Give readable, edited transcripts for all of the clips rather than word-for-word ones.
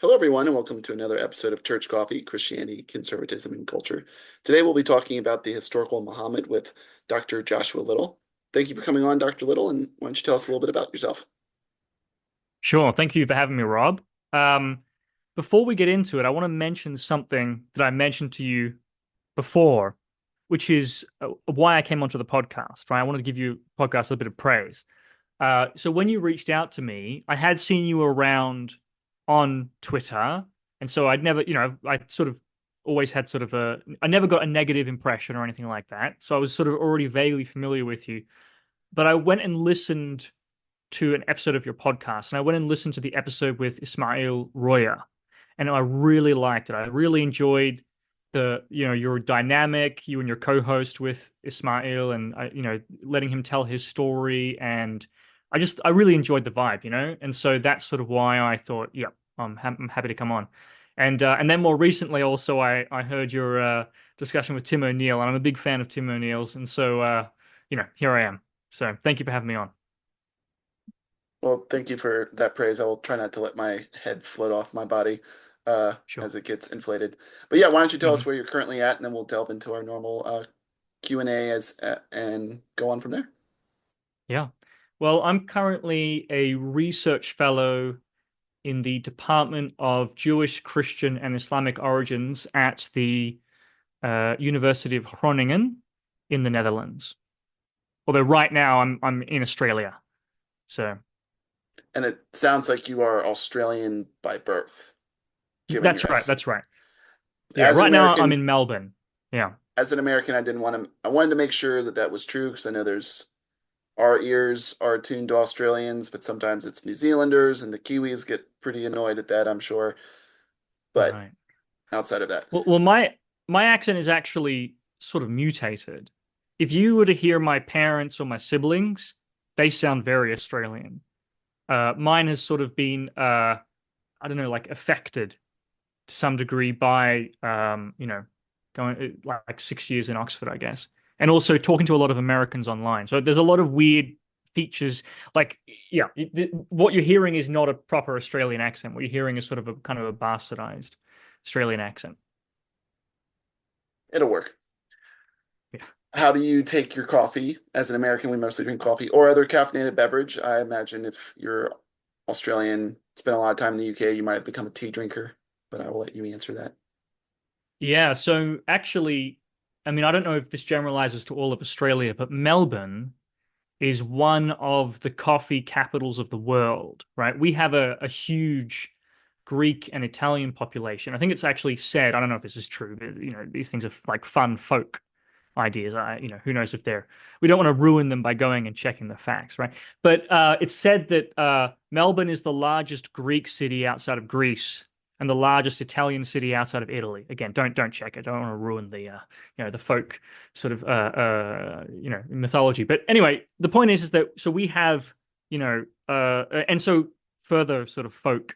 Hello, everyone, and welcome to another episode of Church Coffee, Christianity, Conservatism, and Culture. Today, we'll be talking about the historical Muhammad with Dr. Joshua Little. Thank you for coming on, Dr. Little, and why don't you tell us a little bit about yourself? Sure. Thank you for having me, Rob. Um, Before we get into it, I want to mention something that I mentioned to you before, which is why I came onto the podcast, right? I wanted to give you podcast a little bit of praise. So when you reached out to me, I had seen you around on Twitter, and so I'd never, I sort of always had sort of I never got a negative impression or anything like that. So I was sort of already vaguely familiar with you. But I went and listened to an episode of your podcast, and I went and listened to the episode with Ismail Roya, and I really liked it. I really enjoyed your dynamic, you and your co-host with Ismail, and letting him tell his story, and I really enjoyed the vibe. And so that's sort of why I thought, yeah, I'm happy to come on. And then more recently, also, I heard your discussion with Tim O'Neill, and I'm a big fan of Tim O'Neill's, and so here I am. So thank you for having me on. Well, thank you for that praise. I will try not to let my head float off my body Sure. as it gets inflated. But yeah, why don't you tell us Mhm. where you're currently at, and then we'll delve into our normal Q&A and go on from there. Yeah. Well, I'm currently a research fellow in the Department of Jewish, Christian, and Islamic Origins at the University of Groningen in the Netherlands. Although right now I'm in Australia. So And it sounds like you are Australian by birth, given that's your right. accent. That's right. Yeah. As an Right now I'm American, in Melbourne. Yeah. I didn't want to. I wanted to make sure that that was true because I know there's our ears are tuned to Australians, but sometimes it's New Zealanders, and the Kiwis get pretty annoyed at that, I'm sure. But Right. outside of that, Well, my accent is actually sort of mutated. If you were to hear my parents or my siblings, they sound very Australian. Mine has sort of been I don't know, like affected to some degree by going like 6 years in Oxford, I guess, and also talking to a lot of Americans online. So there's a lot of weird features. Like, yeah, what you're hearing is not a proper Australian accent. What you're hearing is sort of a kind of a bastardized Australian accent. it'll work. Yeah. How do you take your coffee? As an American, we mostly drink coffee or other caffeinated beverage. I imagine if you're Australian, spent a lot of time in the UK, you might have become a tea drinker, but I will let you answer that. Yeah, so actually, I mean, I don't know if this generalizes to all of Australia, but Melbourne is one of the coffee capitals of the world, right? We have a huge Greek and Italian population. I think it's actually said, I don't know if this is true, but these things are like fun folk ideas. Who knows if we don't want to ruin them by going and checking the facts, right? But it's said that Melbourne is the largest Greek city outside of Greece and the largest Italian city outside of Italy. Again, don't check it. Don't want to ruin the folk sort of mythology. But anyway, the point is that so we have and so further sort of folk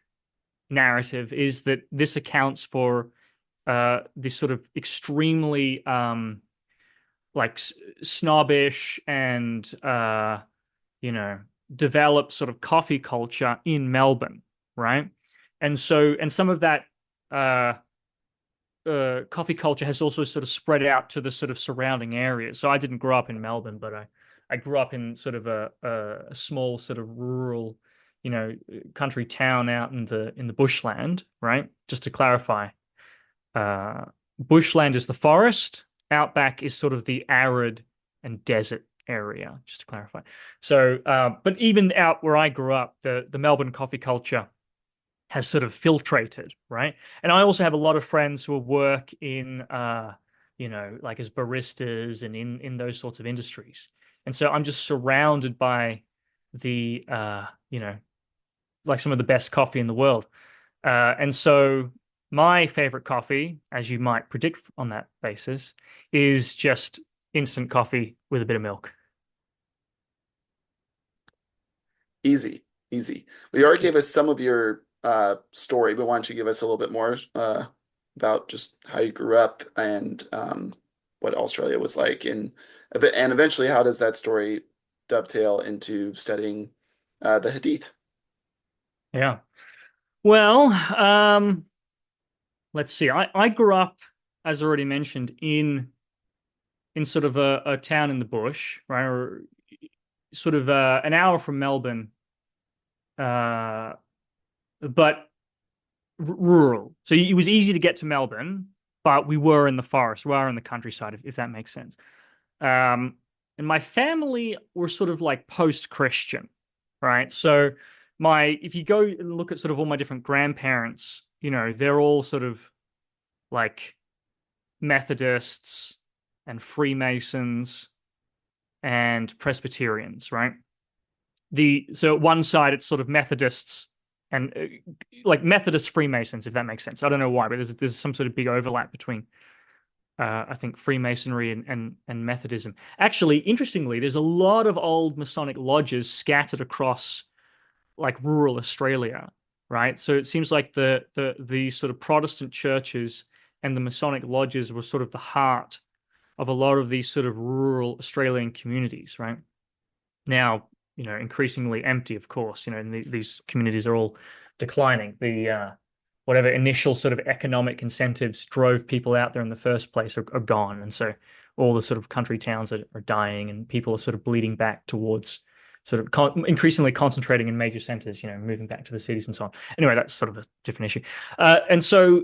narrative is that this accounts for this sort of extremely like snobbish and you know developed sort of coffee culture in Melbourne, right? And some of that uh coffee culture has also sort of spread out to the sort of surrounding areas. So I didn't grow up in Melbourne, but I grew up in sort of a small sort of rural, country town out in the bushland, right? Just to clarify, uh, bushland is the forest, outback is sort of the arid and desert area, just to clarify. So, but even out where I grew up, the Melbourne coffee culture has sort of filtrated, right? And I also have a lot of friends who work in, like as baristas and in those sorts of industries. And so I'm just surrounded by the, like some of the best coffee in the world. And so my favorite coffee, as you might predict on that basis, is just instant coffee with a bit of milk. Easy, easy. We already Yeah. gave us some of your story, but why don't you give us a little bit more about just how you grew up and what Australia was like, and eventually how does that story dovetail into studying the Hadith? Yeah. Well, let's see. I grew up, as already mentioned, in sort of a town in the bush, right? Or sort of an hour from Melbourne, uh, but rural. So it was easy to get to Melbourne, but we were in the forest, we were in the countryside, if that makes sense. Um, and my family were sort of like post-Christian, right? So if you go and look at sort of all my different grandparents, they're all sort of like Methodists and Freemasons and Presbyterians, right? So at one side it's sort of Methodists and like Methodist Freemasons, if that makes sense. I don't know why, but there's some sort of big overlap between I think Freemasonry and Methodism. Actually, interestingly, there's a lot of old Masonic lodges scattered across like rural Australia, right? So it seems like these sort of Protestant churches and the Masonic lodges were sort of the heart of a lot of these sort of rural Australian communities, right? Now, increasingly empty, of course, and these communities are all declining. The whatever initial sort of economic incentives drove people out there in the first place are gone. And so all the sort of country towns are dying and people are sort of bleeding back towards sort of increasingly concentrating in major centers, moving back to the cities and so on. Anyway, that's sort of a different issue. And so,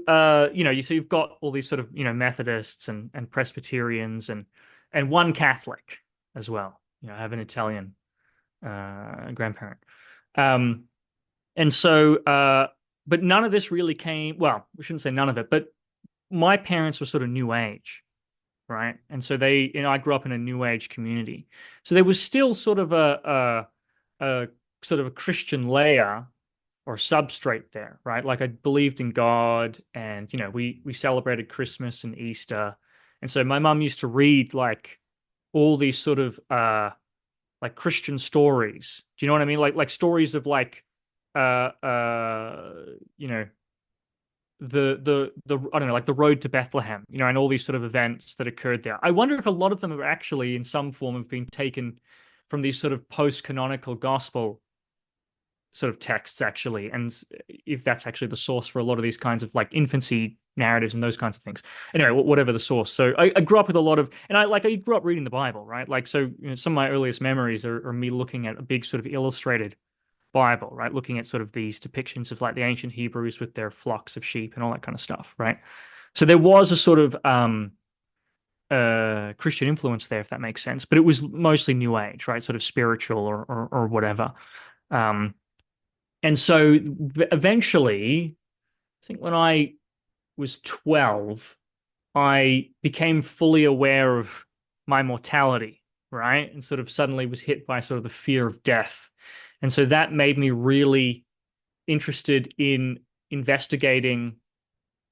you've got all these sort of, Methodists and Presbyterians and one Catholic as well. I have an Italian grandparent. Um, and so, but none of this really came, well, we shouldn't say none of it, but my parents were sort of new age, right? And so I grew up in a new age community. So there was still sort of a sort of a Christian layer or substrate there, right? Like I believed in God and, we celebrated Christmas and Easter. And so my mum used to read like all these sort of, like Christian stories. Do you know what I mean? Like stories of like uh uh you know the I don't know, like the road to Bethlehem, and all these sort of events that occurred there. I wonder if a lot of them are actually in some form have been taken from these sort of post-canonical gospel sort of texts actually, and if that's actually the source for a lot of these kinds of like infancy narratives and those kinds of things. Anyway, whatever the source. So I grew up with a lot of, and I grew up reading the Bible, right? Like so, some of my earliest memories are me looking at a big sort of illustrated Bible, right? Looking at sort of these depictions of like the ancient Hebrews with their flocks of sheep and all that kind of stuff, right? So there was a sort of Christian influence there, if that makes sense, but it was mostly New Age, right? Sort of spiritual or whatever. Um, and so eventually, I think when I was 12, I became fully aware of my mortality, right? And sort of suddenly was hit by sort of the fear of death. And so that made me really interested in investigating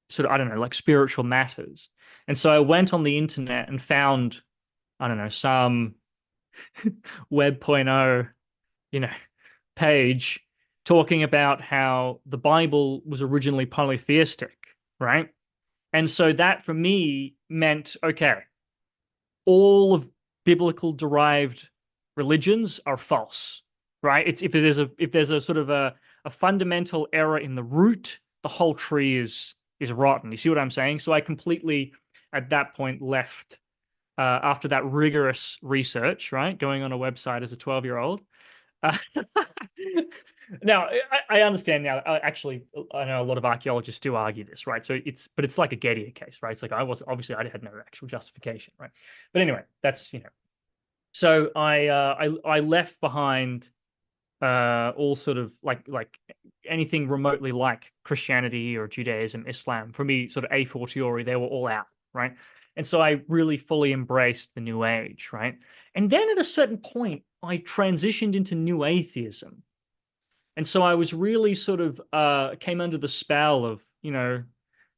sort of, I don't know, like spiritual matters. And so I went on the internet and found, I don't know, some Web.0, you know, page talking about how the Bible was originally polytheistic, right? And so that for me meant, okay, all of biblical derived religions are false, right? It's if there's a sort of a fundamental error in the root, the whole tree is rotten. You see what I'm saying? So I completely at that point left after that rigorous research, right? Going on a website as a 12-year-old. Uh, now, I understand now. Actually, I know a lot of archaeologists do argue this, right? So but it's like a Gettier case, right? It's like I had no actual justification, right? But anyway, that's. So I left behind all sort of like anything remotely like Christianity or Judaism, Islam. For me, sort of a fortiori, they were all out, right? And so I really fully embraced the New Age, right? And then at a certain point, I transitioned into New Atheism. And so I was really sort of came under the spell of,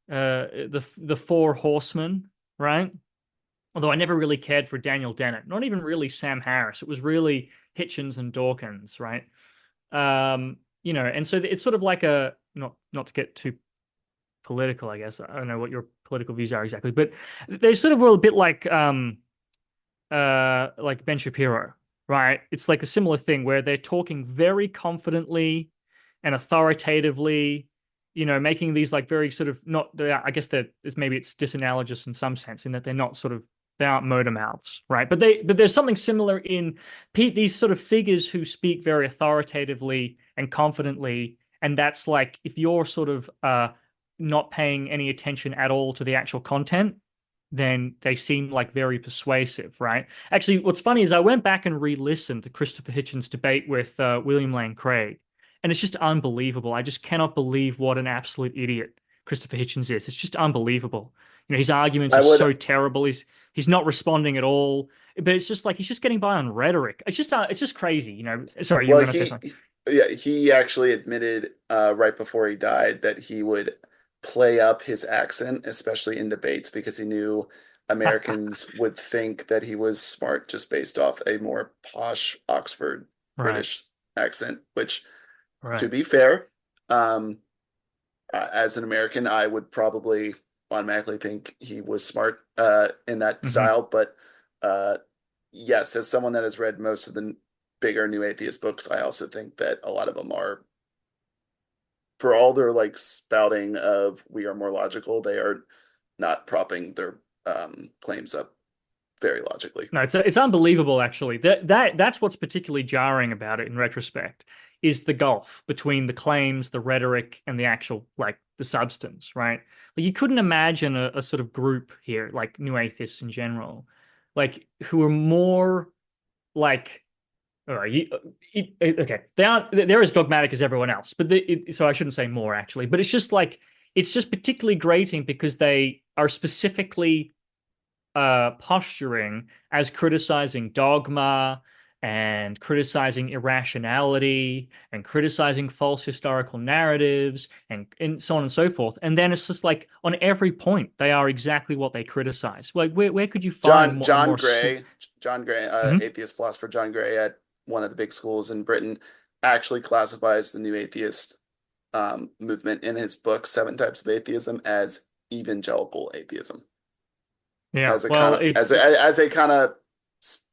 the four horsemen, right? Although I never really cared for Daniel Dennett, not even really Sam Harris. It was really Hitchens and Dawkins, right? And so it's sort of like a not to get too political, I guess. I don't know what your political views are exactly, but they sort of were a bit like Ben Shapiro, right? It's like a similar thing where they're talking very confidently and authoritatively, making these like very sort of not, I guess that is maybe it's disanalogous in some sense in that they're not sort of, they aren't motor mouths, right? But there's something similar in these sort of figures who speak very authoritatively and confidently, and that's like if you're sort of not paying any attention at all to the actual content, then they seem like very persuasive, right? Actually, what's funny is I went back and re-listened to Christopher Hitchens' debate with William Lane Craig, and it's just unbelievable. I just cannot believe what an absolute idiot Christopher Hitchens is. It's just unbelievable. His arguments I are would so terrible. He's not responding at all. But it's just like he's just getting by on rhetoric. It's just crazy. Sorry, you were Well, going to say something. he actually admitted right before he died that he would play up his accent, especially in debates, because he knew Americans would think that he was smart just based off a more posh Oxford Right, British accent, which, to right. be fair, um, as an American, I would probably automatically think he was smart in that Hmm. style. But uh, yes, as someone that has read most of the bigger new atheist books, I also think that a lot of them are, for all their like spouting of we are more logical, they are not propping their claims up very logically. No, it's unbelievable actually. That's what's particularly jarring about it in retrospect is the gulf between the claims, the rhetoric, and the actual like the substance, right? Like you couldn't imagine a sort of group here, like new atheists in general, like who are more like all right, okay, they're as dogmatic as everyone else, but so I shouldn't say more actually, but it's just like it's just particularly grating because they are specifically posturing as criticizing dogma and criticizing irrationality and criticizing false historical narratives and so on and so forth. And then it's just like on every point, they are exactly what they criticize. Like where could you find John more, a John more Gray, John Gray, Mhm. atheist philosopher John Gray at one of the big schools in Britain, actually classifies the new atheist movement in his book Seven Types of Atheism as evangelical atheism, Yeah. as a kind Well, of as a kind of,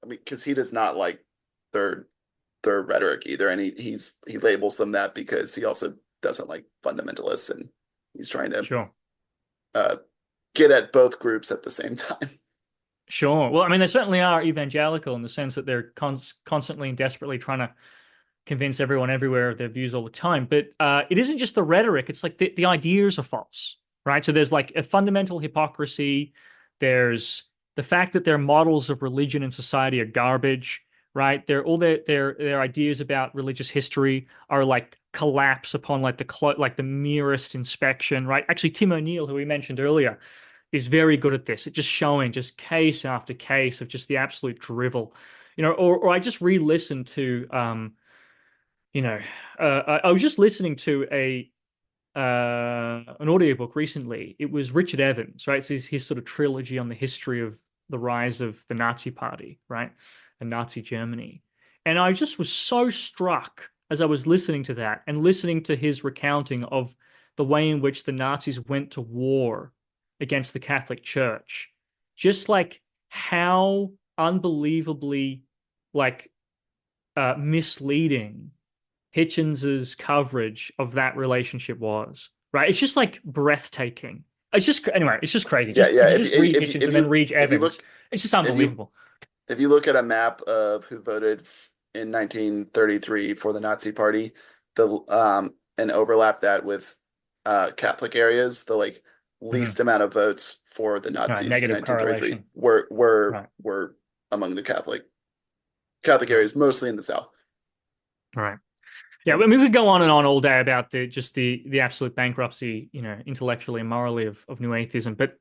I mean, because he does not like their their rhetoric either, and he labels them that because he also doesn't like fundamentalists, and he's trying to sure. uh, get at both groups at the same time. Sure. Well, I mean, they certainly are evangelical in the sense that they're constantly and desperately trying to convince everyone everywhere of their views all the time. But it isn't just the rhetoric, it's like the ideas are false, right? So there's like a fundamental hypocrisy. There's the fact that their models of religion and society are garbage, right? All their ideas about religious history are like collapse upon like the merest inspection, right? Actually, Tim O'Neill, who we mentioned earlier, is very good at this. It's just showing just case after case of just the absolute drivel, or I just re-listened to you know, I was just listening to an audiobook recently. It was Richard Evans, right? It's his sort of trilogy on the history of the rise of the Nazi Party, right? And Nazi Germany. And I just was so struck as I was listening to that and listening to his recounting of the way in which the Nazis went to war against the Catholic Church. Just like how unbelievably like misleading Hitchens's coverage of that relationship was, right? It's just like breathtaking. It's just anyway, it's just crazy. Yeah, Just yeah. if you just read Hitchens and then read If you Evans, look it's just if you unbelievable. if you look at a map of who voted in 1933 for the Nazi Party, the and overlap that with Catholic areas, the like Hmm. least amount of votes for the All right, Nazis in negative 1933 correlation. Right, were among the Catholic right, areas, mostly in the South. right. Yeah, I So mean, we could go on and on all day about the absolute bankruptcy, intellectually and morally of new atheism. But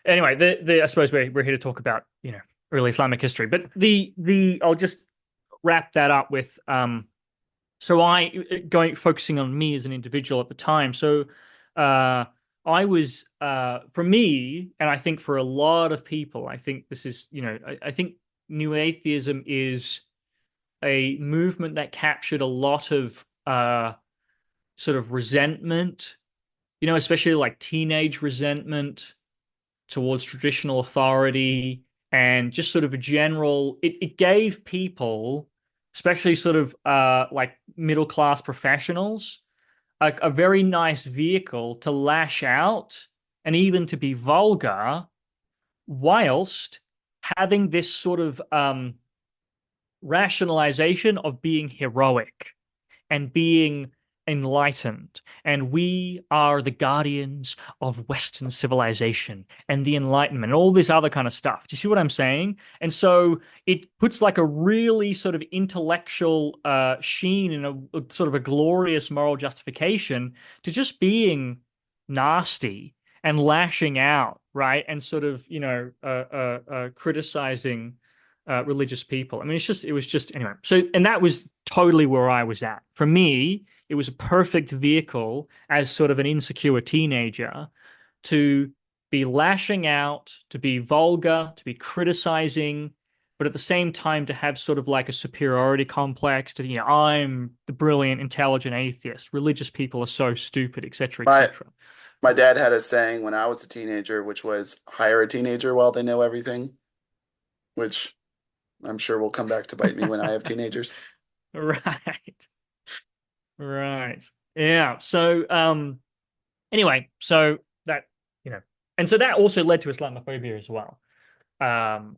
anyway, the I suppose we're here to talk about early Islamic history. But the I'll just wrap that up with so I going focusing on me as an individual at the time. So uh I was for me, and I think for a lot of people, I think this is, I think new atheism is a movement that captured a lot of sort of resentment, especially like teenage resentment towards traditional authority and just sort of a general it gave people, especially sort of like middle class professionals, a very nice vehicle to lash out and even to be vulgar, whilst having this sort of rationalization of being heroic and being enlightened. And we are the guardians of Western civilization and the Enlightenment and all this other kind of stuff. Do you see what I'm saying? And so it puts like a really sort of intellectual sheen and a sort of a glorious moral justification to just being nasty and lashing out, right? And sort of, criticizing religious people. I mean, it was just, anyway. So, and that was totally where I was at. For me, it was a perfect vehicle as sort of an insecure teenager to be lashing out, to be vulgar, to be criticizing, but at the same time to have sort of like a superiority complex to, I'm the brilliant, intelligent atheist. Religious people are so stupid, etc., My etc. my dad had a saying when I was a teenager, which was hire a teenager while they know everything, which I'm sure will come back to bite me when I have teenagers. Right. Right. Yeah. So, anyway, so that, and so that also led to Islamophobia as well. The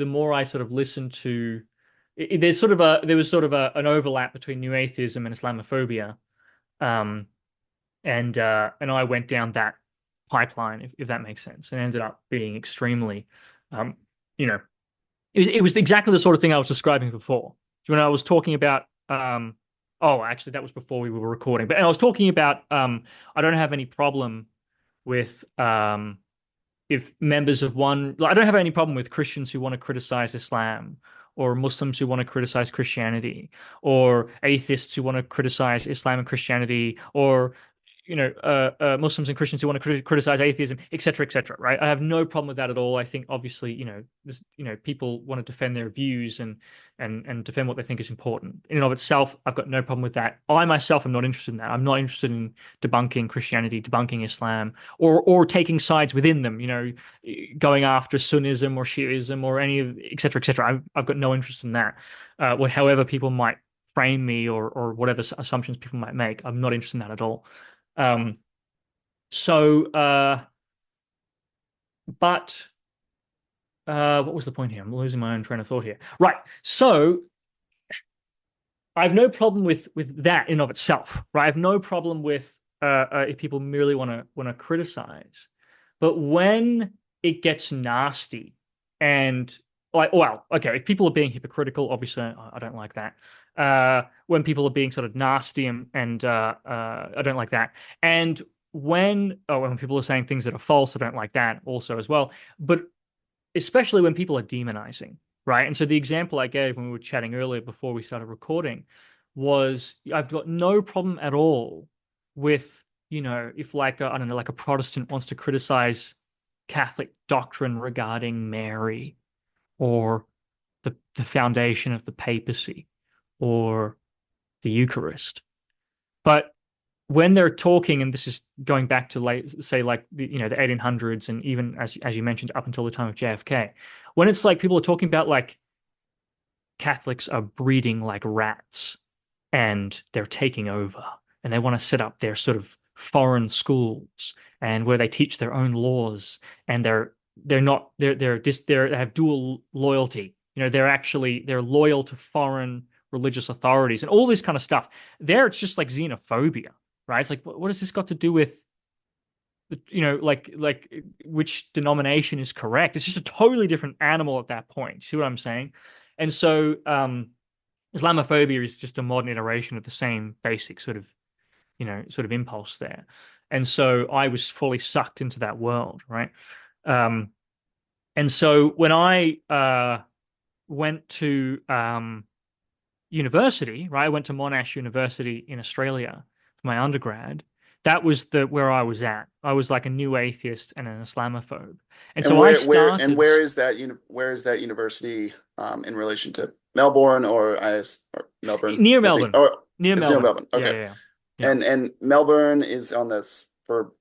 more I sort of listened to, there was sort of an overlap between New Atheism and Islamophobia. Um, and I went down that pipeline, if that makes sense, and ended up being extremely, um, you know, it was exactly the sort of thing I was describing before. When I was talking about, oh, actually, that was before we were recording, but I was talking about, I don't have any problem with, if members of one, I don't have any problem with Christians who want to criticize Islam, or Muslims who want to criticize Christianity, or atheists who want to criticize Islam and Christianity, or Muslims and Christians who want to criticize atheism, etc., etc. Right? I have no problem with that at all. I think obviously, people want to defend their views and defend what they think is important. In and of itself, I've got no problem with that. I myself am not interested in that. I'm not interested in debunking Christianity, debunking Islam, or taking sides within them. Going after Sunnism or Shiism or any of etc., etc. I've got no interest in that. However people might frame me or whatever assumptions people might make, I'm not interested in that at all. Um, so, but what was the point here? I'm losing my own train of thought here. Right. So I have no problem with that in of itself. Right. I have no problem with if people merely want to criticize, but when it gets nasty and like, well, okay, if people are being hypocritical, obviously I don't like that. When people are being sort of nasty and I don't like that. And when people are saying things that are false, I don't like that also as well. But especially when people are demonizing, right? And so the example I gave when we were chatting earlier before we started recording was I've got no problem at all with, if like I don't know, like a Protestant wants to criticize Catholic doctrine regarding Mary or the foundation of the papacy or the Eucharist. But when they're talking, and this is going back to say like the 1800s and even as you mentioned up until the time of JFK, when it's like people are talking about like Catholics are breeding like rats and they're taking over and they want to set up their sort of foreign schools and where they teach their own laws and they have dual loyalty. They're loyal to foreign religious authorities and all this kind of stuff. There, it's just like xenophobia, right? It's like, what has this got to do with, like which denomination is correct? It's just a totally different animal at that point. See what I'm saying? And so, Islamophobia is just a modern iteration of the same basic sort of impulse there. And so I was fully sucked into that world, right? And so when I went to university, right? I went to Monash University in Australia for my undergrad. That was where I was at. I was like a new atheist and an Islamophobe. And And so I where started where is that university in relation to Melbourne or Melbourne, near I think. Melbourne, Oh, near it's near Melbourne. Melbourne. Yeah, Okay. yeah, yeah. And Melbourne is on this for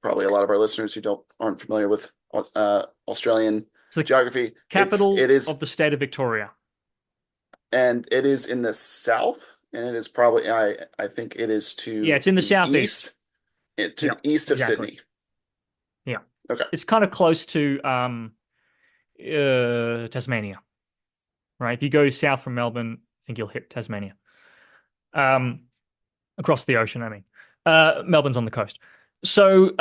probably a lot of our listeners who aren't familiar with Australian It's the geography. capital It is of the state of Victoria. and it is in the south. And it is probably I think it is Yeah, to it's in the the southeast. east, to Yeah, the east of exactly. Sydney. Yeah. Okay. It's kind of close to Tasmania, right? If you go south from Melbourne, I think you'll hit Tasmania. Um, across the ocean, I mean. Melbourne's on the coast. So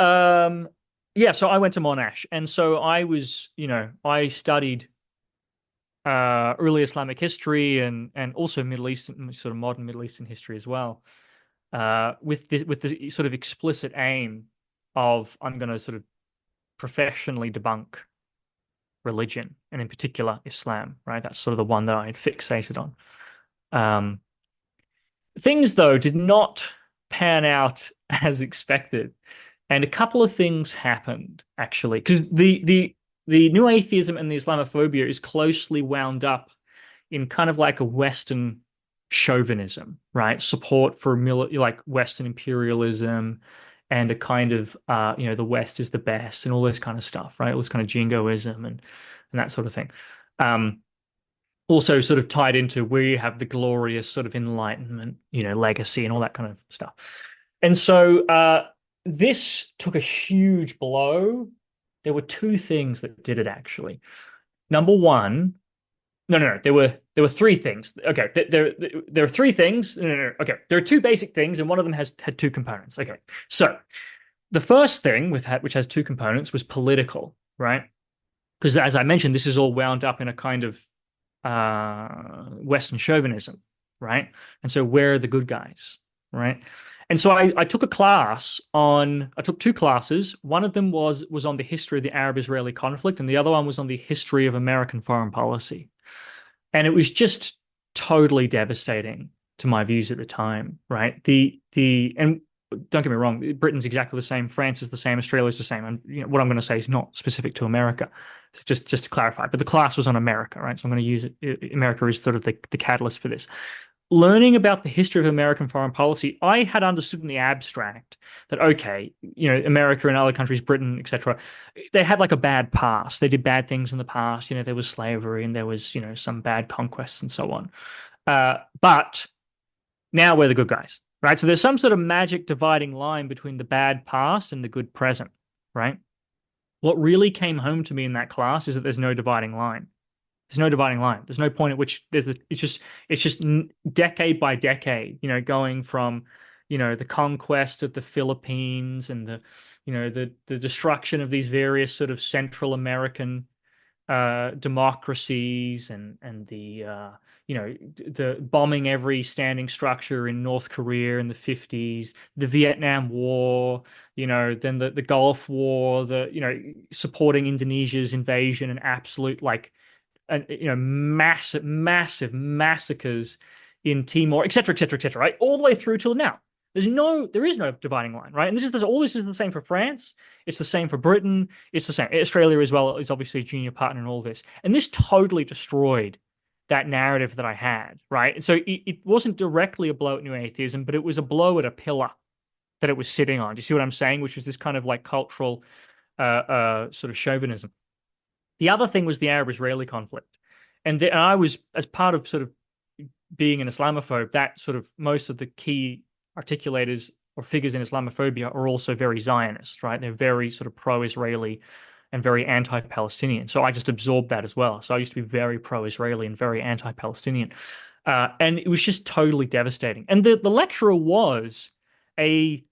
yeah, so I went to Monash, and so I was, I studied early Islamic history and also Middle Eastern, sort of modern Middle Eastern history as well, with the sort of explicit aim of I'm going to sort of professionally debunk religion, and in particular Islam, right? That's sort of the one that I had fixated on. Um, Things though did not pan out as expected, and a couple of things happened actually, because the new atheism and the Islamophobia is closely wound up in kind of like a Western chauvinism, right? Support for like Western imperialism and a kind of the West is the best and all this kind of stuff, right? All this kind of jingoism and that sort of thing. Um, Also sort of tied into where you have the glorious sort of Enlightenment, legacy and all that kind of stuff. And so this took a huge blow. There were two things that did it actually. Number one, no. There were three things. Okay, there are three things. No. Okay, there are two basic things, and one of them had two components. Okay, so the first thing which has two components was political, right? Because as I mentioned, this is all wound up in a kind of Western chauvinism, right? And so where are the good guys, right? And so I took I took two classes. One of them was on the history of the Arab-Israeli conflict, and the other one was on the history of American foreign policy. And it was just totally devastating to my views at the time, right? And don't get me wrong, Britain's exactly the same, France is the same, Australia is the same. And what I'm going to say is not specific to America, so just to clarify. But the class was on America, right? So I'm going to use it. America is sort of the catalyst for this. Learning about the history of American foreign policy, I had understood in the abstract that okay, America and other countries, Britain, etc., they had like a bad past. They did bad things in the past. There was slavery and there was some bad conquests and so on. But now we're the good guys, right? So there's some sort of magic dividing line between the bad past and the good present, right? What really came home to me in that class is that there's no dividing line. There's no dividing line. There's no point at which it's just decade by decade, going from, the conquest of the Philippines and the destruction of these various sort of Central American democracies and the bombing every standing structure in North Korea in the 50s, the Vietnam War, then the Gulf War, supporting Indonesia's invasion and absolute like and massive massacres in Timor, etc., etc., etc., right? All the way through till now. There is no dividing line, right? And all this is the same for France. It's the same for Britain. It's the same. Australia as well is obviously a junior partner in all this. And this totally destroyed that narrative that I had, right? And so it wasn't directly a blow at new atheism, but it was a blow at a pillar that it was sitting on. Do you see what I'm saying? Which was this kind of like cultural sort of chauvinism. The other thing was the Arab-Israeli conflict. And I was, as part of sort of being an Islamophobe, that sort of most of the key articulators or figures in Islamophobia are also very Zionist, right? They're very sort of pro-Israeli and very anti-Palestinian. So I just absorbed that as well. So I used to be very pro-Israeli and very anti-Palestinian. And it was just totally devastating. And the lecturer was a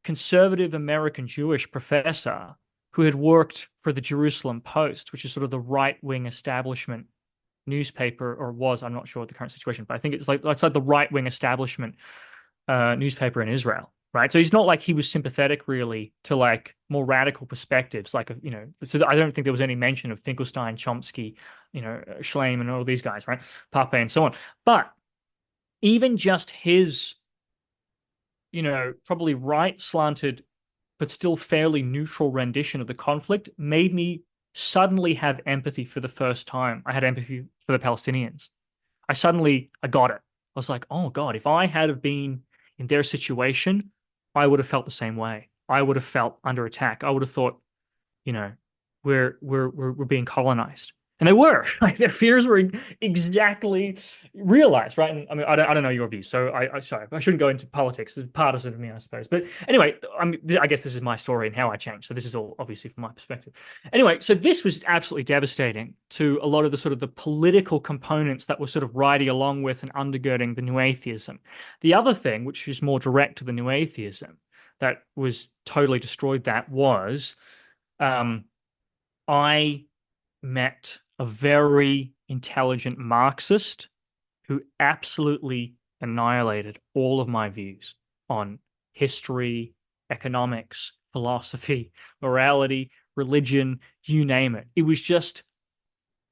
conservative American Jewish professor who had worked for the Jerusalem Post, which is sort of the right-wing establishment newspaper, or was, I'm not sure what the current situation, but I think it's like the right-wing establishment newspaper in Israel, right? So he's not like he was sympathetic really to like more radical perspectives, like so I don't think there was any mention of Finkelstein, Chomsky, Schleim, and all these guys, right? Pape and so on. But even just his, probably right slanted but still fairly neutral rendition of the conflict made me suddenly have empathy for the first time. I had empathy for the Palestinians. I got it. I was like, oh God, if I had have been in their situation, I would have felt the same way. I would have felt under attack. I would have thought, you know, we're being colonized. And they were like their fears were exactly realized, right? And I mean, I don't know your views, so I sorry, I shouldn't go into politics. It's partisan of me, I suppose. But anyway, I guess this is my story and how I changed. So this is all obviously from my perspective. Anyway, so this was absolutely devastating to a lot of the sort of the political components that were sort of riding along with and undergirding the new atheism. The other thing, which is more direct to the new atheism, that was totally destroyed, that was um, I met a very intelligent Marxist who absolutely annihilated all of my views on history, economics, philosophy, morality, religion, you name it. It was just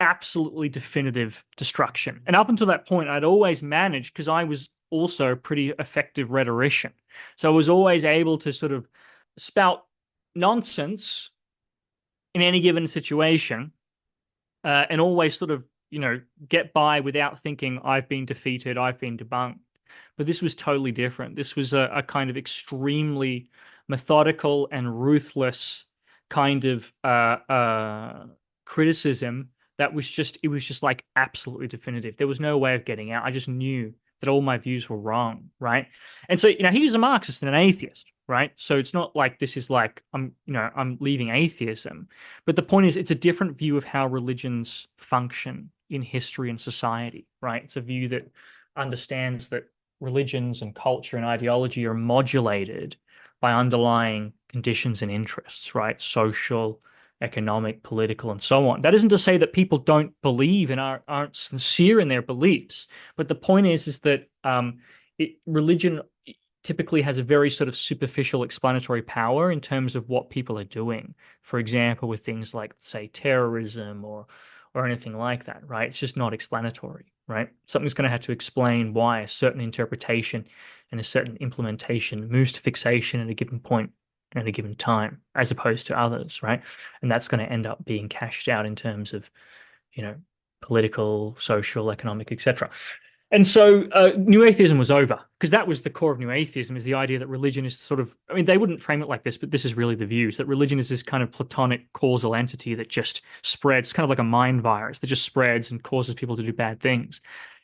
absolutely definitive destruction. And up until that point, I'd always managed, because I was also a pretty effective rhetorician. So I was always able to sort of spout nonsense in any given situation, and always sort of, get by without thinking I've been defeated, I've been debunked. But this was totally different. This was a kind of extremely methodical and ruthless kind of criticism that was just, it was just like absolutely definitive. There was no way of getting out. I just knew that all my views were wrong, right? And so, he was a Marxist and an atheist, right? So it's not like this is like I'm leaving atheism. But the point is, it's a different view of how religions function in history and society, right? It's a view that understands that religions and culture and ideology are modulated by underlying conditions and interests, right? Social, economic, political, and so on. That isn't to say that people don't believe and aren't sincere in their beliefs, but the point is that religion typically has a very sort of superficial explanatory power in terms of what people are doing. For example, with things like, say, terrorism or anything like that, right? It's just not explanatory, right? Something's going to have to explain why a certain interpretation and a certain implementation moves to fixation at a given point at a given time, as opposed to others, right? And that's going to end up being cashed out in terms of, you know, political, social, economic, etc. And so New Atheism was over, because that was the core of New Atheism, is the idea that religion is sort of, I mean, they wouldn't frame it like this, but this is really the views, that religion is this kind of platonic causal entity that just spreads, kind of like a mind virus that just spreads and causes people to do bad things.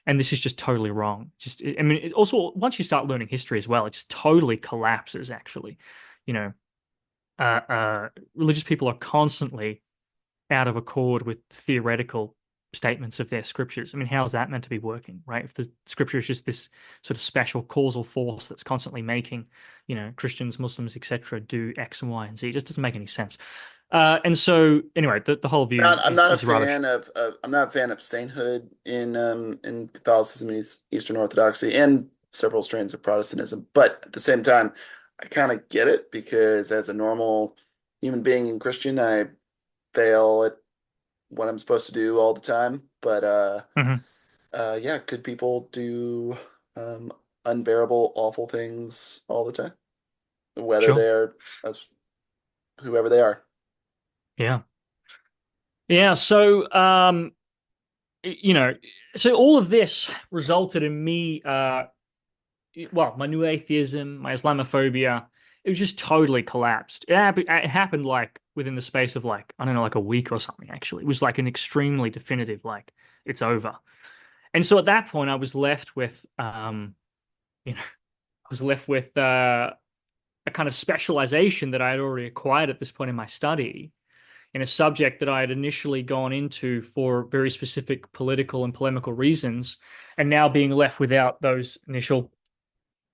And this is just totally wrong. Just, I mean, it also, once you start learning history as well, it just totally collapses, actually. You know, religious people are constantly out of accord with theoretical statements of their scriptures. I mean, how is that meant to be working, right? If the scripture is just this sort of special causal force that's constantly making, Christians, Muslims, etc., do X and Y and Z, it just doesn't make any sense. And so, anyway, the whole view I'm not a is rubbish. fan of I'm not a fan of sainthood in Catholicism and Eastern Orthodoxy and several strains of Protestantism. But at the same time, I kind of get it, because as a normal human being and Christian, I fail at what I'm supposed to do all the time. But Hmm. yeah, good people do um, unbearable, awful things all the time, whether Sure. they're as whoever they are. Yeah. Yeah. So, you know, so all of this resulted in me, well, my new atheism, my Islamophobia, it was just totally collapsed. It happened like within the space of like, I don't know, like a week or something, actually. It was like an extremely definitive, like, it's over. And so at that point, I was left with, I was left with a kind of specialization that I had already acquired at this point in my study, in a subject that I had initially gone into for very specific political and polemical reasons, and now being left without those initial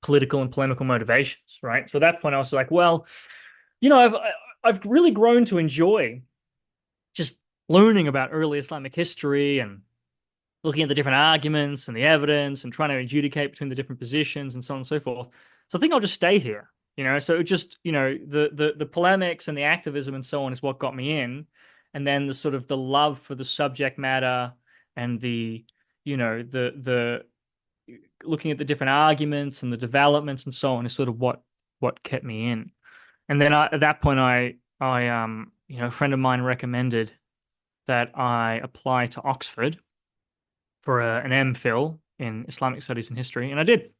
political and polemical motivations, right? So at that point, I was like, well, I've really grown to enjoy just learning about early Islamic history and looking at the different arguments and the evidence and trying to adjudicate between the different positions and so on and so forth. So I think I'll just stay here. So it just, the polemics and the activism and so on is what got me in. And then the sort of the love for the subject matter and the looking at the different arguments and the developments and so on is sort of what kept me in. And then at that point, a friend of mine recommended that I apply to Oxford for an MPhil in Islamic Studies and History, and I did.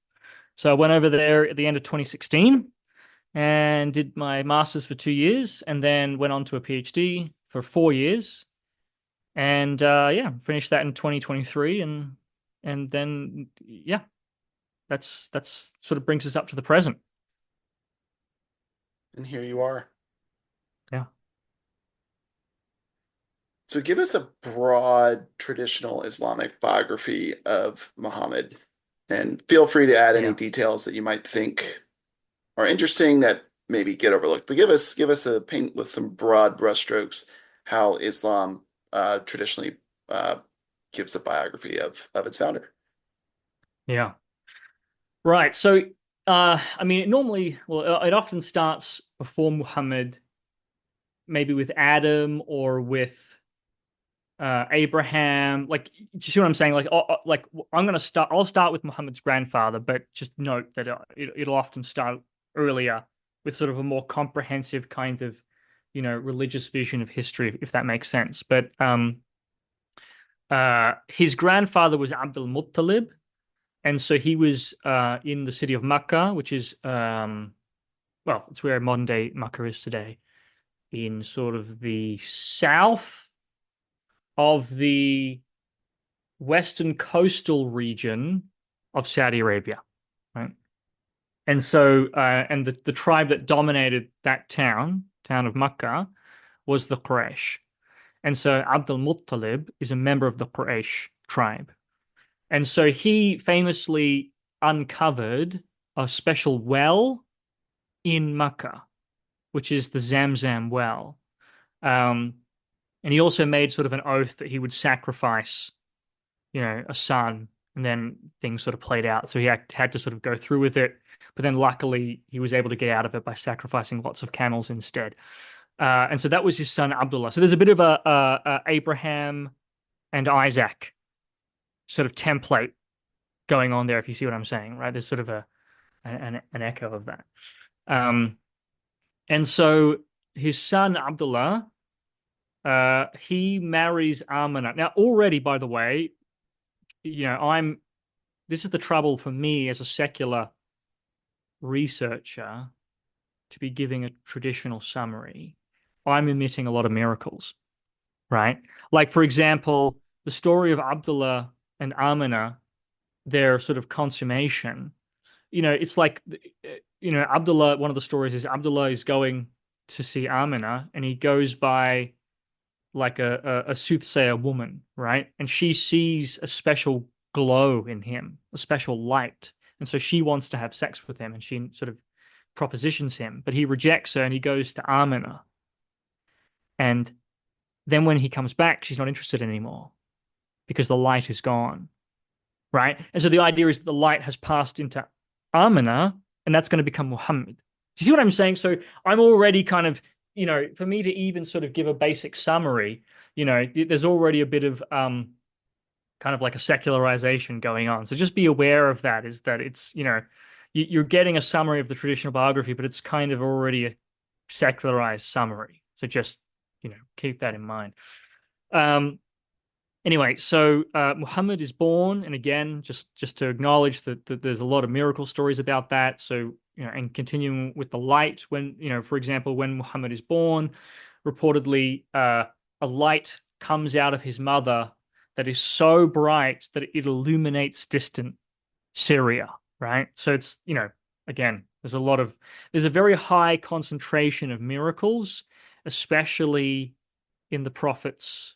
So I went over there at the end of 2016 and did my master's for 2 years, and then went on to a PhD for 4 years. And yeah, finished that in 2023, and then yeah, that's sort of brings us up to the present. And here you are. Yeah. So give us a broad traditional Islamic biography of Muhammad, and feel free to add any Yeah. details that you might think are interesting that maybe get overlooked. But give us a paint with some broad brushstrokes how Islam traditionally uh, gives a biography of its founder. Yeah. Right. So, I mean, it normally, well, it often starts before Muhammad, maybe with Adam or with Abraham. Like, do you see what I'm saying? Like I'll start with Muhammad's grandfather, but just note that it'll often start earlier with sort of a more comprehensive kind of, religious vision of history, if that makes sense. But his grandfather was Abdul Muttalib, and so he was in the city of Makkah, which is well, it's where modern day Makkah is today, in sort of the south of the western coastal region of Saudi Arabia, right? And so, and the tribe that dominated that town of Makkah, was the Quraysh. And so Abdul Muttalib is a member of the Quraysh tribe. And so he famously uncovered a special well in Makkah, which is the Zamzam well. Um, and he also made sort of an oath that he would sacrifice, a son, and then things sort of played out. So he had to sort of go through with it. But then luckily he was able to get out of it by sacrificing lots of camels instead. And so that was his son Abdullah. So there's a bit of a Abraham and Isaac sort of template going on there, if you see what I'm saying, right? There's sort of an echo of that. Um, and so his son Abdullah, he marries Amina. Now, already, by the way, I'm this is the trouble for me as a secular researcher to be giving a traditional summary. I'm omitting a lot of miracles, right? Like, for example, the story of Abdullah and Amina, their sort of consummation. It's like, Abdullah, one of the stories is Abdullah is going to see Amina, and he goes by like a soothsayer woman, right? And she sees a special glow in him, a special light. And so she wants to have sex with him, and she sort of propositions him, but he rejects her and he goes to Amina. And then when he comes back, she's not interested anymore because the light is gone, right? And so the idea is that the light has passed into Amina, and that's going to become Muhammad. Do you see what I'm saying? So I'm already kind of, for me to even sort of give a basic summary, there's already a bit of kind of like a secularization going on. So just be aware of that, is that it's, you're getting a summary of the traditional biography, but it's kind of already a secularized summary. So just, keep that in mind. Um, Anyway, so Muhammad is born, and again, just to acknowledge that there's a lot of miracle stories about that. So, and continuing with the light, when, for example, when Muhammad is born, reportedly a light comes out of his mother that is so bright that it illuminates distant Syria, right? So it's, again, there's a very high concentration of miracles, especially in the prophet's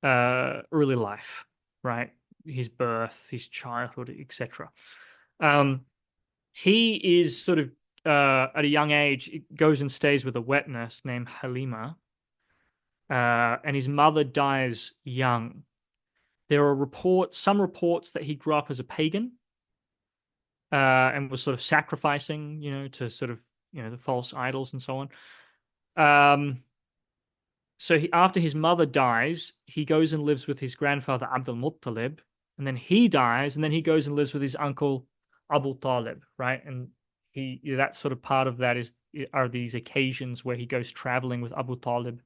early life, right? His birth, his childhood, etc. Um, he is sort of at a young age, goes and stays with a wet nurse named Halima, and his mother dies young. There are some reports that he grew up as a pagan, and was sort of sacrificing, to sort of, the false idols and so on. Um, so after his mother dies, he goes and lives with his grandfather Abdul Muttalib, and then he dies, and then he goes and lives with his uncle Abu Talib, right? And that sort of part of that are these occasions where he goes traveling with Abu Talib,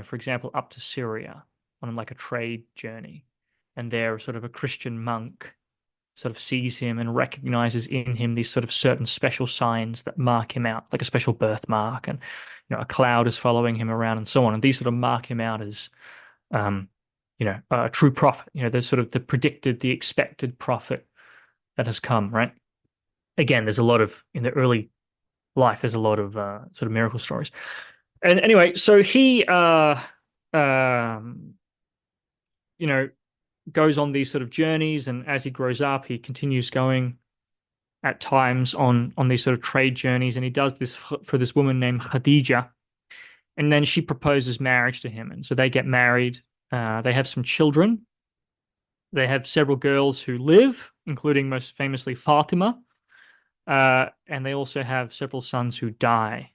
for example, up to Syria on like a trade journey, and there sort of a Christian monk sort of sees him and recognizes in him these sort of certain special signs that mark him out, like a special birthmark, and a cloud is following him around and so on. And these sort of mark him out as um, a true prophet. There's sort of the predicted, the expected prophet that has come, right? Again, there's a lot of in the early life, there's a lot of sort of miracle stories. And anyway, so he um, you know, goes on these sort of journeys, and as he grows up, he continues going at times on these sort of trade journeys, and he does this for this woman named Khadija, and then she proposes marriage to him, and so they get married. They have some children. They have several girls who live, including most famously Fatima, and they also have several sons who die.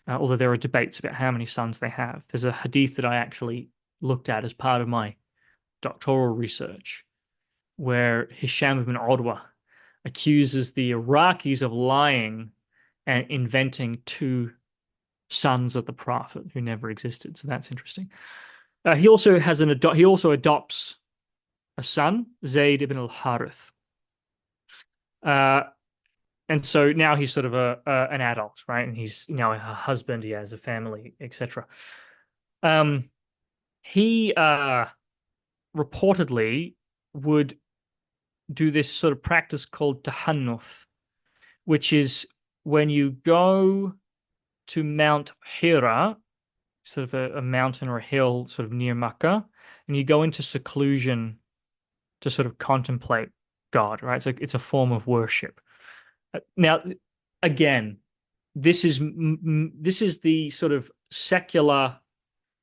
Although there are debates about how many sons they have. There's a hadith that I actually looked at as part of my doctoral research, where Hisham ibn Urwa accuses the Iraqis of lying and inventing two sons of the Prophet who never existed. So that's interesting. He also adopts a son, Zayd ibn al-Harith. And so now he's sort of an adult, right? And he's now a husband, he has a family, etc. He reportedly would do this sort of practice called tahannuth, which is when you go to Mount Hira, sort of a mountain or a hill sort of near Makkah, and you go into seclusion to sort of contemplate God, right? So it's a form of worship. Now, again, this is the sort of secular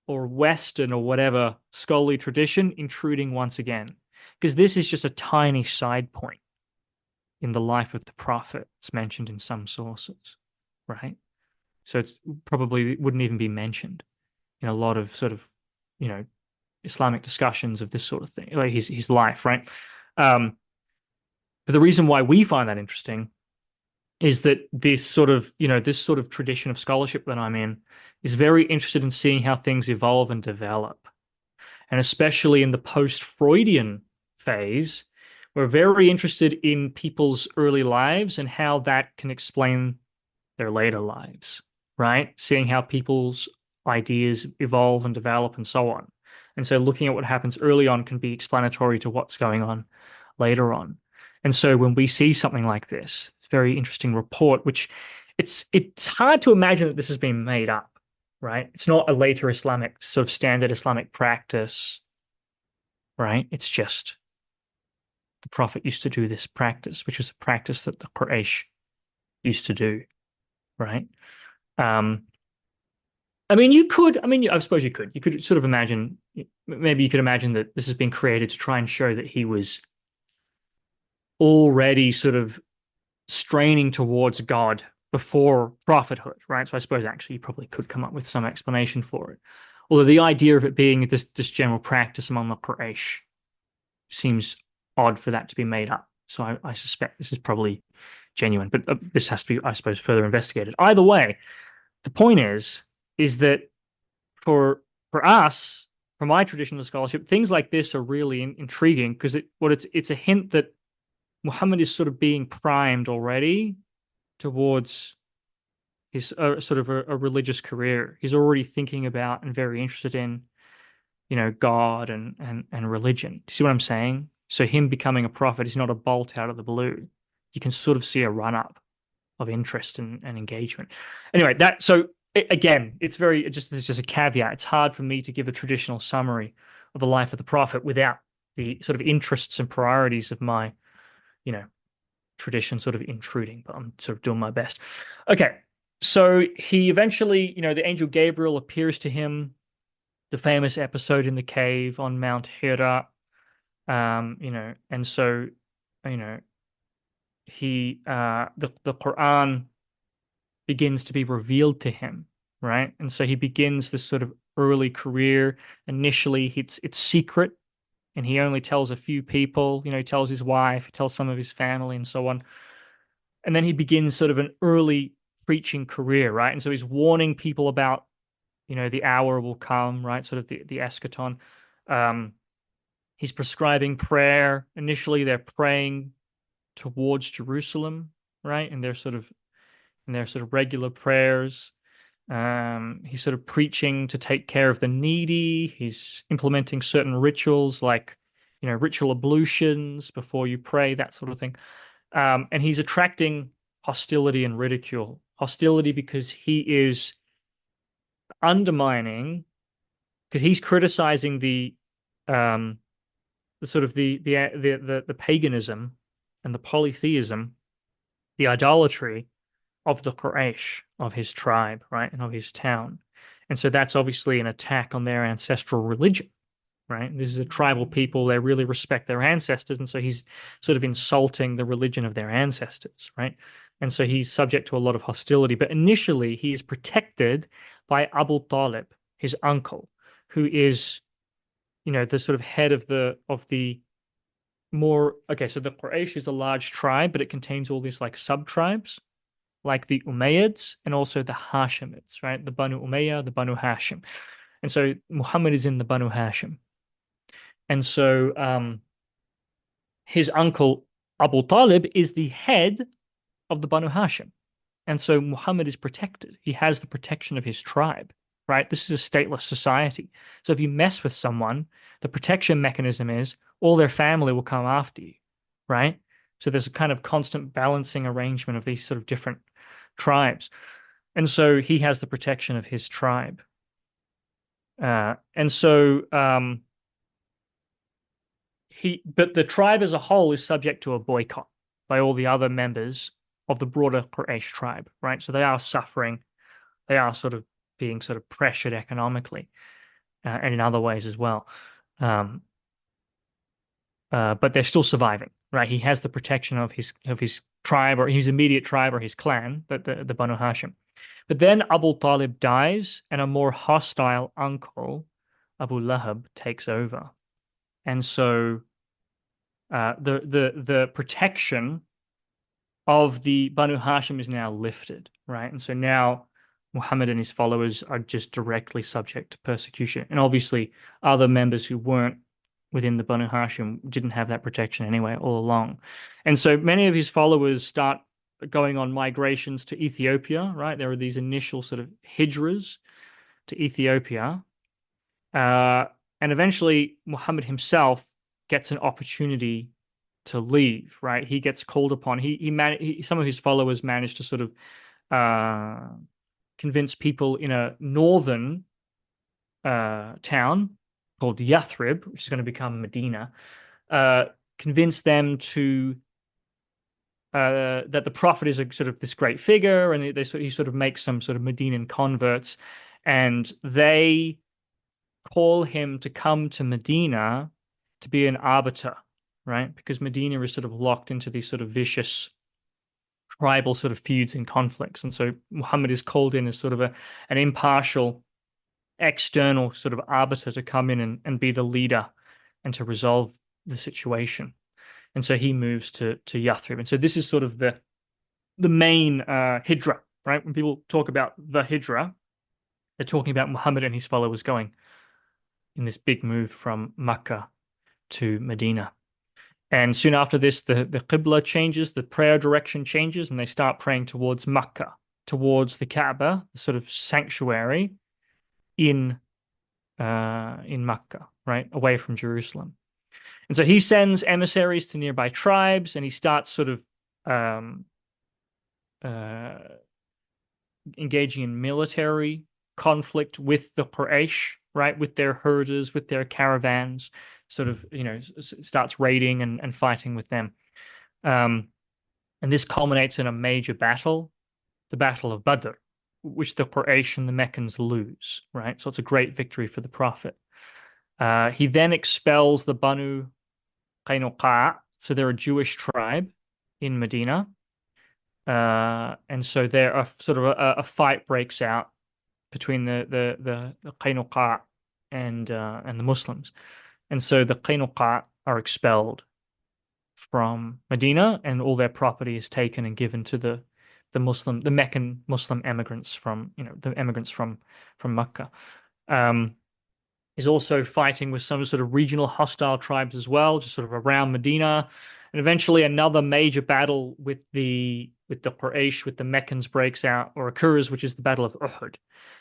or Western or whatever scholarly tradition intruding once again, because this is just a tiny side point in the life of the Prophet. It's mentioned in some sources, right? So it's probably wouldn't even be mentioned in a lot of sort of, Islamic discussions of this sort of thing, like his life, right? But the reason why we find that interesting is that this sort of tradition of scholarship that I'm in is very interested in seeing how things evolve and develop. And especially in the post-Freudian phase, we're very interested in people's early lives and how that can explain their later lives, right? Seeing how people's ideas evolve and develop and so on. And so looking at what happens early on can be explanatory to what's going on later on. And so when we see something like this, it's a very interesting report, which it's hard to imagine that this has been made up, right? It's not a later Islamic sort of standard Islamic practice, right? It's just the Prophet used to do this practice, which was a practice that the Quraysh used to do, right? I suppose you could sort of imagine, maybe you could imagine that this has been created to try and show that he was already sort of straining towards God before prophethood, right? So I suppose actually you probably could come up with some explanation for it. Although the idea of it being this general practice among the Quraysh seems odd for that to be made up. So I suspect this is probably genuine, but this has to be, I suppose, further investigated. Either way, the point is that for us, for my traditional scholarship, things like this are really intriguing because it's a hint that Muhammad is sort of being primed already towards his sort of a religious career. He's already thinking about and very interested in, God and religion. Do you see what I'm saying? So him becoming a prophet is not a bolt out of the blue. You can sort of see a run up of interest and engagement. Anyway, again, it's just a caveat. It's hard for me to give a traditional summary of the life of the prophet without the sort of interests and priorities of my tradition sort of intruding, but I'm sort of doing my best. Okay, so he eventually, the angel Gabriel appears to him, the famous episode in the cave on Mount Hira, and so, he, the Quran begins to be revealed to him, right? And so he begins this sort of early career. Initially, it's secret, and he only tells a few people, he tells his wife, he tells some of his family and so on. And then he begins sort of an early preaching career, right? And so he's warning people about, the hour will come, right? Sort of the eschaton. He's prescribing prayer. Initially, they're praying towards Jerusalem, right? And they're sort of in their sort of regular prayers. He's sort of preaching to take care of the needy. He's implementing certain rituals like, ritual ablutions before you pray, that sort of thing. And he's attracting hostility and ridicule. Hostility because he is undermining, because he's criticizing the sort of the paganism and the polytheism, the idolatry of the Quraysh, of his tribe, right, and of his town. And so that's obviously an attack on their ancestral religion, right? This is a tribal people. They really respect their ancestors. And so he's sort of insulting the religion of their ancestors, right? And so he's subject to a lot of hostility. But initially, he is protected by Abu Talib, his uncle, who is, the sort of head of the more, okay, so the Quraysh is a large tribe, but it contains all these like sub-tribes, like the Umayyads and also the Hashemids, right? The Banu Umayyah, the Banu Hashim. And so Muhammad is in the Banu Hashim. And so his uncle Abu Talib is the head of the Banu Hashim. And so Muhammad is protected. He has the protection of his tribe, right? This is a stateless society. So if you mess with someone, the protection mechanism is all their family will come after you, right? So there's a kind of constant balancing arrangement of these sort of different tribes. And so he has the protection of his tribe. And so but the tribe as a whole is subject to a boycott by all the other members of the broader Quraysh tribe, right? So they are suffering. They are sort of being sort of pressured economically and in other ways as well. But they're still surviving, right? He has the protection of his tribe or his immediate tribe or his clan, the Banu Hashim. But then Abu Talib dies, and a more hostile uncle, Abu Lahab, takes over, and so the protection of the Banu Hashim is now lifted, right? And so now Muhammad and his followers are just directly subject to persecution, and obviously other members who weren't within the Banu Hashim didn't have that protection anyway all along. And so many of his followers start going on migrations to Ethiopia, right? There are these initial sort of hijras to Ethiopia. And eventually Muhammad himself gets an opportunity to leave, right? He gets called upon. Some of his followers managed to sort of convince people in a northern town called Yathrib, which is going to become Medina, convince them to that the Prophet is a sort of this great figure, and he sort of makes some sort of Medinan converts, and they call him to come to Medina to be an arbiter, right? Because Medina is sort of locked into these sort of vicious tribal sort of feuds and conflicts, and so Muhammad is called in as sort of an impartial external sort of arbiter to come in and be the leader and to resolve the situation. And so he moves to Yathrib. And so this is sort of the main hijra, right? When people talk about the hijra, they're talking about Muhammad and his followers going in this big move from Makkah to Medina. And soon after this, the Qibla changes, the prayer direction changes, and they start praying towards Makkah, towards the Kaaba, the sort of sanctuary in Makkah, right, away from Jerusalem. And so he sends emissaries to nearby tribes, and he starts sort of engaging in military conflict with the Quraysh, right, with their herders, with their caravans, sort of, starts raiding and fighting with them. And this culminates in a major battle, the Battle of Badr, which the Quraysh and the Meccans lose, right? So it's a great victory for the Prophet. He then expels the Banu Qaynuqa', so they're a Jewish tribe in Medina. And so there are sort of a fight breaks out between the Qaynuqa' and the Muslims. And so the Qaynuqa' are expelled from Medina, and all their property is taken and given to the Meccan Muslim emigrants from, the emigrants from Mecca. is also fighting with some sort of regional hostile tribes as well, just sort of around Medina. And eventually another major battle with the Quraysh, with the Meccans breaks out or occurs, which is the Battle of Uhud.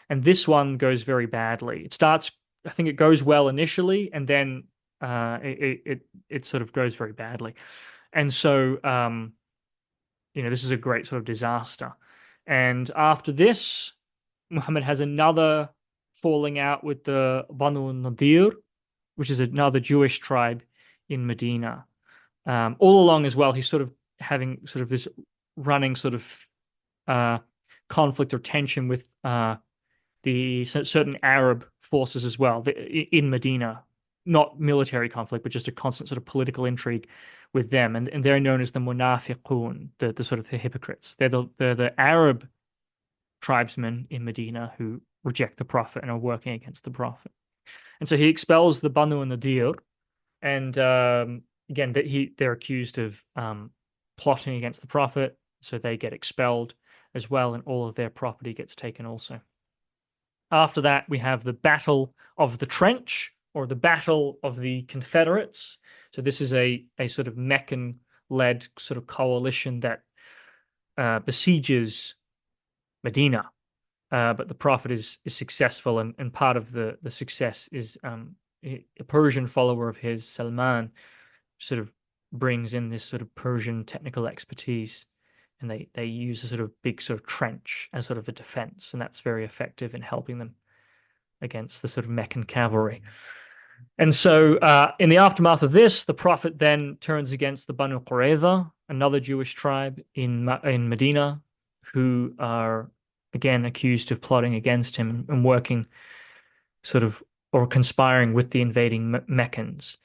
And this one goes very badly. It starts, I think it goes well initially, and then it sort of goes very badly. And so this is a great sort of disaster. And after this, Muhammad has another falling out with the Banu Nadir, which is another Jewish tribe in Medina. All along as well, he's sort of having sort of this running sort of conflict or tension with the certain Arab forces as well in Medina. Not military conflict, but just a constant sort of political intrigue with them. And they're known as the Munafiqun, the sort of the hypocrites. They're the Arab tribesmen in Medina who reject the Prophet and are working against the Prophet. And so he expels the Banu Nadir, and again, they're accused of plotting against the Prophet, so they get expelled as well, and all of their property gets taken also. After that, we have the Battle of the Trench, or the Battle of the Confederates. So this is a sort of Meccan-led sort of coalition that besieges Medina. But the Prophet is successful, and part of the success is a Persian follower of his, Salman, sort of brings in this sort of Persian technical expertise, and they use a sort of big sort of trench as sort of a defense, and that's very effective in helping them against the sort of Meccan cavalry. And so in the aftermath of this, the Prophet then turns against the Banu Qurayza, another Jewish tribe in Medina, who are again accused of plotting against him and working sort of or conspiring with the invading Meccans.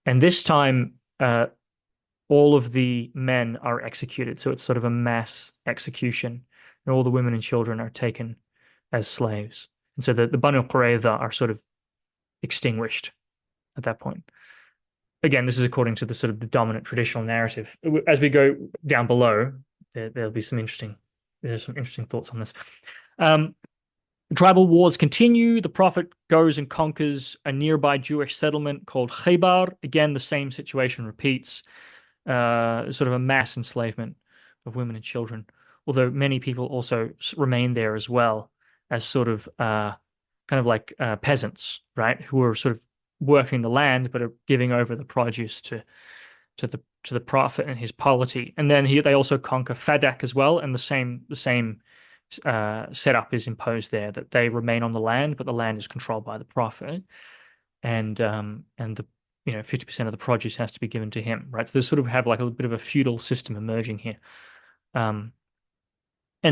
And this time, all of the men are executed. So it's sort of a mass execution, and all the women and children are taken as slaves. And so the Banu Qurayza are sort of extinguished at that point. Again, this is according to the sort of the dominant traditional narrative. As we go down below, there'll be some interesting thoughts on this. Tribal wars continue. The Prophet goes and conquers a nearby Jewish settlement called Khaybar. Again, the same situation repeats. Sort of a mass enslavement of women and children, although many people also remain there as well as sort of kind of like peasants, right, who are sort of working the land but are giving over the produce to the Prophet and his polity. And then they also conquer Fadak as well, and the same setup is imposed there, that they remain on the land, but the land is controlled by the Prophet, and the 50% of the produce has to be given to him, right? So they sort of have like a bit of a feudal system emerging here. And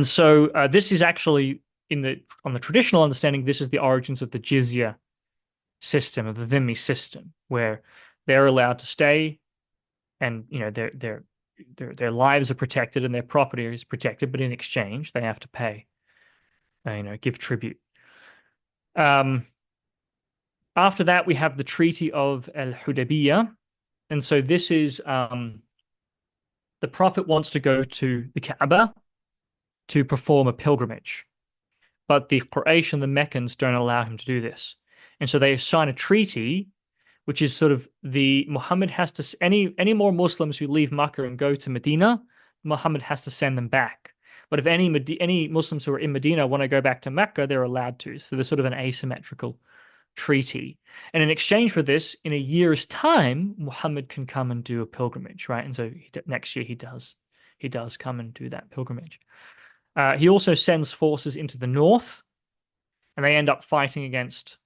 so this is actually on the traditional understanding, this is the origins of the jizya system, of the dhimmi system, where they're allowed to stay, and their lives are protected and their property is protected, but in exchange they have to pay, give tribute. After that, we have the Treaty of Al-Hudaybiyah. And so this is the Prophet wants to go to the Kaaba to perform a pilgrimage, but the Quraysh and the Meccans don't allow him to do this. And so they sign a treaty, which is sort of Muhammad has to, any more Muslims who leave Makkah and go to Medina, Muhammad has to send them back. But if any Muslims who are in Medina want to go back to Mecca, they're allowed to. So there's sort of an asymmetrical treaty. And in exchange for this, in a year's time, Muhammad can come and do a pilgrimage, right? And so next year he does come and do that pilgrimage. He also sends forces into the north, and they end up fighting against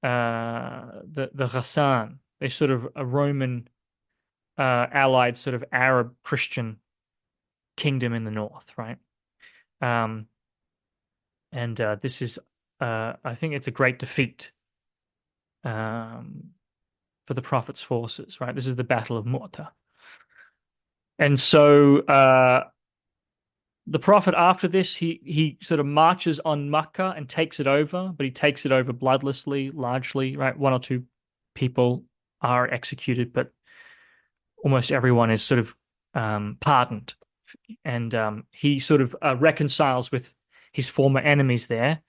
the Ghassan. They're sort of a Roman allied sort of Arab Christian kingdom in the north, right? And this is I think it's a great defeat for the Prophet's forces, right? This is the Battle of Mu'tah. And so the Prophet, after this, he sort of marches on Makkah and takes it over, but he takes it over bloodlessly, largely, right? One or two people are executed, but almost everyone is sort of pardoned. And he sort of reconciles with his former enemies there.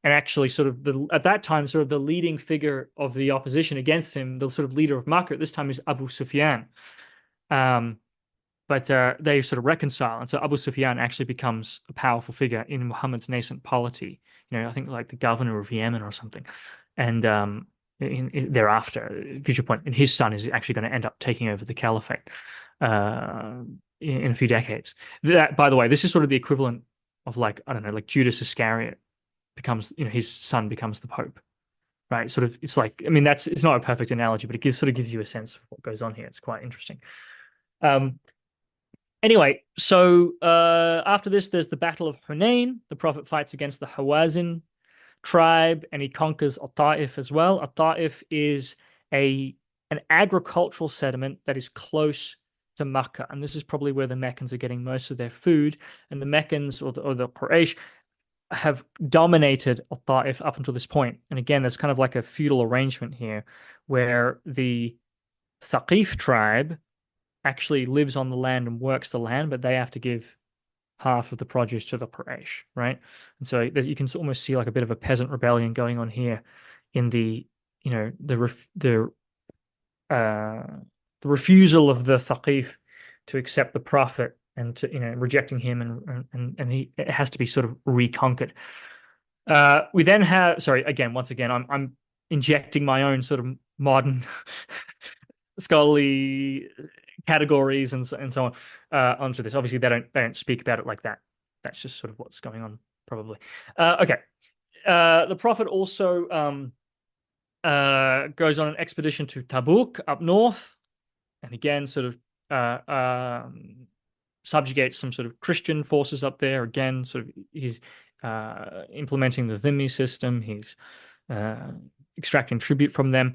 and actually sort of at that time sort of the leading figure of the opposition against him, the sort of leader of Makkah at this time is Abu Sufyan. Um, but they sort of reconcile, and so Abu Sufyan actually becomes a powerful figure in Muhammad's nascent polity. I think like the governor of Yemen or something, and thereafter, future point, and his son is actually going to end up taking over the caliphate uh, in a few decades. That, by the way, this is sort of the equivalent of like I don't know, like Judas Iscariot becomes, his son becomes the pope, right? Sort of, it's like, I mean, it's not a perfect analogy, but it sort of gives you a sense of what goes on here. It's quite interesting. Um, Anyway, so after this, there's the Battle of Hunain. The Prophet fights against the Hawazin tribe, and he conquers At-Ta'if as well. At-Ta'if is an agricultural settlement that is close to Makkah, and this is probably where the Meccans are getting most of their food. And the Meccans or the Quraysh have dominated At-Ta'if up until this point. And again, there's kind of like a feudal arrangement here, where the Thaqif tribe actually lives on the land and works the land, but they have to give half of the produce to the Quraysh, right? And so you can almost see like a bit of a peasant rebellion going on here in the the refusal of the Thaqif to accept the Prophet and to rejecting him, and it has to be sort of reconquered. We then have, sorry, once again, I'm injecting my own sort of modern scholarly categories and so on onto this. Obviously, they don't speak about it like that. That's just sort of what's going on, probably. Okay. The Prophet also goes on an expedition to Tabuk up north, and again, sort of subjugates some sort of Christian forces up there. Again, sort of he's implementing the Dhimmi system. He's extracting tribute from them.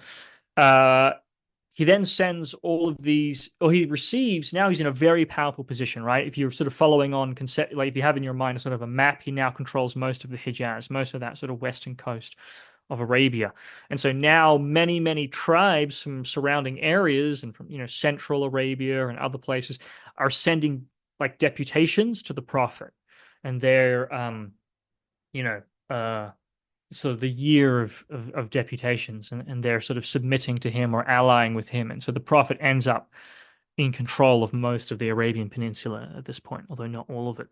He then sends all of these, or he receives, now he's in a very powerful position, right? If you're sort of following on, like if you have in your mind a sort of a map, he now controls most of the Hijaz, most of that sort of western coast of Arabia. And so now many, many tribes from surrounding areas and from, central Arabia and other places are sending like deputations to the Prophet. And they're, sort of the year of deputations, and they're sort of submitting to him or allying with him. And so the Prophet ends up in control of most of the Arabian Peninsula at this point, although not all of it.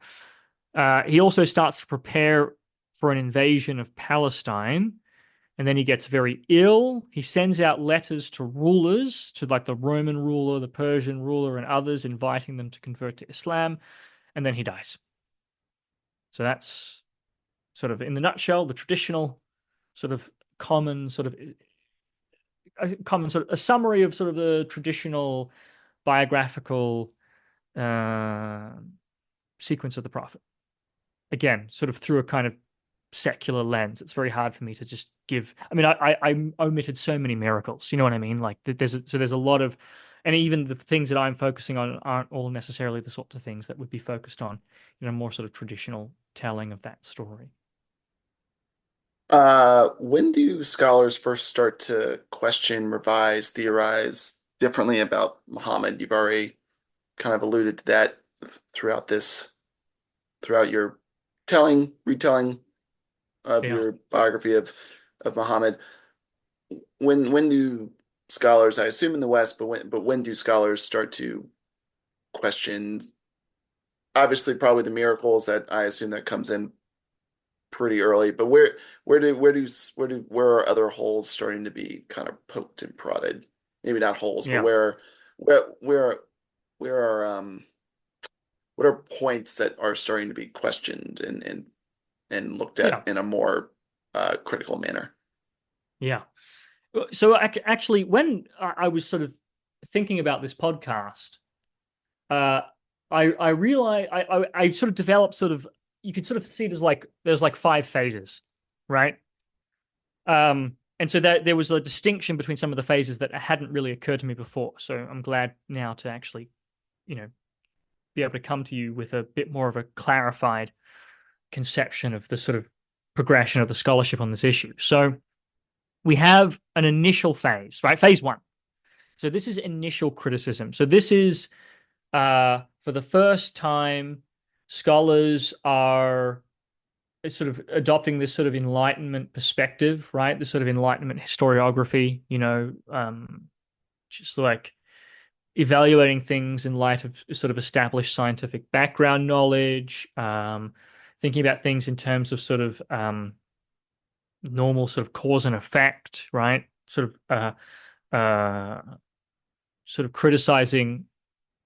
He also starts to prepare for an invasion of Palestine, and then he gets very ill. He sends out letters to rulers, to like the Roman ruler, the Persian ruler, and others, inviting them to convert to Islam, and then he dies. So that's sort of in the nutshell, the traditional sort of common sort of a summary of sort of the traditional biographical sequence of the Prophet. Again, sort of through a kind of secular lens. It's very hard for me to just give. I mean, I omitted so many miracles. You know what I mean? Like there's a lot of, and even the things that I'm focusing on aren't all necessarily the sorts of things that would be focused on in a more sort of traditional telling of that story. When do scholars first start to question, revise, theorize differently about Muhammad? You've already kind of alluded to that throughout throughout your retelling of Yeah. your biography of Muhammad. When do scholars, I assume in the West, but when do scholars start to question? Obviously, probably the miracles that I assume that comes in pretty early, but where are other holes starting to be kind of poked and prodded? Maybe not holes, but Yeah. where where where are what are points that are starting to be questioned and looked at Yeah. in a more critical manner? Yeah. So actually, when I was sort of thinking about this podcast, uh, I realized I sort of developed sort of, you could sort of see there's like five phases, right? And so there was a distinction between some of the phases that hadn't really occurred to me before. So I'm glad now to actually, be able to come to you with a bit more of a clarified conception of the sort of progression of the scholarship on this issue. So we have an initial phase, right? Phase one. So this is initial criticism. So this is for the first time, scholars are sort of adopting this sort of Enlightenment perspective, right? This sort of Enlightenment historiography, just like evaluating things in light of sort of established scientific background knowledge, thinking about things in terms of sort of normal sort of cause and effect, right? Uh, sort of criticizing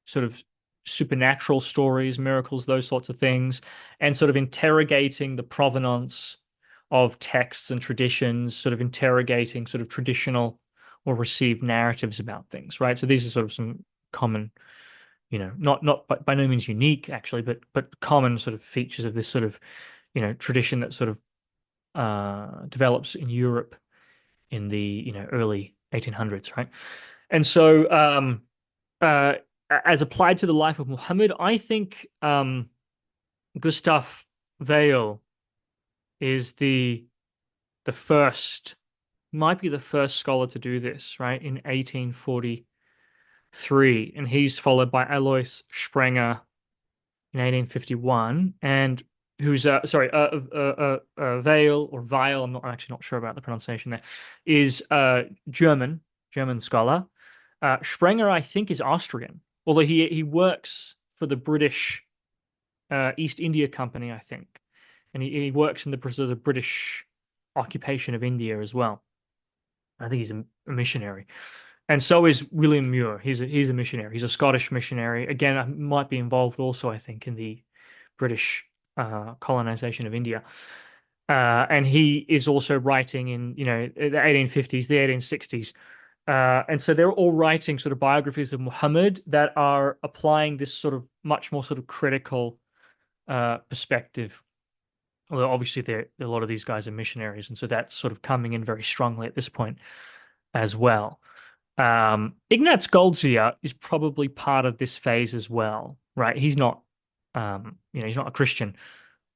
sort of supernatural stories, miracles, those sorts of things, and sort of interrogating the provenance of texts and traditions, sort of interrogating sort of traditional or received narratives about things, right? So these are sort of some common, not by no means unique actually, but common sort of features of this sort of, tradition that sort of develops in Europe in the early 1800s, right? And so uh, as applied to the life of Muhammad, I think Gustav Weil is the first, might be the first scholar to do this, right? In 1843, and he's followed by Alois Sprenger in 1851, and who's Weil or Weil, I'm actually not sure about the pronunciation there, is a German scholar. Sprenger, I think, is Austrian, although he works for the British East India Company, I think, and he works in the sort of the British occupation of India as well. I think he's a missionary, and so is William Muir. He's a missionary. He's a Scottish missionary. Again, might be involved also, I think, in the British colonization of India. And he is also writing in, the 1850s, the 1860s. And so they're all writing sort of biographies of Muhammad that are applying this sort of much more sort of critical perspective. Although obviously a lot of these guys are missionaries, and so that's sort of coming in very strongly at this point as well. Ignaz Goldziher is probably part of this phase as well, right? He's not, he's not a Christian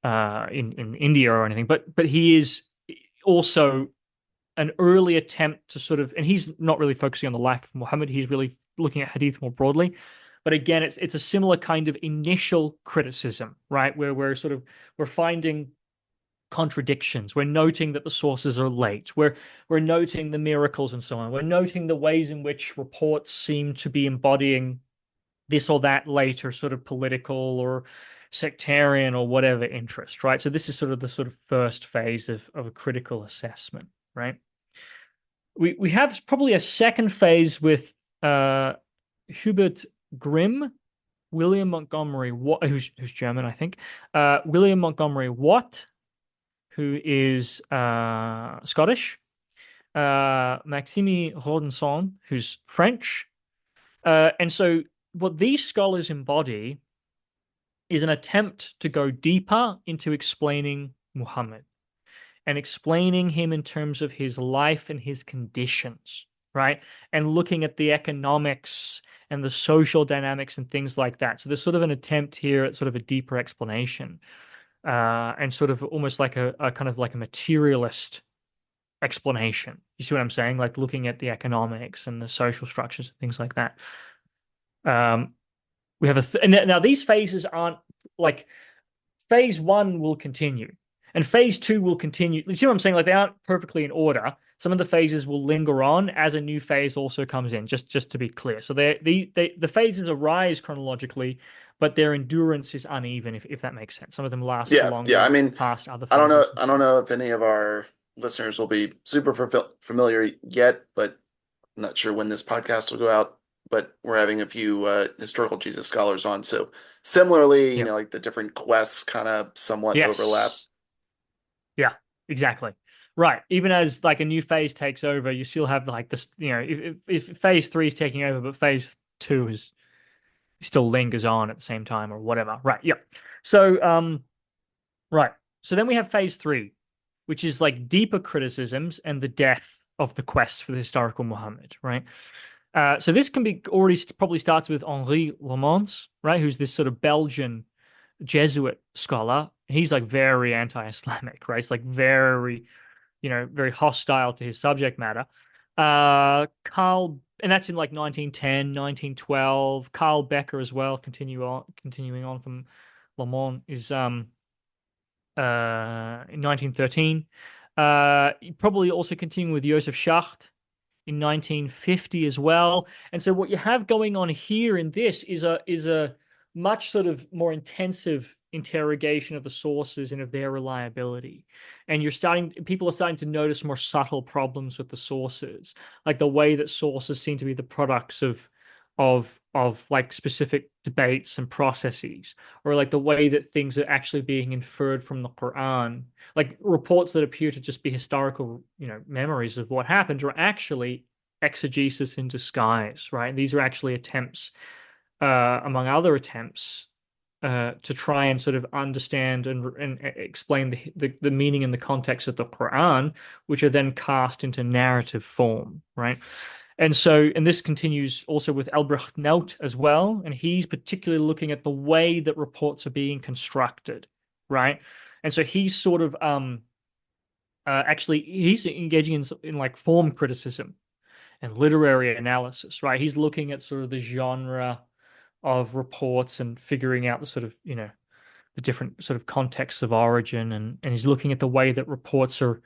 in India or anything, but he is also an early attempt to sort of, and he's not really focusing on the life of Muhammad. He's really looking at hadith more broadly. But again, it's a similar kind of initial criticism, right? Where we're finding contradictions. We're noting that the sources are late. We're noting the miracles and so on. We're noting the ways in which reports seem to be embodying this or that later sort of political or sectarian or whatever interest, right? So this is sort of the sort of first phase of a critical assessment, right? We have probably a second phase with Hubert Grimm, William Montgomery Watt, who's German, I think, William Montgomery Watt, who is Scottish, Maxime Rodinson, who's French. And so what these scholars embody is an attempt to go deeper into explaining Muhammad and explaining him in terms of his life and his conditions, right? And looking at the economics and the social dynamics and things like that. So there's sort of an attempt here at sort of a deeper explanation, and sort of almost like a kind of like a materialist explanation. You see what I'm saying? Like looking at the economics and the social structures and things like that. We have and now these phases aren't like phase one will continue and phase two will continue. You see what I'm saying? Like they aren't perfectly in order. Some of the phases will linger on as a new phase also comes in, just to be clear. So the phases arise chronologically, but their endurance is uneven, if that makes sense. Some of them last for Yeah. I longer mean, past other I don't know. phases and I so don't on. know if any of our listeners will be super familiar yet, but I'm not sure when this podcast will go out. But we're having a few historical Jesus scholars on, so similarly, Yep. like the different quests kind of somewhat overlap. Yes. Yeah, exactly. Right. Even as like a new phase takes over, you still have like this, if phase three is taking over, but phase two is still lingers on at the same time or whatever. Right. Yeah. So, right. So then we have phase three, which is like deeper criticisms and the death of the quest for the historical Muhammad, right? So this can be already probably starts with Henri Lamons, right? Who's this sort of Belgian Jesuit scholar. He's like very anti-Islamic, right? It's like very, very hostile to his subject matter. Carl, and that's in like 1910, 1912. Carl Becker as well, continuing on from Lamont is in 1913. Probably also continuing with Joseph Schacht in 1950 as well. And so what you have going on here in this is a much sort of more intensive interrogation of the sources and of their reliability. And people are starting to notice more subtle problems with the sources, like the way that sources seem to be the products of like specific debates and processes, or like the way that things are actually being inferred from the Quran, like reports that appear to just be historical, memories of what happened, are actually exegesis in disguise, right? These are actually attempts, among other attempts, to try and sort of understand and explain the meaning and the context of the Quran, which are then cast into narrative form, right? And this continues also with Albrecht Nout as well, and he's particularly looking at the way that reports are being constructed, right? And so he's sort of actually he's engaging in like form criticism and literary analysis, right? He's looking at sort of the genre of reports and figuring out the sort of, the different sort of contexts of origin, and he's looking at the way that reports are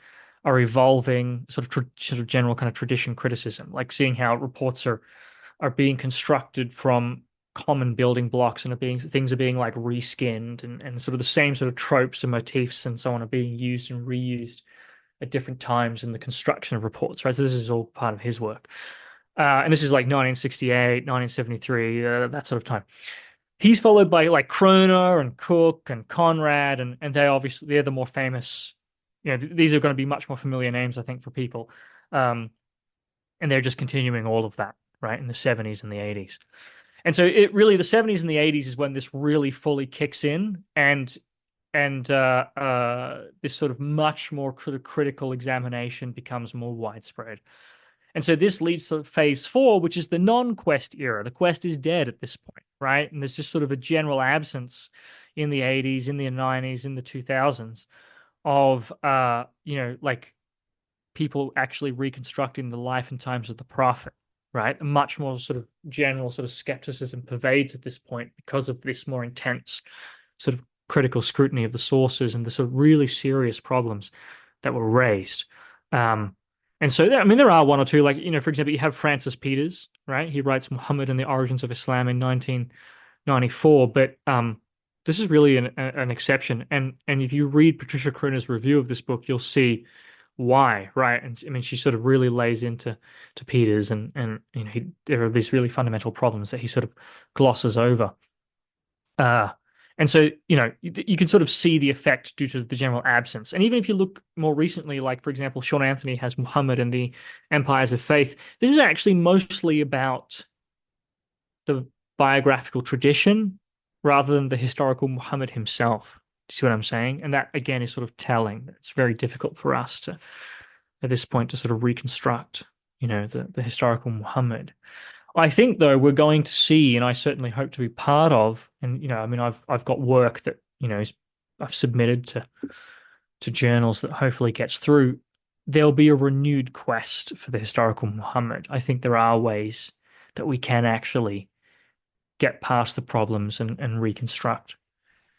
evolving, sort of general kind of tradition criticism, like seeing how reports are being constructed from common building blocks and things are being like reskinned, and sort of the same sort of tropes and motifs and so on are being used and reused at different times in the construction of reports, right? So this is all part of his work. And this is like 1968, 1973, that sort of time. He's followed by like Kroner and Cook and Conrad, and they're the more famous. These are going to be much more familiar names, I think, for people. Um, and they're just continuing all of that, right, in the 70s and the 80s. And so the 70s and the 80s is when this really fully kicks in, and this sort of much more critical examination becomes more widespread. And so this leads to phase four, which is the non-Quest era. The Quest is dead at this point, right? And there's just sort of a general absence in the 80s, in the 90s, in the 2000s of, like people actually reconstructing the life and times of the Prophet, right? A much more sort of general sort of skepticism pervades at this point because of this more intense sort of critical scrutiny of the sources and the sort of really serious problems that were raised. And so, I mean, there are one or two, like, for example, you have Francis Peters, right? He writes Muhammad and the Origins of Islam in 1994, but this is really an exception. And if you read Patricia Kroner's review of this book, you'll see why, right? And I mean, she sort of really lays into Peters, and there are these really fundamental problems that he sort of glosses over. And so, you can sort of see the effect due to the general absence. And even if you look more recently, like, for example, Sean Anthony has Muhammad and the Empires of Faith, this is actually mostly about the biographical tradition rather than the historical Muhammad himself. Do you see what I'm saying? And that, again, is sort of telling. It's very difficult for us to, at this point, to sort of reconstruct, the historical Muhammad. I think, though, we're going to see, and I certainly hope to be part of, and I mean, I've got work that I've submitted to journals that hopefully gets through. There'll be a renewed quest for the historical Muhammad. I think there are ways that we can actually get past the problems and reconstruct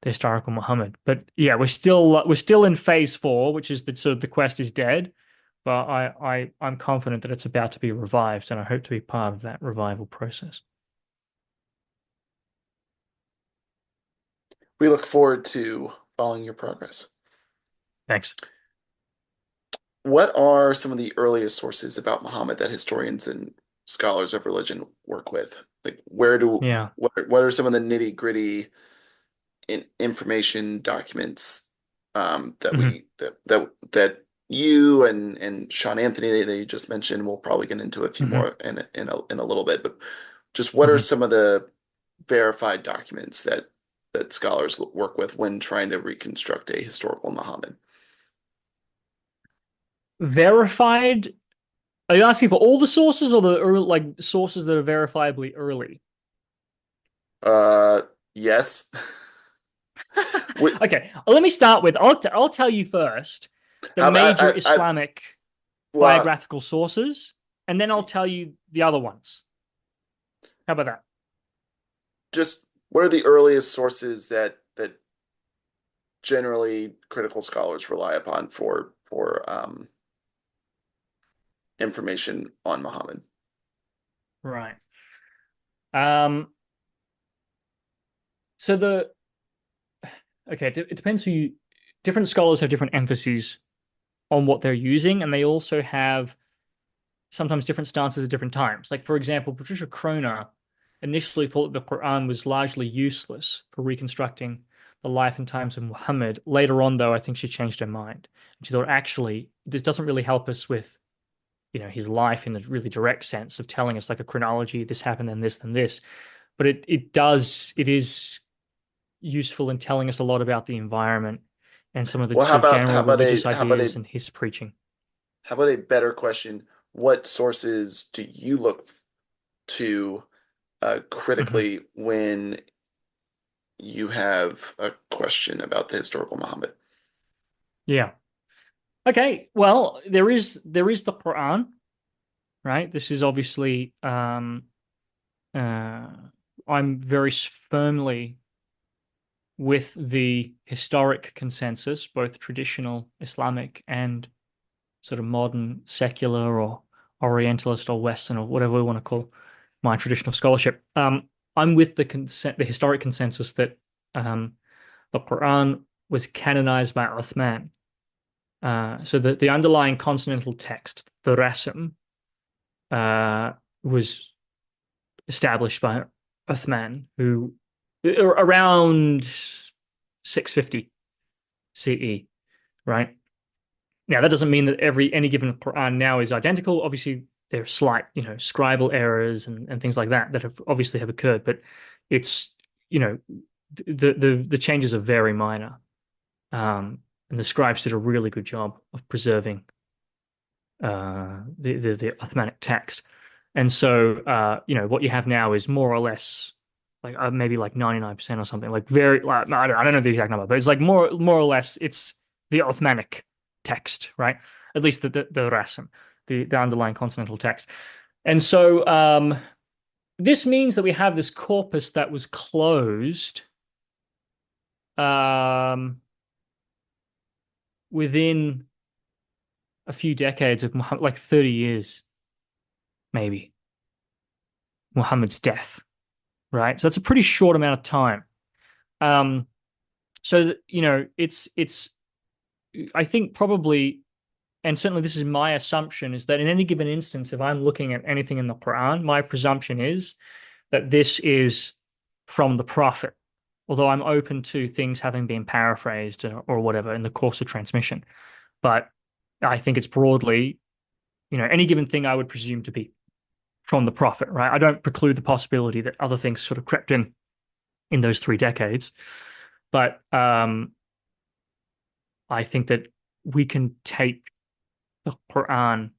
the historical Muhammad. But yeah, we're still in phase four, which is the quest is dead. But I'm confident that it's about to be revived, and I hope to be part of that revival process. We look forward to following your progress. Thanks. What are some of the earliest sources about Muhammad that historians and scholars of religion work with? Like, Yeah. what are some of the nitty-gritty information documents that Mhm. that you and Sean Anthony that you just mentioned? We'll probably get into a few Mhm. more in a little bit, but just what are Mhm. some of the verified documents that scholars work with when trying to reconstruct a historical Muhammad? Verified. Are you asking for all the sources or the like sources that are verifiably early? Uh, yes. Wait, Okay, let me start with I'll tell you first the how about major I Islamic well, biographical sources, and then I'll tell you the other ones. How about that? just what are the earliest sources that generally critical scholars rely upon for information on Muhammad. Right. Um, so the okay, it depends who you. Different scholars have different emphases on what they're using, and they also have sometimes different stances at different times. Like, for example, Patricia Croner initially thought the Quran was largely useless for reconstructing the life and times of Muhammad. Later on, though, I think she changed her mind. She thought, actually, this doesn't really help us with, his life in a really direct sense of telling us like a chronology, this happened, then this. But it is useful in telling us a lot about the environment and some of the Well, sort of general religious ideas and his preaching. how about a better question? What sources do you look to Mhm. critically when you have a question about the historical Muhammad? Yeah. Okay. Well, there is the Quran, right? This is obviously uh I'm very firmly with the historic consensus, both traditional Islamic and sort of modern secular or Orientalist or Western or whatever we want to call my traditional scholarship. I'm with the historic consensus that um, the Quran was canonized by Uthman. So the underlying consonantal text, the Rasm, was established by Uthman, who around 650 CE, right? Now, that doesn't mean that any given Quran now is identical. Obviously, there are slight, scribal errors and things like that have obviously have occurred, but it's, you know, the changes are very minor. And the scribes did a really good job of preserving the Uthmanic text. And so, what you have now is more or less like maybe like 99% or something, like very, like, I don't know the exact number, but it's like more or less, it's the Uthmanic text, right? At least the Rasm, the underlying consonantal text. And so, this means that we have this corpus that was closed um, within a few decades of Muhammad, like 30 years, maybe, Muhammad's death, right? So that's a pretty short amount of time. Um, so it's I think probably, and certainly this is my assumption, is that in any given instance, if I'm looking at anything in the Quran, my presumption is that this is from the Prophet, although I'm open to things having been paraphrased or whatever in the course of transmission. But I think it's broadly, any given thing I would presume to be from the Prophet, right? I don't preclude the possibility that other things sort of crept in those 3 decades. But I think that we can take the Quran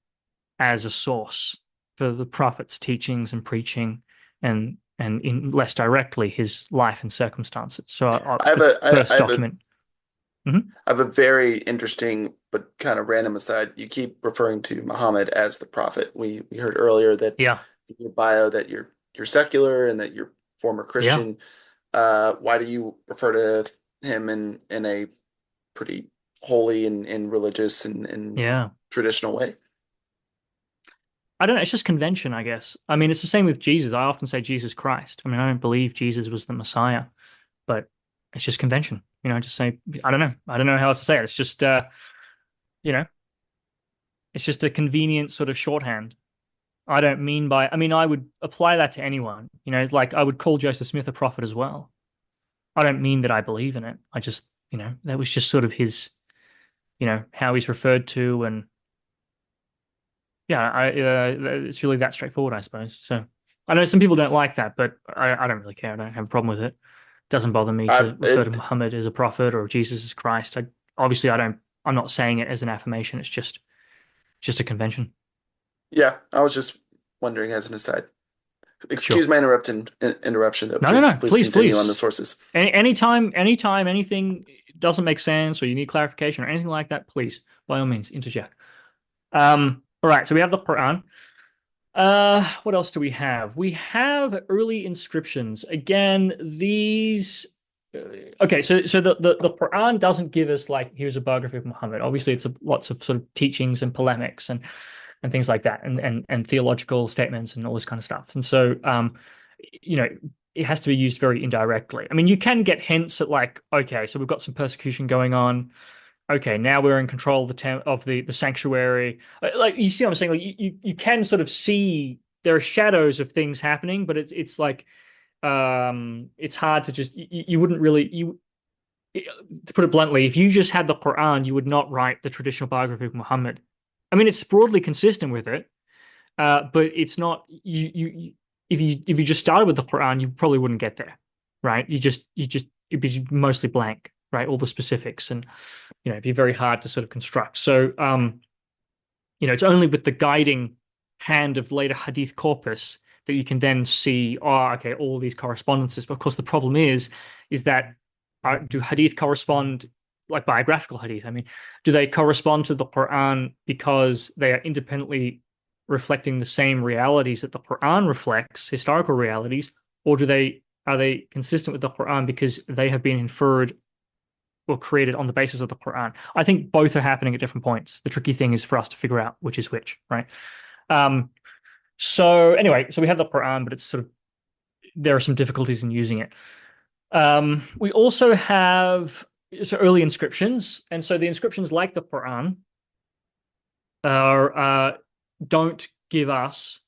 as a source for the Prophet's teachings and preaching, and in less directly his life and circumstances. So the I first have a document. Mhm. I have a very interesting but kind of random aside. You keep referring to Muhammad as the prophet. We heard earlier that Yeah, in your bio that you're secular and that you're former yeah, Christian. Why do you refer to him in a pretty holy and religious and yeah. traditional way? I don't know. It's just convention, I guess. I mean, it's the same with Jesus. I often say Jesus Christ. I mean, I don't believe Jesus was the Messiah, but it's just convention. I just say, I don't know. I don't know how else to say it. It's just, you know, it's just a convenient sort of shorthand. I mean, I would apply that to anyone. It's like I would call Joseph Smith a prophet as well. I don't mean that I believe in it. I just, that was just sort of his, how he's referred to. And yeah, it's really that straightforward, I suppose. So I know some people don't like that, but I don't really care. I don't have a problem with it. It doesn't bother me I to refer to it Muhammad as a prophet or Jesus as Christ. Obviously, I'm not saying it as an affirmation. It's just a convention. Yeah, I was just wondering as an aside. Excuse Sure. my interruption though. No, no, no. Please Please, continue on the please. sources. Anytime anything doesn't make sense or you need clarification or anything like that, please, by all means, interject. All right, so we have the Quran. What else do we have? We have early inscriptions. Again, these okay, so the Quran doesn't give us like here's a biography of Muhammad. Obviously, it's lots of sort of teachings and polemics and things like that, and theological statements and all this kind of stuff. And so, you know, it has to be used very indirectly. I mean, you can get hints at like, okay, so we've got some persecution going on. Okay, now we're in control of the sanctuary. Like you see what I'm saying? Like you can sort of see there are shadows of things happening, but it's like it's hard to just you wouldn't really you to put it bluntly, if you just had the Quran, you would not write the traditional biography of Muhammad. I mean, it's broadly consistent with it, but it's not if you just started with the Quran, you probably wouldn't get there, right? You just it'd be mostly blank, right? All the specifics and it'd be very hard to sort of construct. So it's only with the guiding hand of later hadith corpus that you can then see, oh, okay, all these correspondences. But of course, the problem is that do hadith correspond, like biographical hadith? I mean, do they correspond to the Quran because they are independently reflecting the same realities that the Quran reflects, historical realities, or are they consistent with the Quran because they have been inferred or created on the basis of the Quran? I think both are happening at different points. The tricky thing is for us to figure out which is which, right? So anyway, so we have the Quran, but it's sort of there are some difficulties in using it. We also have early inscriptions, and so the inscriptions, like the Quran, don't give us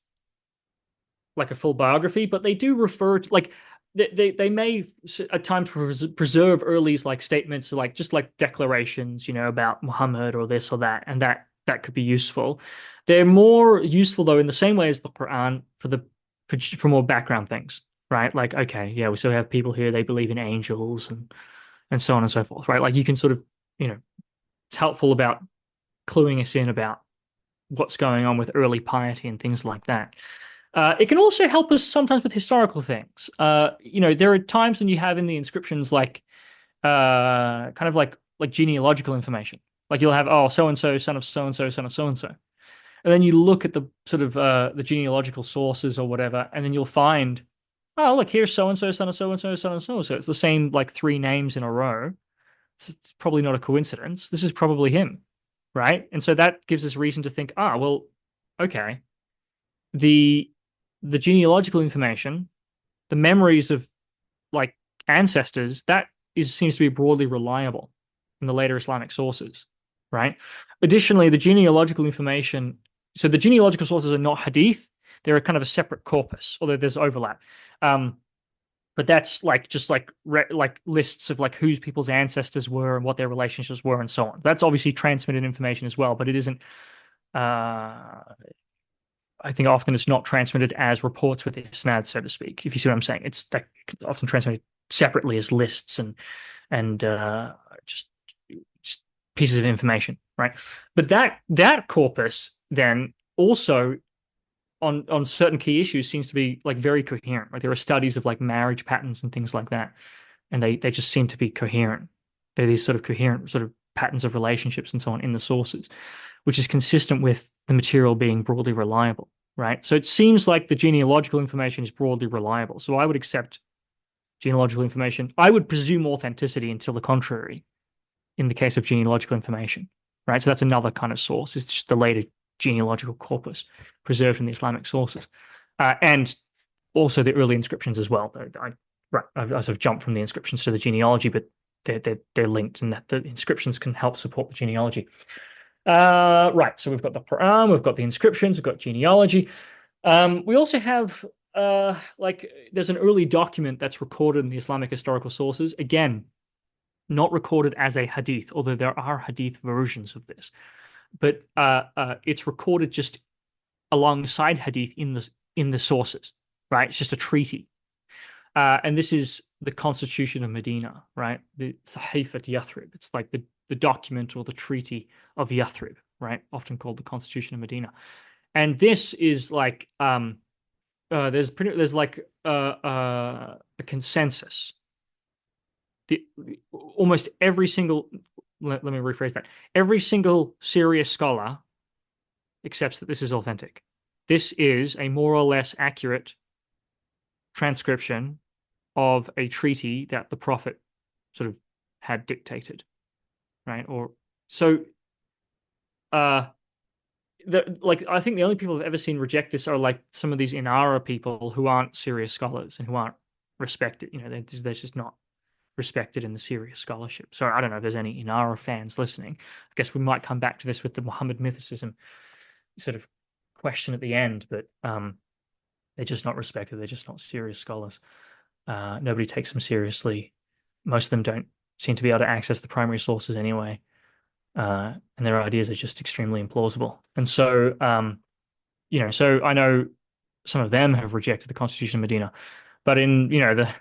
like a full biography, but they do refer to like they may at times preserve early like statements, like just like declarations, about Muhammad or this or that, and that could be useful. They're more useful though in the same way as the Quran for more background things, right? Like, okay, yeah, we still have people here, they believe in angels and so on and so forth, right? Like you can sort of, it's helpful about cluing us in about what's going on with early piety and things like that. It can also help us sometimes with historical things. There are times when you have in the inscriptions like kind of like genealogical information. Like you'll have, oh, so and so, son of so and so, son of so and so. And then you look at the sort of the genealogical sources or whatever, and then you'll find, oh, look, here's so and so, son of so and so, son of so and so. It's the same like three names in a row. It's probably not a coincidence. This is probably him, right? And so that gives us reason to think, well, okay, the genealogical information, the memories of like ancestors, seems to be broadly reliable in the later Islamic sources, right? Additionally, the genealogical information, so the genealogical sources are not hadith, they're kind of a separate corpus, although there's overlap. But that's like just like lists of like whose people's ancestors were and what their relationships were and so on. That's obviously transmitted information as well, but it isn't. I think often it's not transmitted as reports with isnad, so to speak. If you see what I'm saying, it's like often transmitted separately as lists and just pieces of information, right? But that corpus then also on certain key issues seems to be like very coherent. Like there are studies of like marriage patterns and things like that, and they just seem to be coherent. There are these sort of coherent sort of patterns of relationships and so on in the sources, which is consistent with the material being broadly reliable, right? So it seems like the genealogical information is broadly reliable. So I would accept genealogical information. I would presume authenticity until the contrary in the case of genealogical information, right? So that's another kind of source. It's just the later genealogical corpus preserved in the Islamic sources. And also the early inscriptions as well. I've sort of jumped from the inscriptions to the genealogy, but they're linked, and that the inscriptions can help support the genealogy. Right, so we've got the Quran, we've got the inscriptions, we've got genealogy. We also have there's an early document that's recorded in the Islamic historical sources. Again, not recorded as a hadith, although there are hadith versions of this. But it's recorded just alongside hadith in the sources, right? It's just a treaty. And this is the Constitution of Medina, right? The Sahifat Yathrib. It's like the document or the treaty of Yathrib, right? Often called the Constitution of Medina. And this is like there's like a consensus. Almost every single let me rephrase that. Every single serious scholar accepts that this is authentic. This is a more or less accurate transcription of a treaty that the Prophet sort of had dictated, right? Or so uh like I think the only people I've ever seen reject this are like some of these Inara people who aren't serious scholars and who aren't respected. They're just not respected in the serious scholarship. So I don't know if there's any Inara fans listening. I guess we might come back to this with the Muhammad mythicism sort of question at the end, but they're just not respected. They're just not serious scholars. Nobody takes them seriously. Most of them don't seem to be able to access the primary sources anyway. And their ideas are just extremely implausible. And so, so I know some of them have rejected the Constitution of Medina, but in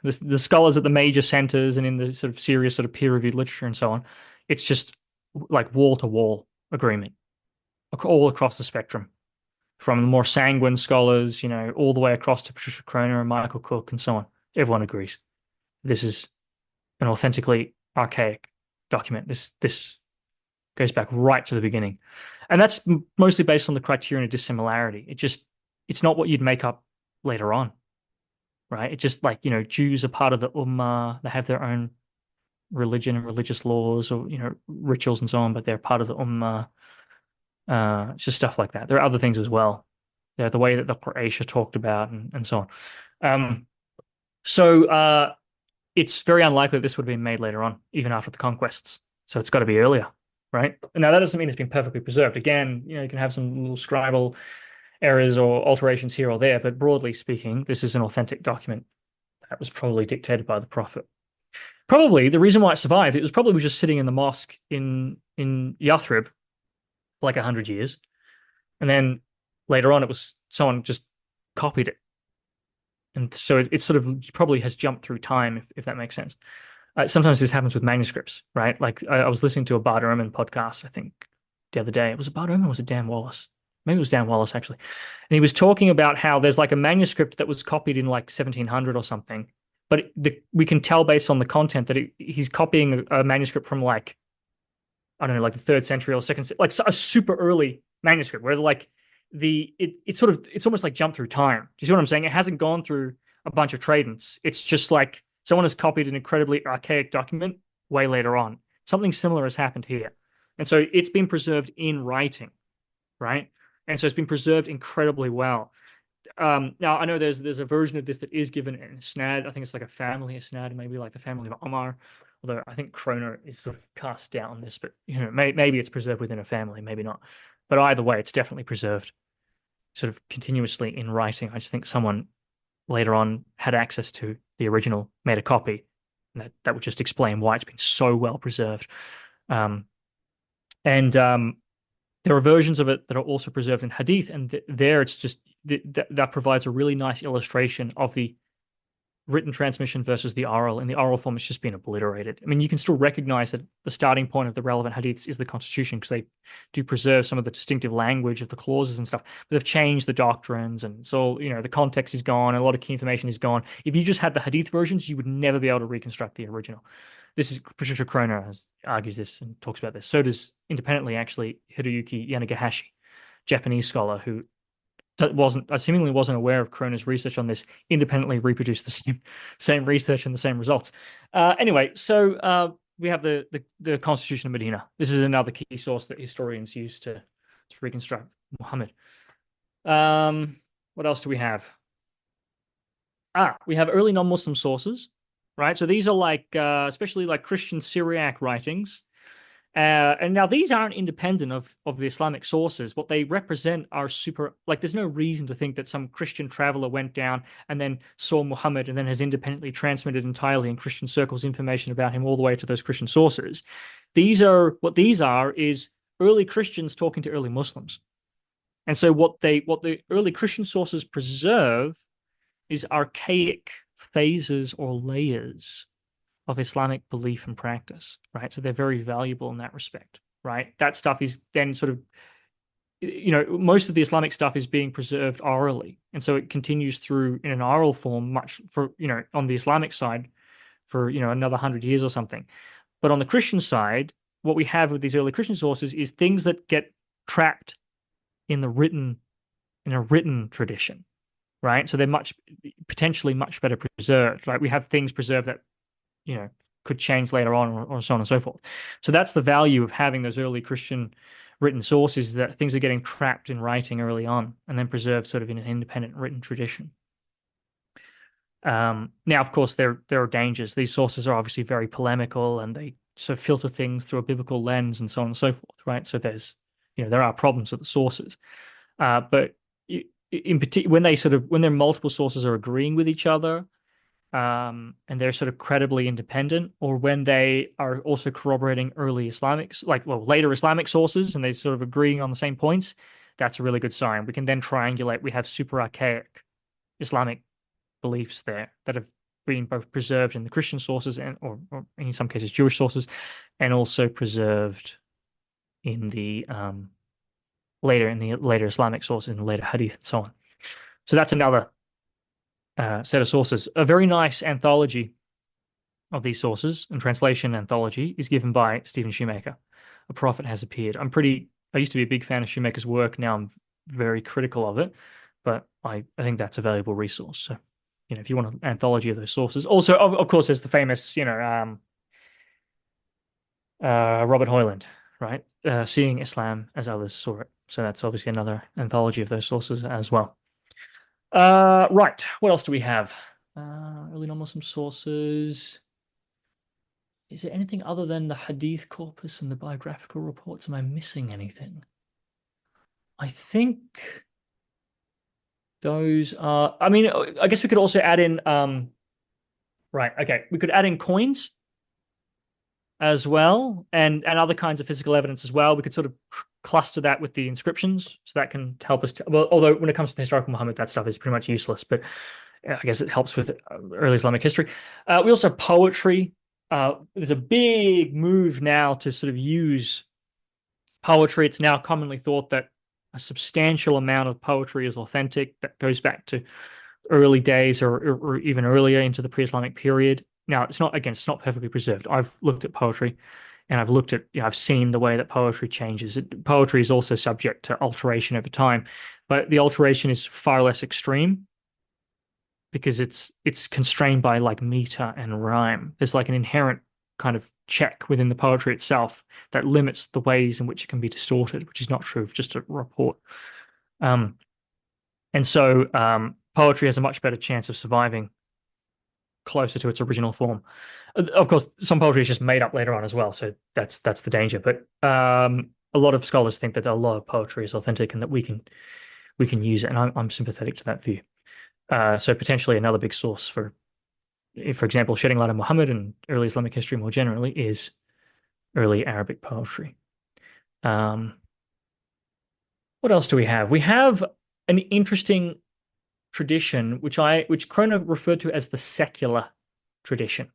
the scholars at the major centers and in the sort of serious sort of peer-reviewed literature and so on, it's just like wall-to-wall agreement all across the spectrum, from the more sanguine scholars, all the way across to Patricia Croner and Michael Cook and so on. Everyone agrees this is an authentically archaic document. This goes back right to the beginning, and that's mostly based on the criterion of dissimilarity. It's not what you'd make up later on, right? It's just like Jews are part of the Ummah. They have their own religion and religious laws, or rituals and so on, but they're part of the Ummah. It's just stuff like that. There are other things as well. The way that the Quraysh talked about and so on. So it's very unlikely that this would have been made later on, even after the conquests. So it's got to be earlier, right? Now that doesn't mean it's been perfectly preserved. Again, you can have some little scribal errors or alterations here or there, but broadly speaking, this is an authentic document that was probably dictated by the Prophet. Probably the reason why it survived, it was probably just sitting in the mosque in Yathrib for like 100 years, and then later on, it was someone just copied it, and so it sort of probably has jumped through time, if that makes sense. Sometimes this happens with manuscripts, right? Like I was listening to a Bart Ehrman podcast, I think, the other day. Was it Bart Ehrman or was it Dan Wallace? Maybe it was Dan Wallace, actually. And he was talking about how there's like a manuscript that was copied in like 1700 or something, but we can tell based on the content that he's copying a manuscript from like, I don't know, like the 3rd century or second, like a super early manuscript where like it's almost like jumped through time. Do you see what I'm saying? It hasn't gone through a bunch of tradents. It's just like someone has copied an incredibly archaic document way later on. Something similar has happened here. And so it's been preserved in writing, right? And so it's been preserved incredibly well. Now, I know there's a version of this that is given in Isnad. I think it's like a family Isnad, maybe like the family of Omar, although I think Croner is sort of cast down on this, but maybe it's preserved within a family, maybe not. But either way, it's definitely preserved sort of continuously in writing. I just think someone later on had access to the original, made a copy, and that would just explain why it's been so well preserved. There are versions of it that are also preserved in Hadith, and there it's just that provides a really nice illustration of the written transmission versus the oral. In the oral form, it's just been obliterated. I mean, you can still recognize that the starting point of the relevant hadiths is the constitution, because they do preserve some of the distinctive language of the clauses and stuff, but they've changed the doctrines, and so the context is gone and a lot of key information is gone. If you just had the hadith versions, you would never be able to reconstruct the original. This is Patricia Croner argues this and talks about this. So does independently actually Hiroyuki Yanagahashi, Japanese scholar who seemingly wasn't aware of Croner's research on this, independently reproduced the same research and the same results. Anyway, so we have the Constitution of Medina. This is another key source that historians use to reconstruct Muhammad. What else do we have? We have early non-Muslim sources, right? So these are like, especially like Christian Syriac writings. And now these aren't independent of the Islamic sources. What they represent are there's no reason to think that some Christian traveler went down and then saw Muhammad and then has independently transmitted entirely in Christian circles information about him all the way to those Christian sources. These are is early Christians talking to early Muslims. And so what the early Christian sources preserve is archaic phases or layers of Islamic belief and practice, right? So they're very valuable in that respect, right? That stuff is then sort of, most of the Islamic stuff is being preserved orally. And so it continues through in an oral form much for, on the Islamic side for, another 100 years or something. But on the Christian side, what we have with these early Christian sources is things that get trapped in a written tradition, right? So they're potentially much better preserved. Like we have things preserved that could change later on, or so on and so forth. So that's the value of having those early Christian written sources, that things are getting trapped in writing early on and then preserved sort of in an independent written tradition. Now, of course, there are dangers. These sources are obviously very polemical, and they sort of filter things through a biblical lens and so on and so forth, right? So there are problems with the sources. But in particular, when their multiple sources are agreeing with each other, and they're sort of credibly independent, or when they are also corroborating early later Islamic sources, and they sort of agreeing on the same points, that's a really good sign. We can then triangulate. We have super archaic Islamic beliefs there that have been both preserved in the Christian sources or in some cases Jewish sources, and also preserved in the later Islamic sources, in the later Hadith and so on. So that's another set of sources. A very nice anthology of these sources and translation anthology is given by Stephen Shoemaker. A Prophet Has Appeared. I used to be a big fan of Shoemaker's work. Now I'm very critical of it, but I think that's a valuable resource. So, if you want an anthology of those sources. Also, of course, there's the famous, Robert Hoyland, right? Seeing Islam as Others Saw It. So that's obviously another anthology of those sources as well. Right. What else do we have? Early non-Muslim sources. Is there anything other than the Hadith corpus and the biographical reports? Am I missing anything? I think those are. I mean, I guess we could also add in. Right. Okay. We could add in coins as well, and other kinds of physical evidence as well. We could sort of cluster that with the inscriptions, so that can help us. Well, although when it comes to historical Muhammad, that stuff is pretty much useless, but I guess it helps with early Islamic history. We also have poetry. There's a big move now to sort of use poetry. It's now commonly thought that a substantial amount of poetry is authentic, that goes back to early days or even earlier into the pre-Islamic period. Now, it's not perfectly preserved. I've looked at poetry, and I've seen the way that poetry changes. Poetry is also subject to alteration over time, but the alteration is far less extreme because it's constrained by like meter and rhyme. There's like an inherent kind of check within the poetry itself that limits the ways in which it can be distorted, which is not true of just a report. And so poetry has a much better chance of surviving closer to its original form. Of course, some poetry is just made up later on as well, so that's the danger. But a lot of scholars think that a lot of poetry is authentic and that we can use it, and I'm sympathetic to that view. So potentially another big source for example, shedding light on Muhammad and early Islamic history more generally is early Arabic poetry. What else do we have? We have an interesting tradition, which Kroner referred to as the secular tradition,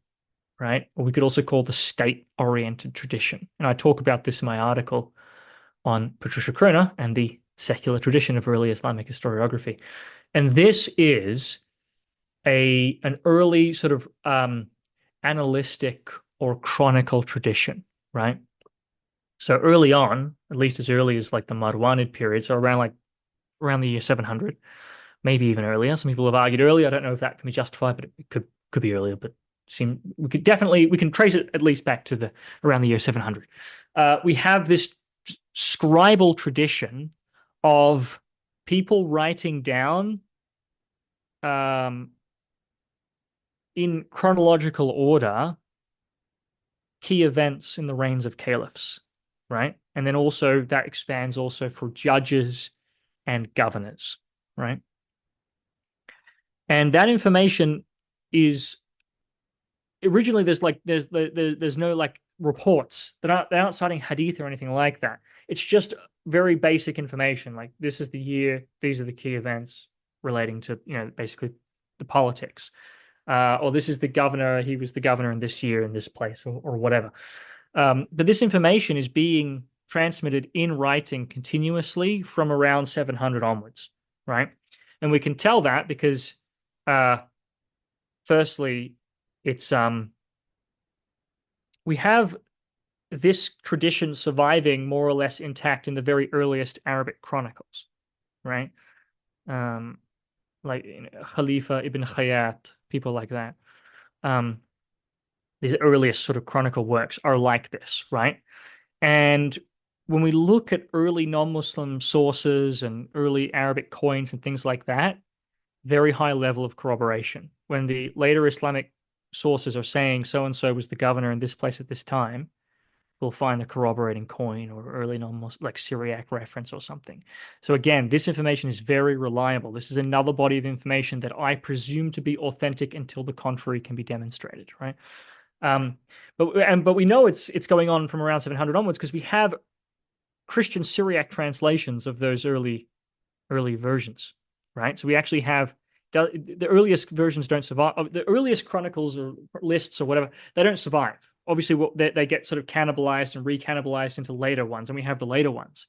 right? Or we could also call the state-oriented tradition. And I talk about this in my article on Patricia Kroner and the secular tradition of early Islamic historiography. And this is an early sort of analytic or chronicle tradition, right? So early on, at least as early as like the Marwanid period, so around the year 700, maybe even earlier. Some people have argued earlier. I don't know if that can be justified, but it could be earlier. But we can trace it at least back to around the year 700. We have this scribal tradition of people writing down in chronological order key events in the reigns of caliphs, right? And then also that expands also for judges and governors, right? And that information is originally there's no like reports. They're not citing hadith or anything like that. It's just very basic information. Like this is the year, these are the key events relating to basically the politics. Or this is the governor. He was the governor in this year in this place, or whatever. But this information is being transmitted in writing continuously from around 700 onwards, right? And we can tell that because, firstly, it's we have this tradition surviving more or less intact in the very earliest Arabic chronicles, right? Like Khalifa ibn Khayyat, people like that. these earliest sort of chronicle works are like this, right? And when we look at early non-Muslim sources and early Arabic coins and things like that, very high level of corroboration. When the later Islamic sources are saying so and so was the governor in this place at this time, we'll find a corroborating coin or early non-Muslim, like Syriac reference or something. So again, this information is very reliable. This is another body of information that I presume to be authentic until the contrary can be demonstrated, right? Um, but we know it's going on from around 700 onwards because we have Christian Syriac translations of those early versions, right? So we actually have the earliest versions don't survive. The earliest chronicles or lists or whatever, they don't survive. Obviously, they get sort of cannibalized and recannibalized into later ones, and we have the later ones.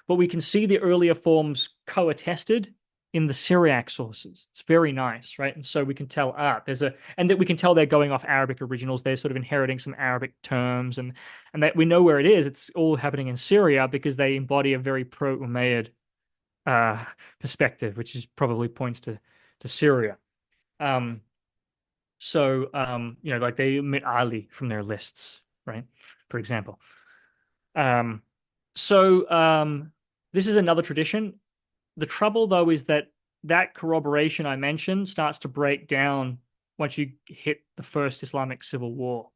But we can see the earlier forms co-attested in the Syriac sources. It's very nice, right? And so we can tell and that we can tell they're going off Arabic originals. They're sort of inheriting some Arabic terms, and that we know where it is. It's all happening in Syria because they embody a very pro-Umayyad perspective, which is probably points to Syria. Like they omit Ali from their lists, right? For example. Um, this is another tradition. The trouble, though, is that corroboration I mentioned starts to break down once you hit the first Islamic civil war.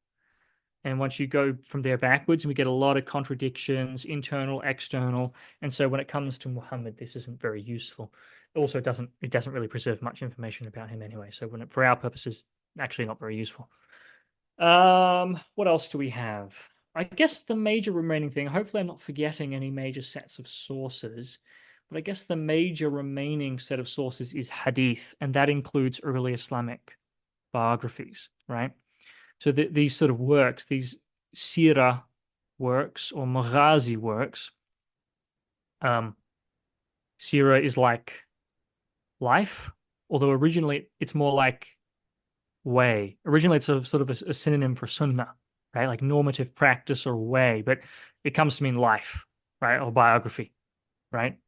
And once you go from there backwards, we get a lot of contradictions, internal, external. And so when it comes to Muhammad, this isn't very useful. Also, it doesn't really preserve much information about him anyway. So for our purposes, actually not very useful. What else do we have? I guess the major remaining thing, hopefully I'm not forgetting any major sets of sources, but I guess the major remaining set of sources is hadith, and that includes early Islamic biographies, right? So these sort of works, these sirah works or maghazi works, sirah is like life, although originally it's more like way. Originally it's a sort of a synonym for sunnah, right? Like normative practice or way, but it comes to mean life, right? Or biography, right?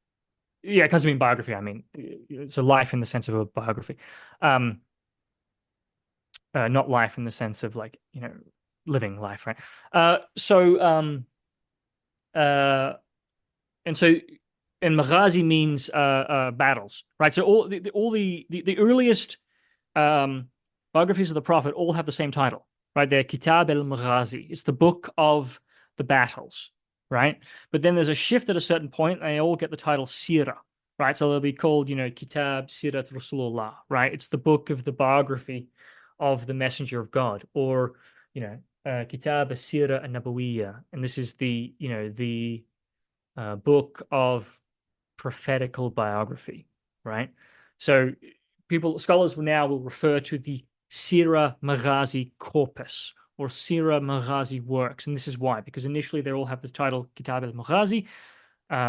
Yeah, it comes to mean biography. I mean, it's a life in the sense of a biography. Not life in the sense of like, living life, right? Uh, so, um, uh, and so, and Maghazi means battles, right? So all the earliest biographies of the Prophet all have the same title, right? They're Kitab al-Maghazi. It's the book of the battles, right? But then there's a shift at a certain point, and they all get the title Sirah, right? So they'll be called, Kitab Sirat Rasulullah, right? It's the book of the biography of the Messenger of God, or Kitab As-Sirah An-Nabawiyya, and this is the book of prophetical biography, right? So scholars now will refer to the Sirah Maghazi corpus or Sirah Maghazi works, and this is why, because initially they all have the title Kitab al-Maghazi,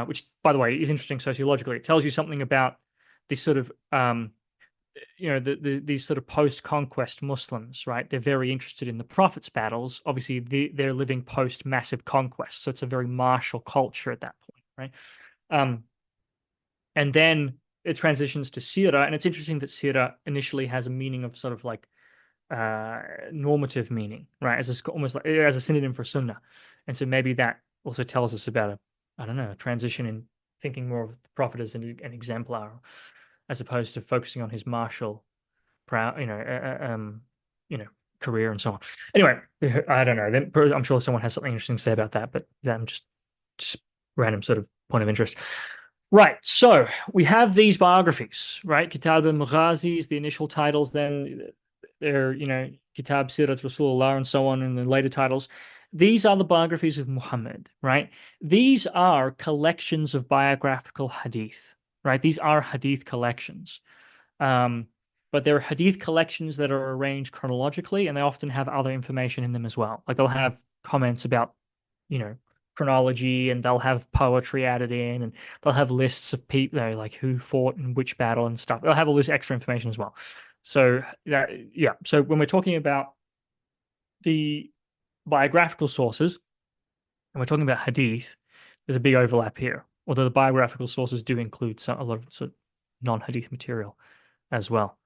which, by the way, is interesting sociologically. It tells you something about this sort of these sort of post-conquest Muslims, right? They're very interested in the Prophet's battles. Obviously, they're living post-massive conquest, so it's a very martial culture at that point, right? And then it transitions to Sirah, and it's interesting that Sirah initially has a meaning of sort of like normative meaning, right? Almost like as a synonym for Sunnah, and so maybe that also tells us about a transition in thinking more of the Prophet as an exemplar, as opposed to focusing on his martial, proud, career and so on. Anyway, I don't know. I'm sure someone has something interesting to say about that, but I'm just random sort of point of interest. Right, so we have these biographies, right? Kitab al-Maghazi is the initial titles, then they're, Kitab Sirat Rasulullah and so on, and the later titles. These are the biographies of Muhammad, right? These are collections of biographical hadith, right? These are hadith collections. But they're hadith collections that are arranged chronologically, and they often have other information in them as well. Like they'll have comments about, chronology, and they'll have poetry added in, and they'll have lists of people, like who fought in which battle and stuff. They'll have all this extra information as well. So So when we're talking about the biographical sources, and we're talking about hadith, there's a big overlap here. Although the biographical sources do include a lot of sort of non-hadith material as well.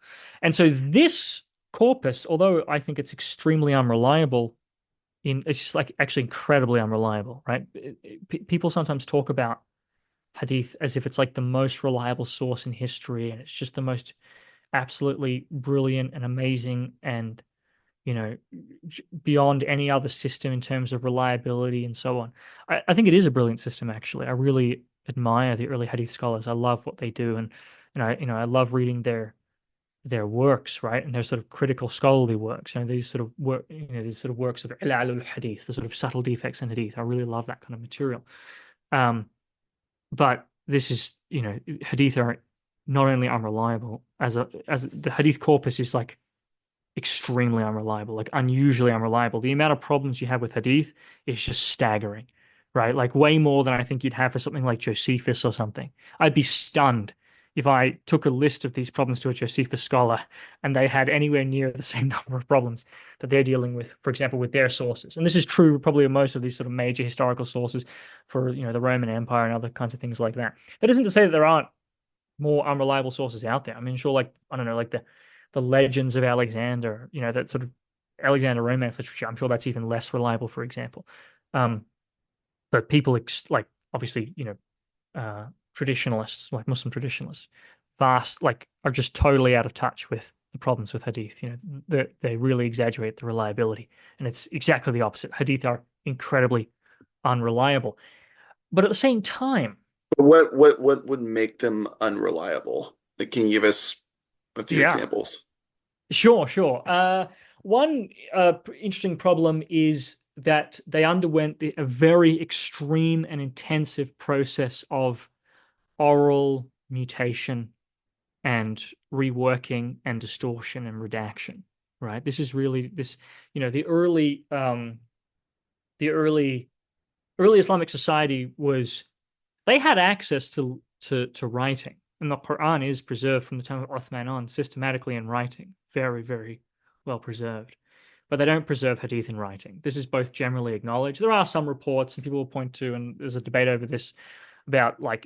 And so this corpus, although I think it's extremely unreliable, it's just like actually incredibly unreliable, right? People sometimes talk about hadith as if it's like the most reliable source in history, and it's just the most absolutely brilliant and amazing and you know beyond any other system in terms of reliability and so on. I think it is a brilliant system actually. I really admire the early hadith scholars. I love what they do, and I love reading their works, right? And their sort of critical scholarly works. These sort of work, these sort of works of al hadith, the sort of subtle defects in hadith. I really love that kind of material. Um, but this is, hadith are not only unreliable as the hadith corpus is like extremely unreliable, like unusually unreliable. The amount of problems you have with hadith is just staggering, right? Like way more than I think you'd have for something like Josephus or something. I'd be stunned if I took a list of these problems to a Josephus scholar and they had anywhere near the same number of problems that they're dealing with, for example, with their sources. And this is true probably of most of these sort of major historical sources for, the Roman Empire and other kinds of things like that. That isn't to say that there aren't more unreliable sources out there. I mean, sure, like I don't know, like the legends of Alexander, that sort of Alexander Romance literature. I'm sure that's even less reliable, for example. Um, but people like obviously, traditionalists, like Muslim traditionalists, are just totally out of touch with the problems with hadith. They really exaggerate the reliability, and it's exactly the opposite. Hadith are incredibly unreliable, but at the same time, What would make them unreliable? Like, can you give us a few yeah. examples? Sure, sure. One interesting problem is that they underwent a very extreme and intensive process of oral mutation and reworking and distortion and redaction. Right. This is really this. The early Islamic society was they had access to writing, and the Quran is preserved from the time of Uthman on systematically in writing, very, very well preserved. But they don't preserve hadith in writing. This is both generally acknowledged. There are some reports, and people will point to, and there's a debate over this about like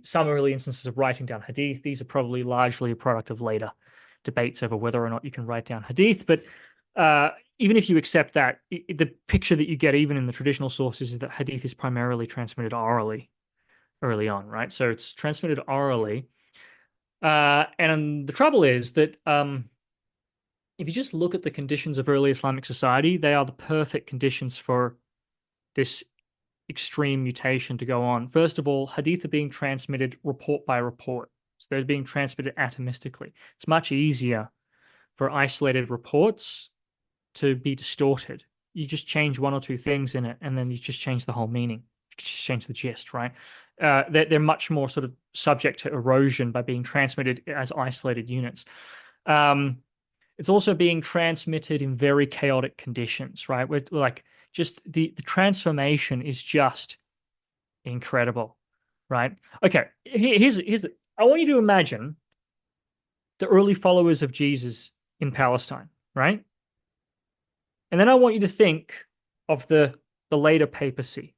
some early instances of writing down hadith. These are probably largely a product of later debates over whether or not you can write down hadith. But even if you accept that, the picture that you get even in the traditional sources is that hadith is primarily transmitted orally early on, right? So it's transmitted orally. And the trouble is that if you just look at the conditions of early Islamic society, they are the perfect conditions for this extreme mutation to go on. First of all, hadith are being transmitted report by report. So they're being transmitted atomistically. It's much easier for isolated reports to be distorted. You just change one or two things in it, and then you just change the whole meaning. You just change the gist, right? They're much more sort of subject to erosion by being transmitted as isolated units. It's also being transmitted in very chaotic conditions, right? We're like just the transformation is just incredible, right? Okay, here's I want you to imagine the early followers of Jesus in Palestine, right? And then I want you to think of the later papacy.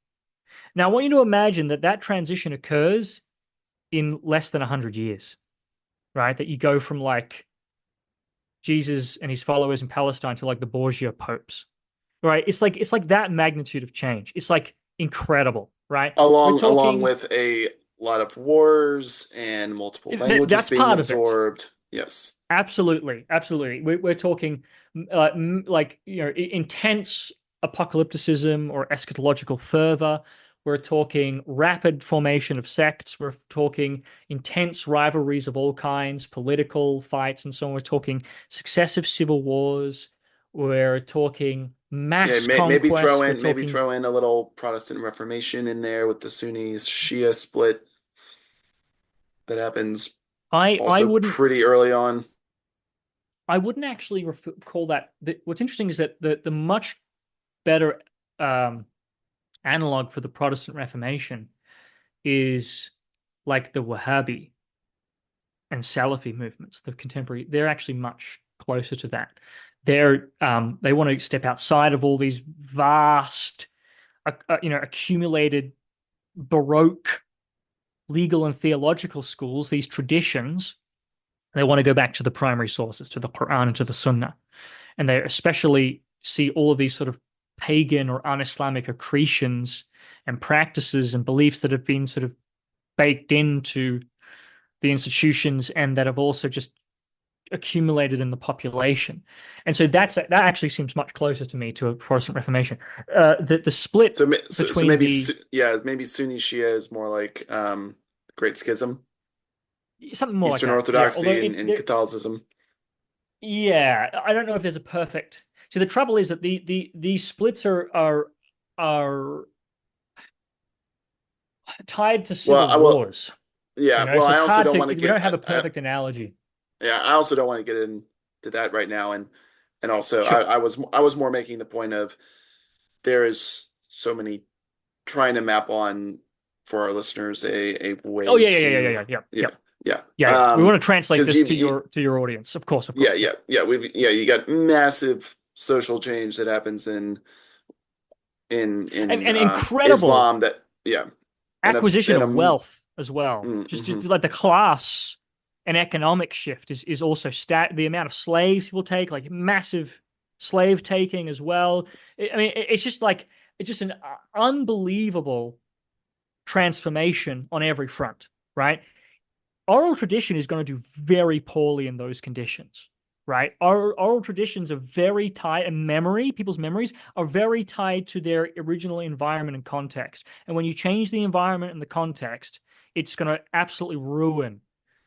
Now, I want you to imagine that transition occurs in less than 100 years, right? That you go from like Jesus and his followers in Palestine to like the Borgia popes, right? It's like that magnitude of change. It's like incredible, right? We're Along talking with a lot of wars and multiple languages that's being part of it. absorbed. Yes. Absolutely, absolutely. We're talking like intense apocalypticism or eschatological fervor. We're talking rapid formation of sects. We're talking intense rivalries of all kinds, political fights, and so on. We're talking successive civil wars. We're talking Yeah, mass maybe throw conquest. We're in talking. a little Protestant Reformation in there with the Sunni Shia split that happens I also wouldn't pretty early on. I wouldn't actually call that. What's interesting is that the much better um, analog for the Protestant Reformation is like the Wahhabi and Salafi movements, the contemporary. They're actually much closer to that. They want to step outside of all these vast, accumulated Baroque legal and theological schools, these traditions, They want to go back to the primary sources, to the Quran and to the Sunnah. And they especially see all of these sort of pagan or un-Islamic accretions and practices and beliefs that have been sort of baked into the institutions and that have also just accumulated in the population. And so that actually seems much closer to me to a Protestant Reformation. The split So between maybe the yeah, maybe Sunni Shia is more like Great Schism, something more like Eastern that, yeah. Although Orthodoxy, and Catholicism. yeah, I don't know if there's a perfect. So the trouble is that these splits are tied to Well, civil I will. wars, Yeah. so Well, I it's also hard don't to. want to We don't get. have a perfect analogy. Yeah, I also don't want to get into that right now, and also Sure. I was more making the point of there is so many trying to map on for our listeners a Oh way yeah, to yeah. yeah yeah Yeah. We want to translate because this to your audience, of yeah course. Yeah. yeah yeah you got massive social change that happens in And incredible Islam that yeah acquisition and of wealth as well. Just mhm. like the class and economic shift is also the amount of slaves people take, like massive slave taking as well. I mean, it's just like it's just an unbelievable transformation on every front, right? Oral tradition is going to do very poorly in those conditions, right? Oral traditions are very tied, and people's memories are very tied to their original environment and context. And when you change the environment and the context, it's going to absolutely ruin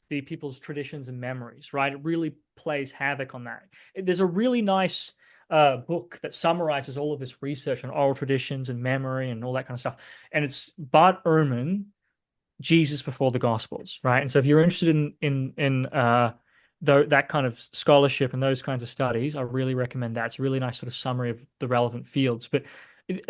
the people's traditions and memories, right? It really plays havoc on that. There's a really nice book that summarizes all of this research on oral traditions and memory and all that kind of stuff. And it's Bart Ehrman, Jesus Before the Gospels, right? And so if you're interested in that kind of scholarship and those kinds of studies, I really recommend that. It's a really nice sort of summary of the relevant fields. But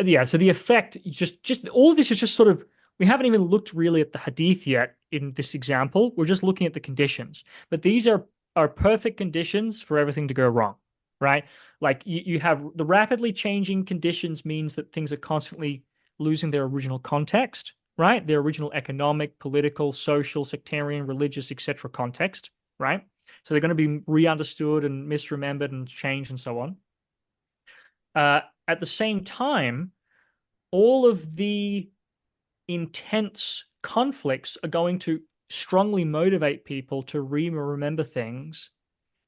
yeah, so the effect, just all of this is just sort of we haven't even looked really at the hadith yet in this example. We're just looking at the conditions. But these are perfect conditions for everything to go wrong, right? Like you have the rapidly changing conditions means that things are constantly losing their original context, right? Their original economic, political, social, sectarian, religious, etc. context, right? So they're going to be re-understood and misremembered and changed and so on. At the same time, all of the intense conflicts are going to strongly motivate people to remember things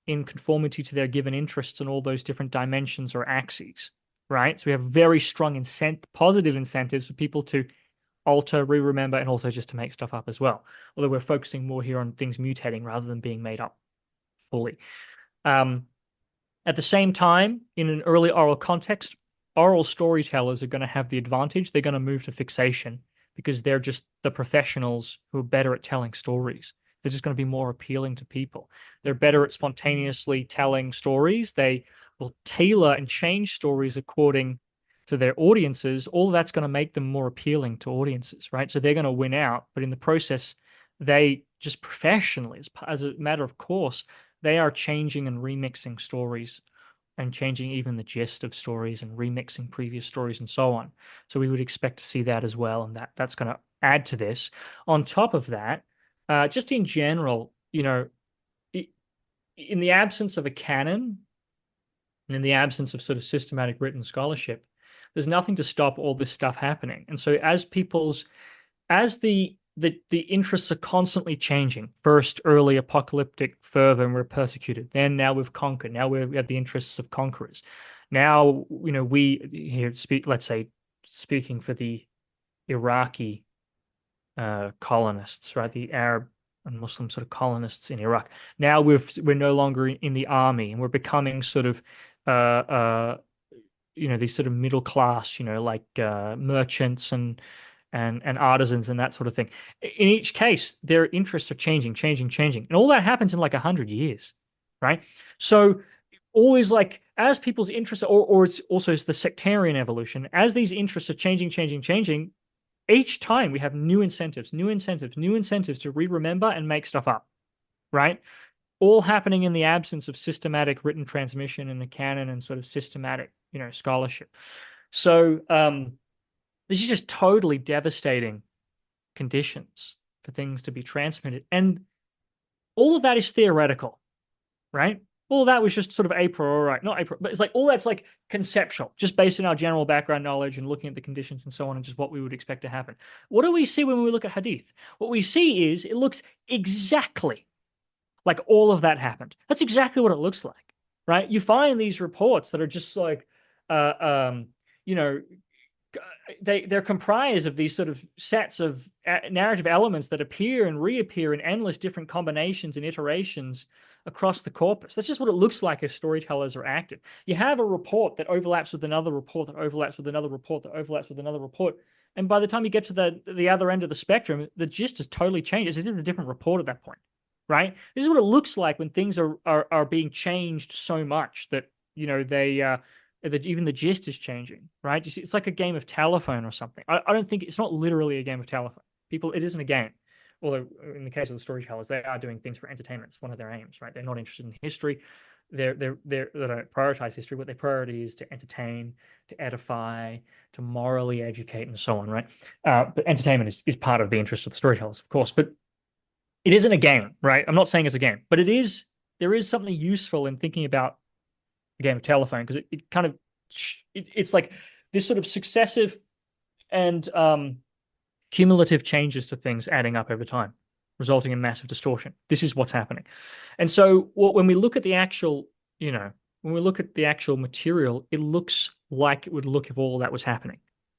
in conformity to their given interests and all those different dimensions or axes, right? So we have very strong positive incentives for people to alter, re-remember, and also just to make stuff up as well. Although we're focusing more here on things mutating rather than being made up fully. Um, at the same time, in an early oral context, oral storytellers are going to have the advantage. They're going to move to fixation because they're just the professionals who are better at telling stories. They're just going to be more appealing to people. They're better at spontaneously telling stories. They will tailor and change stories according to their audiences. All of that's going to make them more appealing to audiences, right? So they're going to win out, but in the process, they just professionally, as a matter of course, they are changing and remixing stories and changing even the gist of stories and remixing previous stories and so on. So we would expect to see that as well, and that's going to add to this. On top of that, just in general, in the absence of a canon and in the absence of sort of systematic written scholarship, there's nothing to stop all this stuff happening. And so as the interests are constantly changing. First, early apocalyptic fervor, and we're persecuted. Then now we've conquered. Now we have the interests of conquerors. Now, we here let's say, speaking for the Iraqi colonists, right? The Arab and Muslim sort of colonists in Iraq. Now we're no longer in the army, and we're becoming sort of these sort of middle class, like merchants and artisans and that sort of thing. In each case, their interests are changing, and all that happens in like 100 years, right? So always like as people's interests, or it's also the sectarian evolution, as these interests are changing. Each time we have new incentives to re-remember and make stuff up, right? All happening in the absence of systematic written transmission in the canon and sort of systematic, scholarship. So this is just totally devastating conditions for things to be transmitted. And all of that is theoretical, right? All that was just sort of a priori, not a priori, but it's like all that's like conceptual, just based on our general background knowledge and looking at the conditions and so on, and just what we would expect to happen. What do we see when we look at hadith? What we see is it looks exactly like all of that happened. That's exactly what it looks like, right? You find these reports that are just like, uh, um, you know, they're comprised of these sort of sets of narrative elements that appear and reappear in endless different combinations and iterations across the corpus. That's just what it looks like if storytellers are active. You have a report that overlaps with another report that overlaps with another report that overlaps with another report. And by the time you get to the other end of the spectrum, the gist has totally changed. It's a different report at that point, right? This is what it looks like when things are being changed so much that even the gist is changing, right? You see, it's like a game of telephone or something. I don't think it's not literally a game of telephone. It isn't a game. Although in the case of the storytellers, they are doing things for entertainment. It's one of their aims, right? They're not interested in history. They don't prioritize history. What their priority is to entertain, to edify, to morally educate, and so on, right? But entertainment is part of the interest of the storytellers, of course. But it isn't a game, right? I'm not saying it's a game, but there is something useful in thinking about a game of telephone because it kind of it's like this sort of successive and cumulative changes to things adding up over time, resulting in massive distortion. This is what's happening. And so when we look at the actual, when we look at the actual material, it looks like it would look if all that was happening.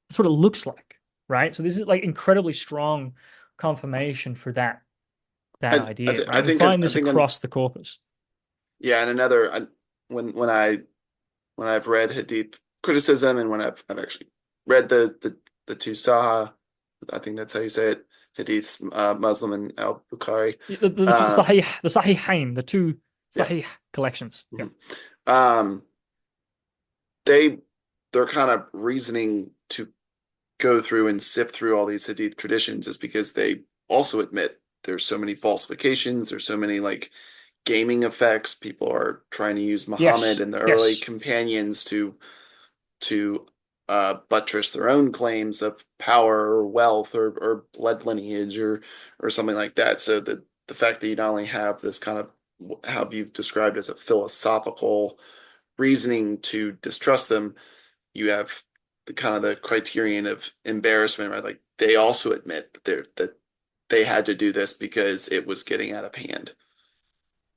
That's what it looks like, right? So this is like incredibly strong confirmation for that idea, I right? We think find I this think across the corpus. yeah, and when I've read Hadith criticism and when I've actually read the two Sahih, I think that's how you say it, Hadiths, Muslim and Al Bukhari. Uh, The Sahihain, the two yeah. Sahih collections. Yeah. Mhm. Um, they they're kind of reasoning to go through and sift through all these Hadith traditions is because they also admit there's so many falsifications, there's so many like gaming effects. People are trying to use Muhammad Yes. and the early Yes. companions to buttress their own claims of power or wealth or blood lineage or something like that. So the fact that you not only have this kind of how you've described as a philosophical reasoning to distrust them, you have the kind of the criterion of embarrassment, right? Like they also admit that they had to do this because it was getting out of hand.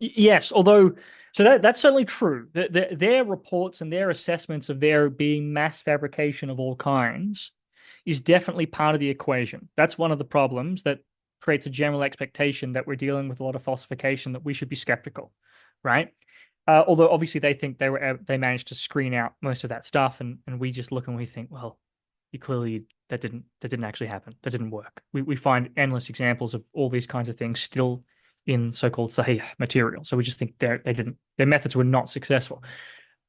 Yes, although that's certainly true. Their reports and their assessments of there being mass fabrication of all kinds is definitely part of the equation. That's one of the problems that creates a general expectation that we're dealing with a lot of falsification that we should be skeptical, right? Although obviously they managed to screen out most of that stuff, and we just look and we think, well, you clearly that didn't actually happen. That didn't work. We find endless examples of all these kinds of things still in so-called Sahih material. So we just think their methods were not successful.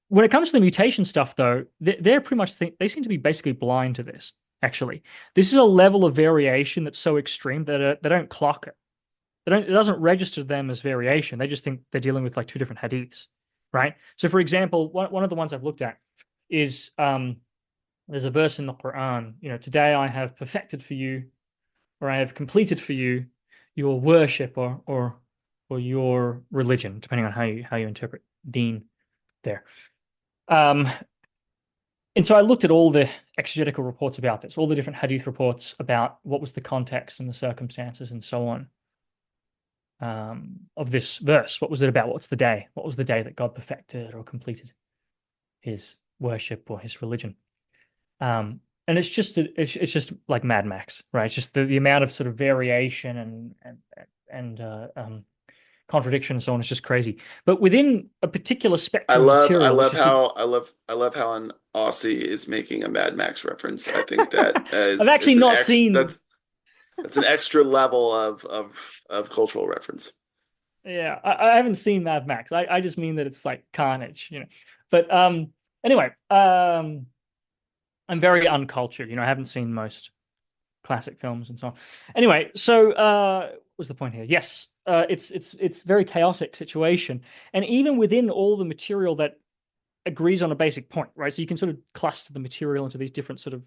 When it comes to the mutation stuff, though, they're pretty much they seem to be basically blind to this. Actually, this is a level of variation that's so extreme that they don't clock it. It doesn't register them as variation. They just think they're dealing with like two different hadiths, right? So, for example, one of the ones I've looked at is there's a verse in the Quran. Today I have perfected for you, or I have completed for you your worship or your religion, depending on how you interpret deen there. Um, and so I looked at all the exegetical reports about this, all the different hadith reports about what was the context and the circumstances and so on of this verse. What was it about? What's the day? What was the day that God perfected or completed his worship or his religion? And it's just like Mad Max, right? It's just the amount of sort of variation and contradiction and so on is just crazy. But within a particular spectrum of material, which is I love how an Aussie is making a Mad Max reference. I think that I've actually is not seen. that's an extra level of cultural reference. Yeah, I haven't seen Mad Max. I just mean that it's like carnage. But anyway, I'm very uncultured. I haven't seen most classic films and so on. Anyway, so what was the point here? Yes, it's very chaotic situation, and even within all the material that agrees on a basic point, right? So you can sort of cluster the material into these different sort of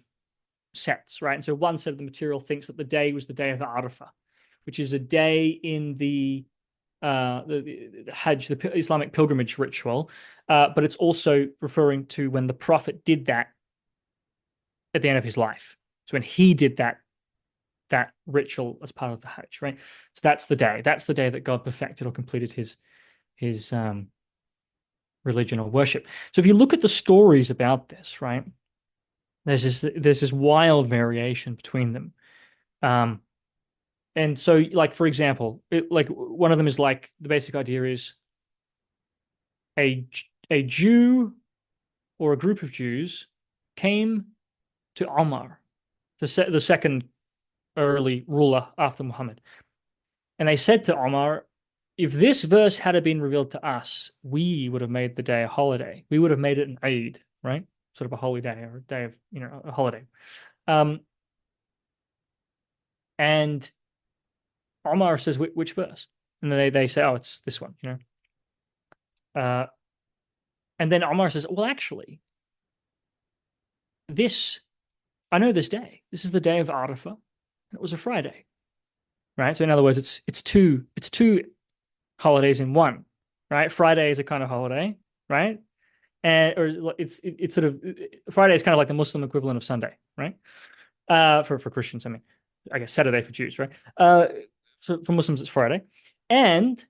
sets, right? And so one set of the material thinks that the day was the day of Arafah, which is a day in the the Hajj, the Islamic pilgrimage ritual, but it's also referring to when the Prophet did that at the end of his life. So when he did that ritual as part of the Hajj, right? So that's the day. That's the day that God perfected or completed his religion or worship. So if you look at the stories about this, right, there's this wild variation between them. Um, and so, like for example, like one of them is like the basic idea is a a Jew or a group of Jews came to Omar, the second early ruler after Muhammad, and they said to Omar, if this verse had been revealed to us, we would have made the day a holiday. We would have made it an Eid, right? Sort of a holy day or a day of, a holiday. Um, and Omar says, which verse? And then they say, oh, it's this one, Uh, and then Omar says, well, actually, this, I know this day. This is the day of Arafah. It was a Friday, right? So in other words, it's two holidays in one, right? Friday is a kind of holiday, right? And or it's sort of Friday is kind of like the Muslim equivalent of Sunday, right? For Christians, I mean, I guess Saturday for Jews, right? For Muslims, it's Friday, and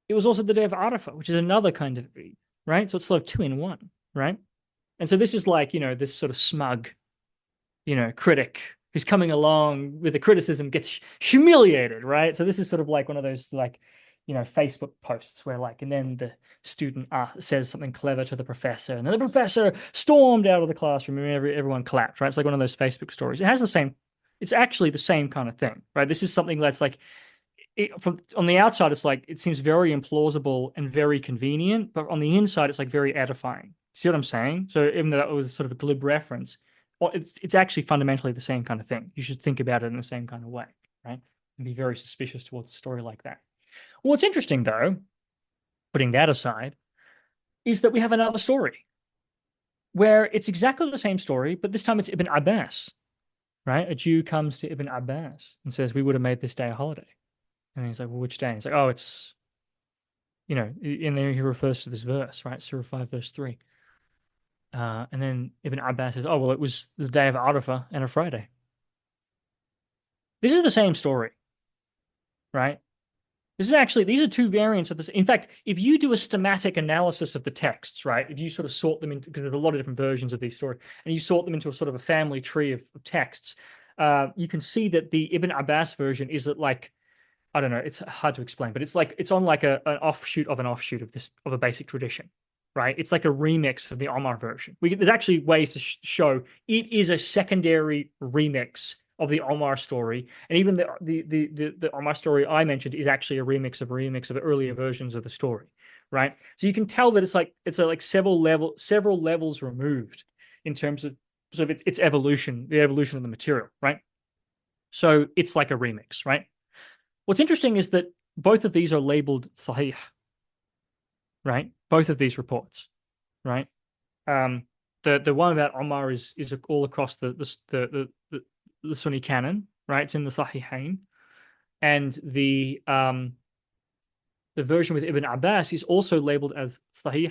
it was also the day of Arafah, which is another kind of Eid, right? So it's sort of two in one, right? And so this is like this sort of smug, critic who's coming along with a criticism gets humiliated, right? So this is sort of like one of those like Facebook posts where like, and then the student says something clever to the professor, and then the professor stormed out of the classroom, and everyone clapped, right? It's like one of those Facebook stories. It's actually the same kind of thing, right? This is something that's like, from on the outside, it's like it seems very implausible and very convenient, but on the inside, it's like very edifying. See what I'm saying? So even though that was sort of a glib reference, well, it's actually fundamentally the same kind of thing. You should think about it in the same kind of way, right? And be very suspicious towards a story like that. Well, what's interesting, though, putting that aside, is that we have another story where it's exactly the same story, but this time it's Ibn Abbas, right? A Jew comes to Ibn Abbas and says, we would have made this day a holiday. And he's like, well, which day? And he's like, oh, it's, and then he refers to this verse, right? Surah 5, verse 3. And then Ibn Abbas says, oh, well, it was the day of Arafah and a Friday. This is the same story, right? These are two variants of this. In fact, if you do a schematic analysis of the texts, right, if you sort of sort them into, because there's a lot of different versions of these stories, and you sort them into a sort of a family tree of texts, you can see that the Ibn Abbas version is that like, I don't know, it's hard to explain, but it's like it's on like an offshoot of a basic tradition, right? It's like a remix of the Omar version. There's actually ways to show it is a secondary remix of the Omar story, and even the Omar story I mentioned is actually a remix of earlier versions of the story, right? So you can tell that it's like several levels removed in terms of sort of its evolution, the evolution of the material, right? So it's like a remix, right? What's interesting is that both of these are labeled Sahih, right? Both of these reports, right? The one about Omar is all across the Sunni canon, right? It's in the Sahihain, and the version with Ibn Abbas is also labeled as Sahih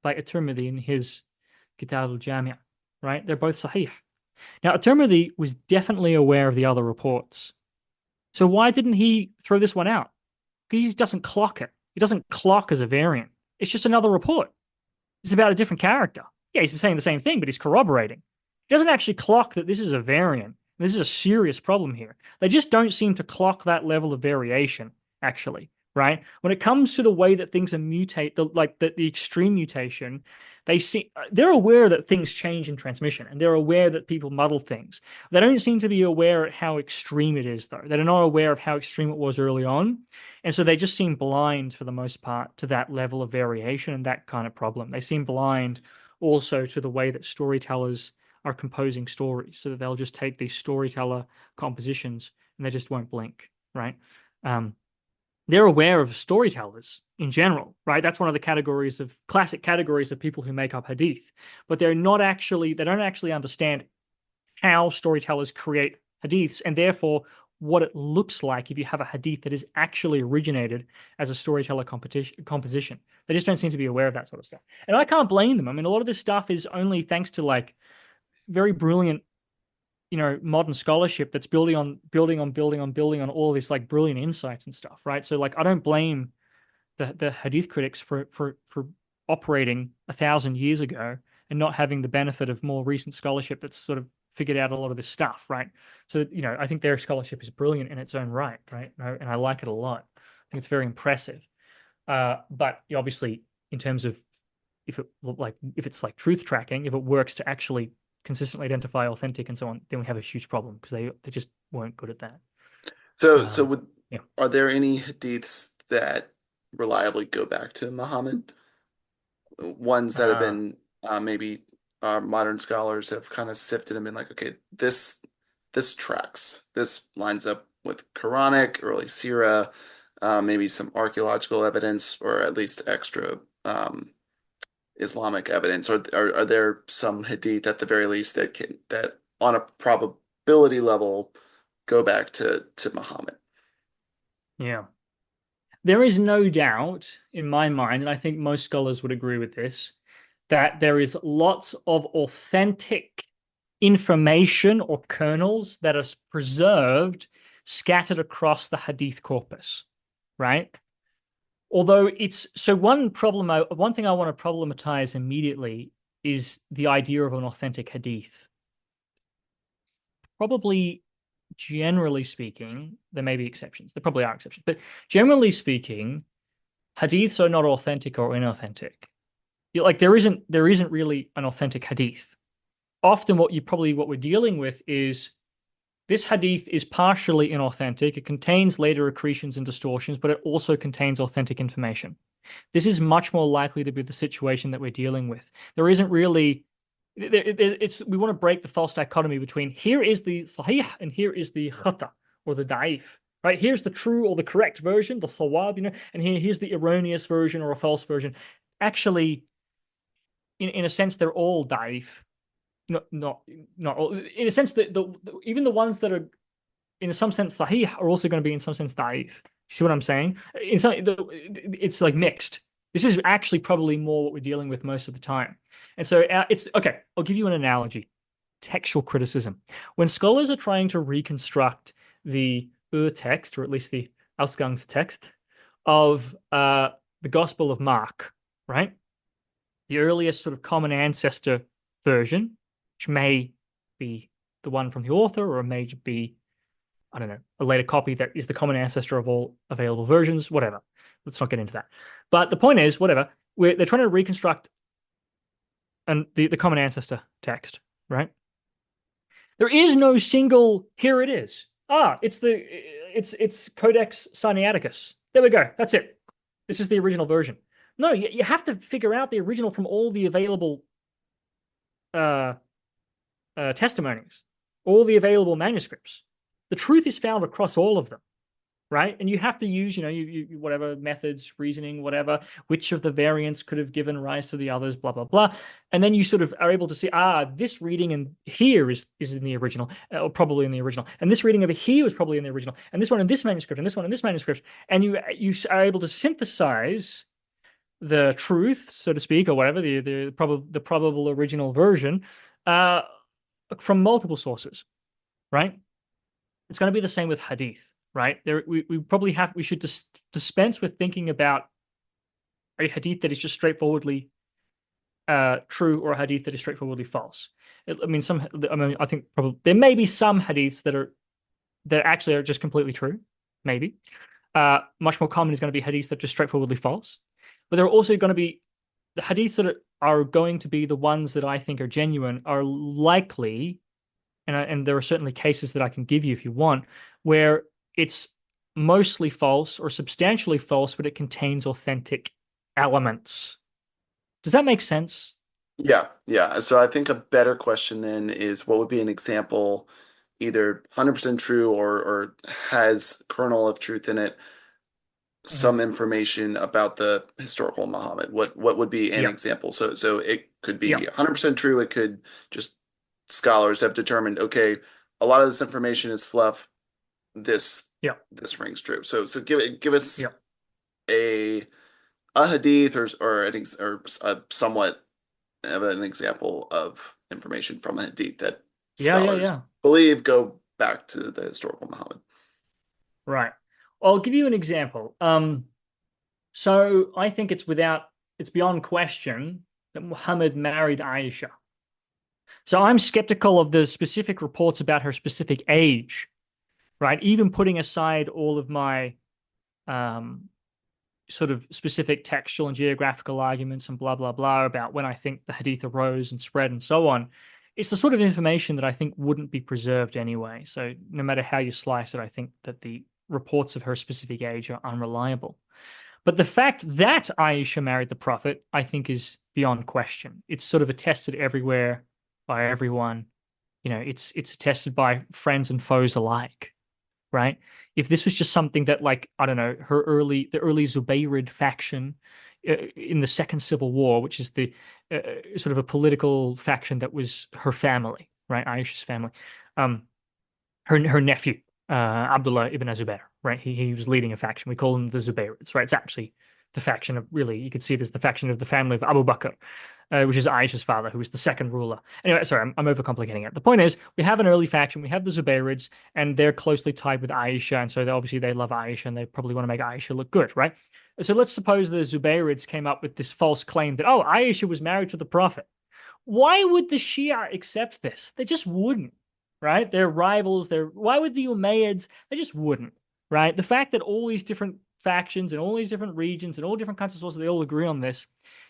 by At-Tirmidhi in his Kitab al-Jami', right? They're both Sahih. Now, At-Tirmidhi was definitely aware of the other reports, so why didn't he throw this one out? Because he doesn't clock it. It doesn't clock as a variant. It's just another report. It's about a different character. Yeah, he's saying the same thing, but he's corroborating. He doesn't actually clock that this is a variant. This is a serious problem here. They just don't seem to clock that level of variation, actually, right? When it comes to the way that things are the extreme mutation, they're aware that things change in transmission, and they're aware that people muddle things. They don't seem to be aware of how extreme it is, though. They're not aware of how extreme it was early on, and so they just seem blind for the most part to that level of variation and that kind of problem. They seem blind also to the way that storytellers are composing stories, so that they'll just take these storyteller compositions and they just won't blink, right? They're aware of storytellers in general, right? That's one of the classic categories of people who make up hadith, but they don't actually understand how storytellers create hadiths, and therefore what it looks like if you have a hadith that is actually originated as a storyteller composition. They just don't seem to be aware of that sort of stuff. And I can't blame them. I mean, a lot of this stuff is only thanks to like very brilliant, modern scholarship that's building on all this like brilliant insights and stuff, right? So like I don't blame the hadith critics for operating 1,000 years ago and not having the benefit of more recent scholarship that's sort of figured out a lot of this stuff, right? So I think their scholarship is brilliant in its own right, right? And I like it a lot. I think it's very impressive. But obviously, in terms of if it's like truth tracking, if it works to actually consistently identify authentic and so on, then we have a huge problem because they just weren't good at that. So Um, yeah. are there any hadiths that reliably go back to Muhammad? Ones that have Uh, been maybe modern scholars have kind of sifted and been like, okay, this tracks. This lines up with Quranic, early Sirah, maybe some archaeological evidence, or at least extra Islamic evidence. Are there some hadith at the very least that on a probability level go back to Muhammad? yeah. There is no doubt in my mind, and I think most scholars would agree with this, that there is lots of authentic information or kernels that are preserved, scattered across the hadith corpus, right? Although it's so one thing I want to problematize immediately is the idea of an authentic hadith. Probably generally speaking, there may be exceptions. There probably are exceptions, but generally speaking, hadiths are not authentic or inauthentic. Like there isn't really an authentic hadith. Often what we're dealing with is this hadith is partially inauthentic. It contains later accretions and distortions, but it also contains authentic information. This is much more likely to be the situation that we're dealing with. There isn't really we want to break the false dichotomy between here is the sahih and here is the khata or the da'if. Right? Here's the true or the correct version, the sawab, and here's the erroneous version or a false version. Actually, in a sense, they're all da'if. Not all. In a sense that even the ones that are in some sense sahih are also going to be in some sense da'if. You see what I'm saying? It's like mixed. This is actually probably more what we're dealing with most of the time. And so it's okay. I'll give you an analogy. Textual criticism. When scholars are trying to reconstruct the text, or at least the Ausgangstext of the Gospel of Mark, right? The earliest sort of common ancestor version, which may be the one from the author, or it may be, I don't know, a later copy that is the common ancestor of all available versions, whatever. Let's not get into that. But the point is, whatever, they're trying to reconstruct the common ancestor text, right? There is no single, here it is. It's Codex Sinaiticus. There we go. That's it. This is the original version. No, you have to figure out the original from all the available testimonies, all the available manuscripts. The truth is found across all of them, right? And you have to use, you whatever methods, reasoning, whatever, which of the variants could have given rise to the others, blah, blah, blah. And then you sort of are able to see, this reading in here is in the original, or probably in the original. And this reading over here was probably in the original. And this one in this manuscript, and this one in this manuscript. And you are able to synthesize the truth, so to speak, or whatever, the probable original version, from multiple sources, right? It's going to be the same with hadith, right? We should dispense with thinking about a hadith that is just straightforwardly true or a hadith that is straightforwardly false. I think probably there may be some hadiths that actually are just completely true, maybe. Much more common is going to be hadiths that are just straightforwardly false. But there are also going to be the hadiths that are going to be the ones that I think are genuine, are likely, and there are certainly cases that I can give you if you want, where it's mostly false or substantially false, but it contains authentic elements. Does that make sense? Yeah, yeah. So I think a better question then is what would be an example, either 100% true or has kernel of truth in it, Mhm. some information about the historical Muhammad. What would be an Yeah, example? So it could be yeah, 100% true. It could just scholars have determined, okay, a lot of this information is fluff. this Yeah. this rings true. So give us Yeah. a a hadith or a somewhat of an example of information from a hadith that Yeah. Yeah. scholars Yeah. believe go back to the historical Muhammad. Right. I'll give you an example. So I think it's beyond question that Muhammad married Aisha. So I'm skeptical of the specific reports about her specific age, right? Even putting aside all of my um, sort of specific textual and geographical arguments and blah, blah, blah about when I think the Hadith arose and spread and so on, it's the sort of information that I think wouldn't be preserved anyway. So no matter how you slice it, I think that the reports of her specific age are unreliable. But the fact that Aisha married the Prophet, I think, is beyond question. It's sort of attested everywhere by everyone. It's attested by friends and foes alike, right? If this was just something that, like, I don't know, the early Zubayrid faction in the Second Civil War, which is the sort of a political faction that was her family, right? Aisha's family. Um, her nephew, Abdullah ibn Zubair, right? He was leading a faction. We call them the Zubayrids, right? It's actually the faction of, really, you could see it as the faction of the family of Abu Bakr, which is Aisha's father, who was the second ruler. Anyway, sorry, I'm overcomplicating it. The point is, we have an early faction, we have the Zubayrids, and they're closely tied with Aisha, and so obviously they love Aisha, and they probably want to make Aisha look good, right? So let's suppose the Zubayrids came up with this false claim that, oh, Aisha was married to the Prophet. Why would the Shia accept this? They just wouldn't, right? They're rivals. Why would the Umayyads? They just wouldn't, right? The fact that all these different factions and all these different regions and all different kinds of sources, they all agree on this,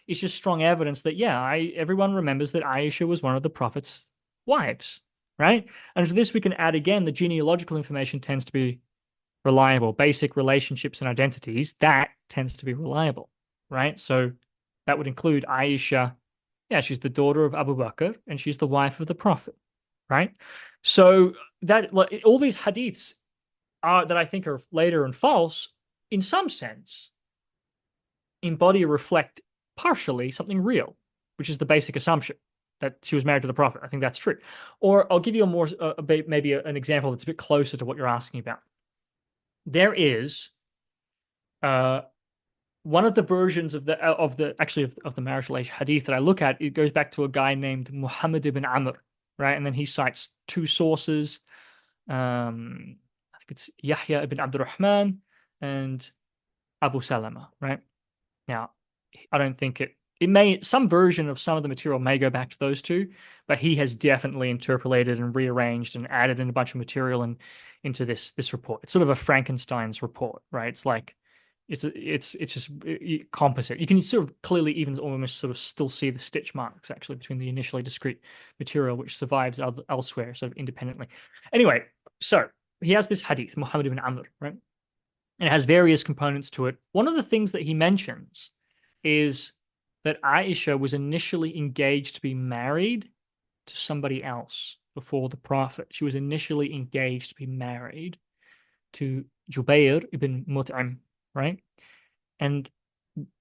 is just strong evidence that, yeah, everyone remembers that Aisha was one of the Prophet's wives, right? And to this we can add again, the genealogical information tends to be reliable. Basic relationships and identities, that tends to be reliable, right? So that would include Aisha. Yeah, she's the daughter of Abu Bakr and she's the wife of the Prophet, right? So that, like, all these hadiths are that I think are later and false, in some sense, embody or reflect partially something real, which is the basic assumption that she was married to the Prophet. I think that's true. Or I'll give you maybe an example that's a bit closer to what you're asking about. There is uh, one of the versions of the marital age hadith that I look at. It goes back to a guy named Muhammad ibn Amr, right? And then he cites two sources. I think it's Yahya ibn Abdurrahman and Abu Salama, right? Now, I don't think some version of some of the material may go back to those two, but he has definitely interpolated and rearranged and added in a bunch of material into this report. It's sort of a Frankenstein's report, right? It's like it's just composite. You can sort of clearly even almost sort of still see the stitch marks actually between the initially discrete material which survives elsewhere, sort of independently. Anyway, so he has this hadith, Muhammad ibn Amr, right? And it has various components to it. One of the things that he mentions is that Aisha was initially engaged to be married to somebody else before the Prophet. She was initially engaged to be married to Jubair ibn Mut'im, right? And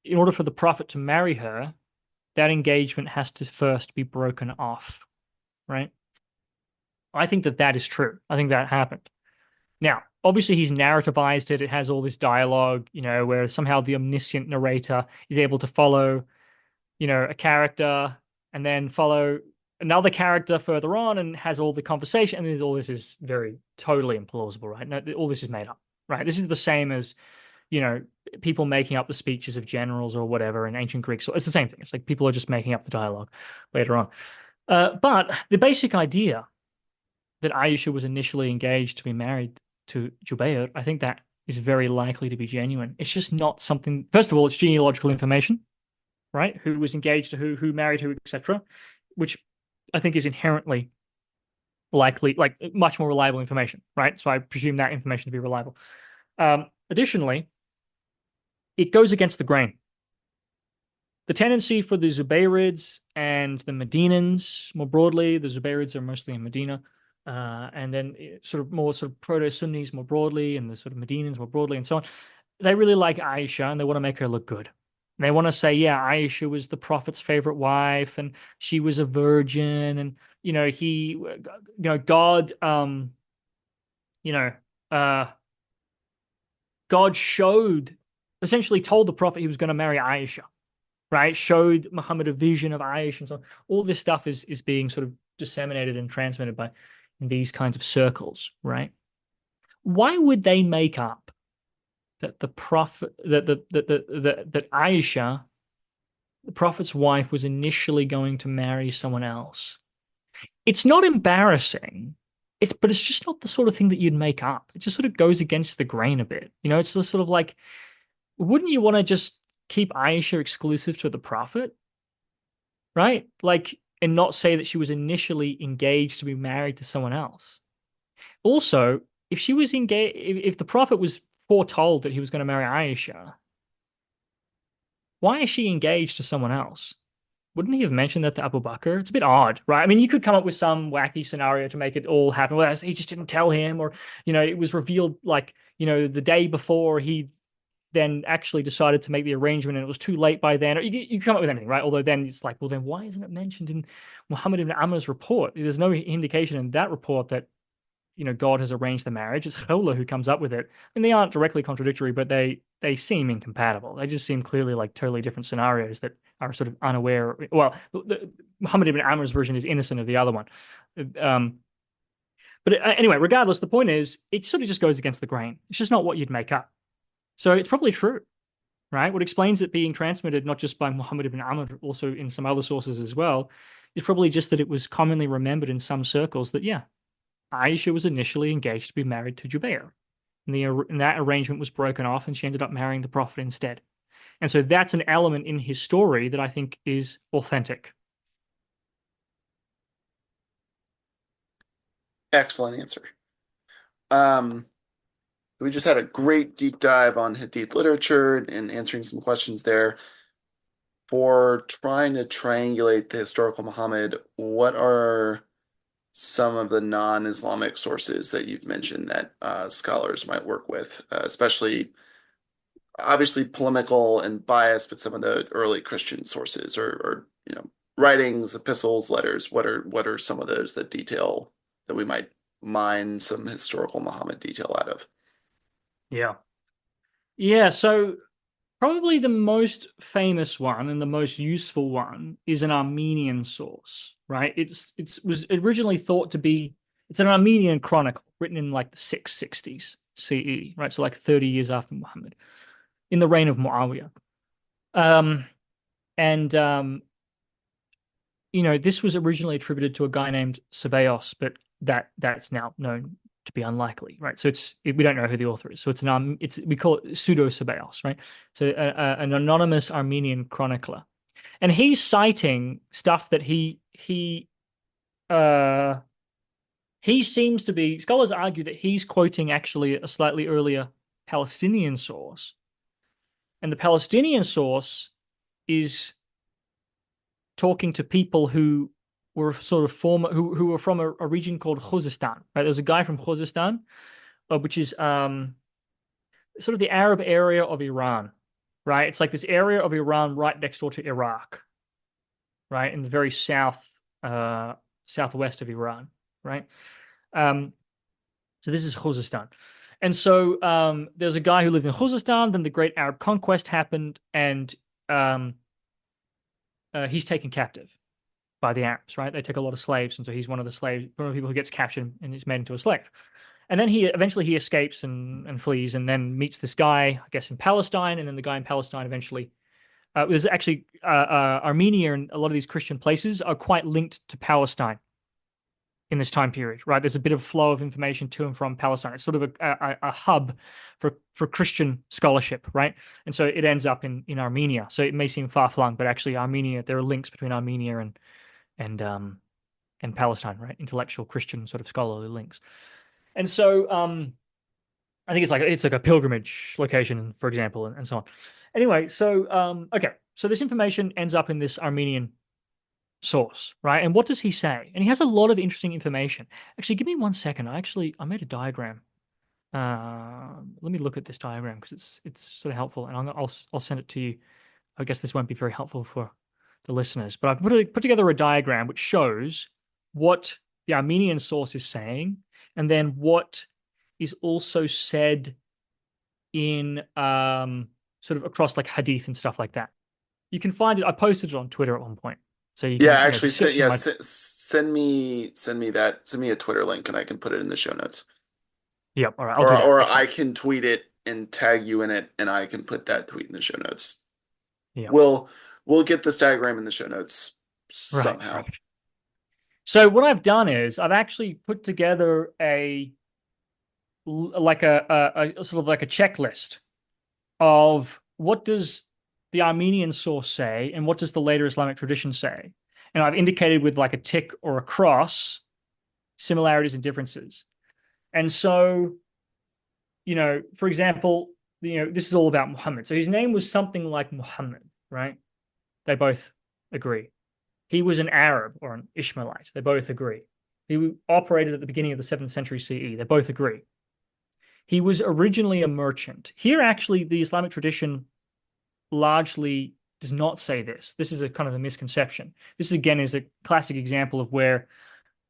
in order for the Prophet to marry her, that engagement has to first be broken off, right? I think that is true. I think that happened. Now, obviously, he's narrativized it. It has all this dialogue, where somehow the omniscient narrator is able to follow, a character and then follow another character further on and has all the conversation. And all this is very totally implausible, right? No, all this is made up, right? This is the same as, people making up the speeches of generals or whatever in ancient Greek. So it's the same thing. It's like people are just making up the dialogue later on. But the basic idea that Aisha was initially engaged to be married to Jubair, I think that is very likely to be genuine. It's just not something. First of all, it's genealogical information, right? Who was engaged to who married who, etc., which I think is inherently likely, like much more reliable information, right? So I presume that information to be reliable. Additionally, it goes against the grain. The tendency for the Zubayrids and the Medinans, more broadly, the Zubayrids are mostly in Medina, and then sort of proto-Sunnis more broadly, and the sort of Medinans more broadly, and so on. They really like Aisha, and they want to make her look good. And they want to say, yeah, Aisha was the Prophet's favorite wife, and she was a virgin, and God, God showed, essentially told the prophet he was going to marry Aisha, right? Showed Muhammad a vision of Aisha and so on. All this stuff is being sort of disseminated and transmitted by in these kinds of circles, right? Why would they make up that the prophet that Aisha, the prophet's wife, was initially going to marry someone else? It's not embarrassing. But it's just not the sort of thing that you'd make up. It just sort of goes against the grain a bit. You know, it's just sort of like, wouldn't you want to just keep Aisha exclusive to the prophet, right? Like, and not say that she was initially engaged to be married to someone else. Also, if she was engaged, if the prophet was foretold that he was going to marry Aisha, why is she engaged to someone else? Wouldn't he have mentioned that to Abu Bakr? It's a bit odd, right? I mean, you could come up with some wacky scenario to make it all happen. Well, he just didn't tell him, or, it was revealed like, the day before he then actually decided to make the arrangement and it was too late by then. Or you come up with anything, right? Although then it's like, well, then why isn't it mentioned in Muhammad ibn Amr's report? There's no indication in that report that God has arranged the marriage. It's Khawla who comes up with it. And they aren't directly contradictory, but they seem incompatible. They just seem clearly like totally different scenarios that are sort of unaware. Well, Muhammad ibn Amr's version is innocent of the other one. But anyway, regardless, the point is, it sort of just goes against the grain. It's just not what you'd make up. So it's probably true, right? What explains it being transmitted not just by Muhammad ibn Amr, but also in some other sources as well, is probably just that it was commonly remembered in some circles that, yeah, Aisha was initially engaged to be married to Jubair. And that arrangement was broken off and she ended up marrying the Prophet instead. And so that's an element in his story that I think is authentic. Excellent answer. Um, we just had a great deep dive on Hadith literature and answering some questions there. For trying to triangulate the historical Muhammad, what are some of the non-Islamic sources that you've mentioned that scholars might work with, especially obviously polemical and biased, but some of the early Christian sources or writings, epistles, letters. What are some of those that detail that we might mine some historical Muhammad detail out of? Yeah. Yeah, so probably the most famous one and the most useful one is an Armenian source, right? It was originally thought to be it's an Armenian chronicle written in like the 660s CE, right? So like 30 years after Muhammad, in the reign of Muawiyah. Um, and this was originally attributed to a guy named Sabaeus, but that's now known to be unlikely, right? So we don't know who the author is. So we call it pseudo Sabaeus, right? So an anonymous Armenian chronicler, and he's citing stuff that he seems to be. Scholars argue that he's quoting actually a slightly earlier Palestinian source, and the Palestinian source is talking to people who were sort of former who were from a region called Khuzestan. Right, there's a guy from Khuzestan, which is sort of the Arab area of Iran. Right, it's like this area of Iran right next door to Iraq. Right, in the very southwest of Iran. Right, so this is Khuzestan. And so there's a guy who lived in Khuzestan. Then the Great Arab Conquest happened, and he's taken captive by the Arabs, right? They take a lot of slaves, and so he's one of the people who gets captured and is made into a slave. And then he eventually escapes and flees, and then meets this guy, I guess, in Palestine, and then the guy in Palestine eventually. There's actually Armenia and a lot of these Christian places are quite linked to Palestine in this time period, right? There's a bit of flow of information to and from Palestine. It's sort of a hub for Christian scholarship, right? And so it ends up in Armenia. So it may seem far flung, but actually Armenia, there are links between Armenia and Palestine, right? Intellectual Christian sort of scholarly links. And so I think it's like a pilgrimage location, for example, and so on. Anyway, so okay, so this information ends up in this Armenian source, right? And what does he say? And he has a lot of interesting information. Actually, give me 1 second. I made a diagram. Let me look at this diagram because it's sort of helpful, and I'll send it to you. I guess this won't be very helpful for the listeners, but I've put together a diagram which shows what the Armenian source is saying, and then what is also said in sort of across like hadith and stuff like that. You can find it. I posted it on Twitter at one point. So you Yeah, can, the actually, description might. send me a Twitter link and I can put it in the show notes. Yep. All right. I'll do that. Or I Excellent. can tweet it and tag you in it, and I can put that tweet in the show notes. Yeah. We'll we'll get this diagram in the show notes Right. somehow. Right. So what I've done is I've actually put together like a sort of like a checklist of what does the Armenian source say and what does the later Islamic tradition say. And I've indicated with like a tick or a cross similarities and differences. And so, for example, this is all about Muhammad. So his name was something like Muhammad, right? They both agree. He was an Arab or an Ishmaelite. They both agree. He operated at the beginning of the 7th century CE. They both agree. He was originally a merchant. Here, actually, the Islamic tradition largely does not say this. This is a kind of a misconception. This again is a classic example of where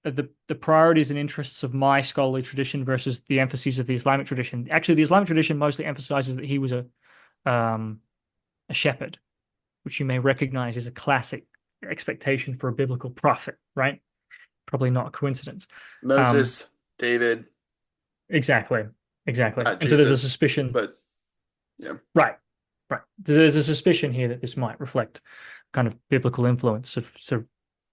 the priorities and interests of my scholarly tradition versus the emphases of the Islamic tradition. Actually, the Islamic tradition mostly emphasizes that he was a shepherd, which you may recognize as a classic expectation for a biblical prophet, right? Probably not a coincidence. Um, Moses, David, exactly, exactly. not And so there's a Jesus, suspicion, but yeah. right, right. There's a suspicion here that this might reflect kind of biblical influence of sort of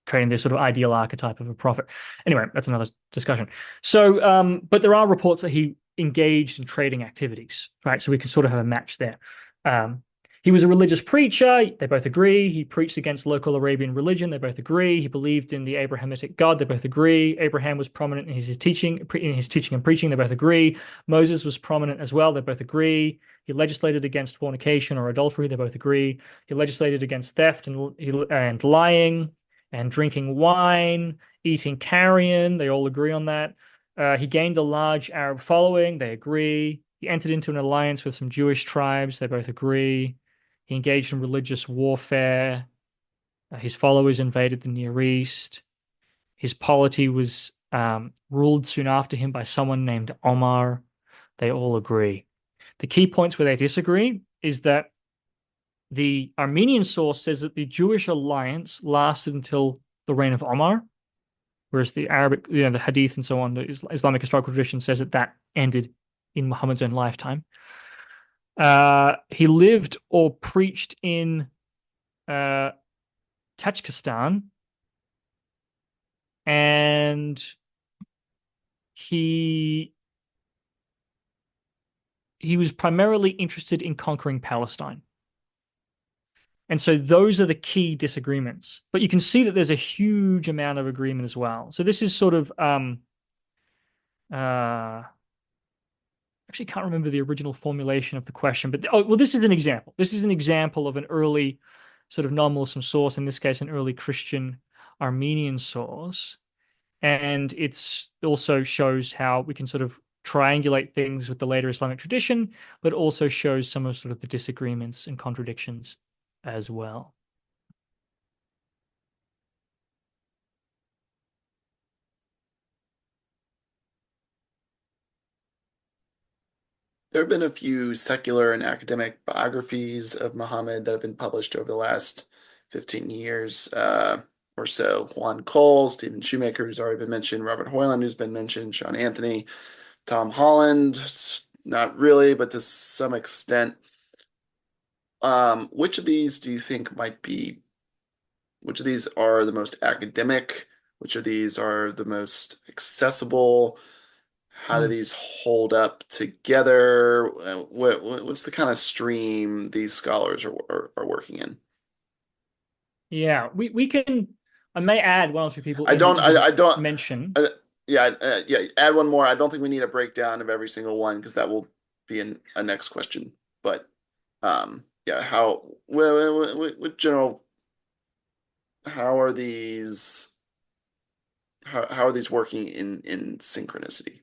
creating this sort of ideal archetype of a prophet. Anyway, that's another discussion. So, but there are reports that he engaged in trading activities, right? So we can sort of have a match there. Um, he was a religious preacher. They both agree. He preached against local Arabian religion. They both agree. He believed in the Abrahamic God. They both agree. Abraham was prominent in his teaching, and preaching. They both agree. Moses was prominent as well. They both agree. He legislated against fornication or adultery. They both agree. He legislated against theft and lying and drinking wine, eating carrion. They all agree on that. He gained a large Arab following. They agree. He entered into an alliance with some Jewish tribes. They both agree. He engaged in religious warfare. His followers invaded the Near East. His polity was ruled soon after him by someone named Omar. They all agree. The key points where they disagree is that the Armenian source says that the Jewish alliance lasted until the reign of Omar, whereas the Arabic, the Hadith and so on, the Islamic historical tradition says that that ended in Muhammad's own lifetime. He lived or preached in uh, Tajikistan, and he he was primarily interested in conquering Palestine. And so those are the key disagreements. But you can see that there's a huge amount of agreement as well. So this is sort of actually can't remember the original formulation of the question, but oh well, this is an example. This is an example of an early sort of non-Muslim source, in this case, an early Christian Armenian source. And it's also shows how we can sort of triangulate things with the later Islamic tradition, but also shows some of sort of the disagreements and contradictions as well. There have been a few secular and academic biographies of Muhammad that have been published over the last 15 years or so. Juan Cole, Stephen Shoemaker, who's already been mentioned, Robert Hoyland, who's been mentioned, Sean Anthony, Tom Holland, not really, but to some extent. Which of these do you think which of these are the most academic? Which of these are the most accessible? How do Mm. these hold up together? What's the kind of stream these scholars are working in? Yeah, we can. I may add one or two people I in that don't, you didn't I don't, mention. yeah, yeah, add one more. I don't think we need a breakdown of every single one because that will be a next question. But yeah, with general, how are these, how are these working in synchronicity?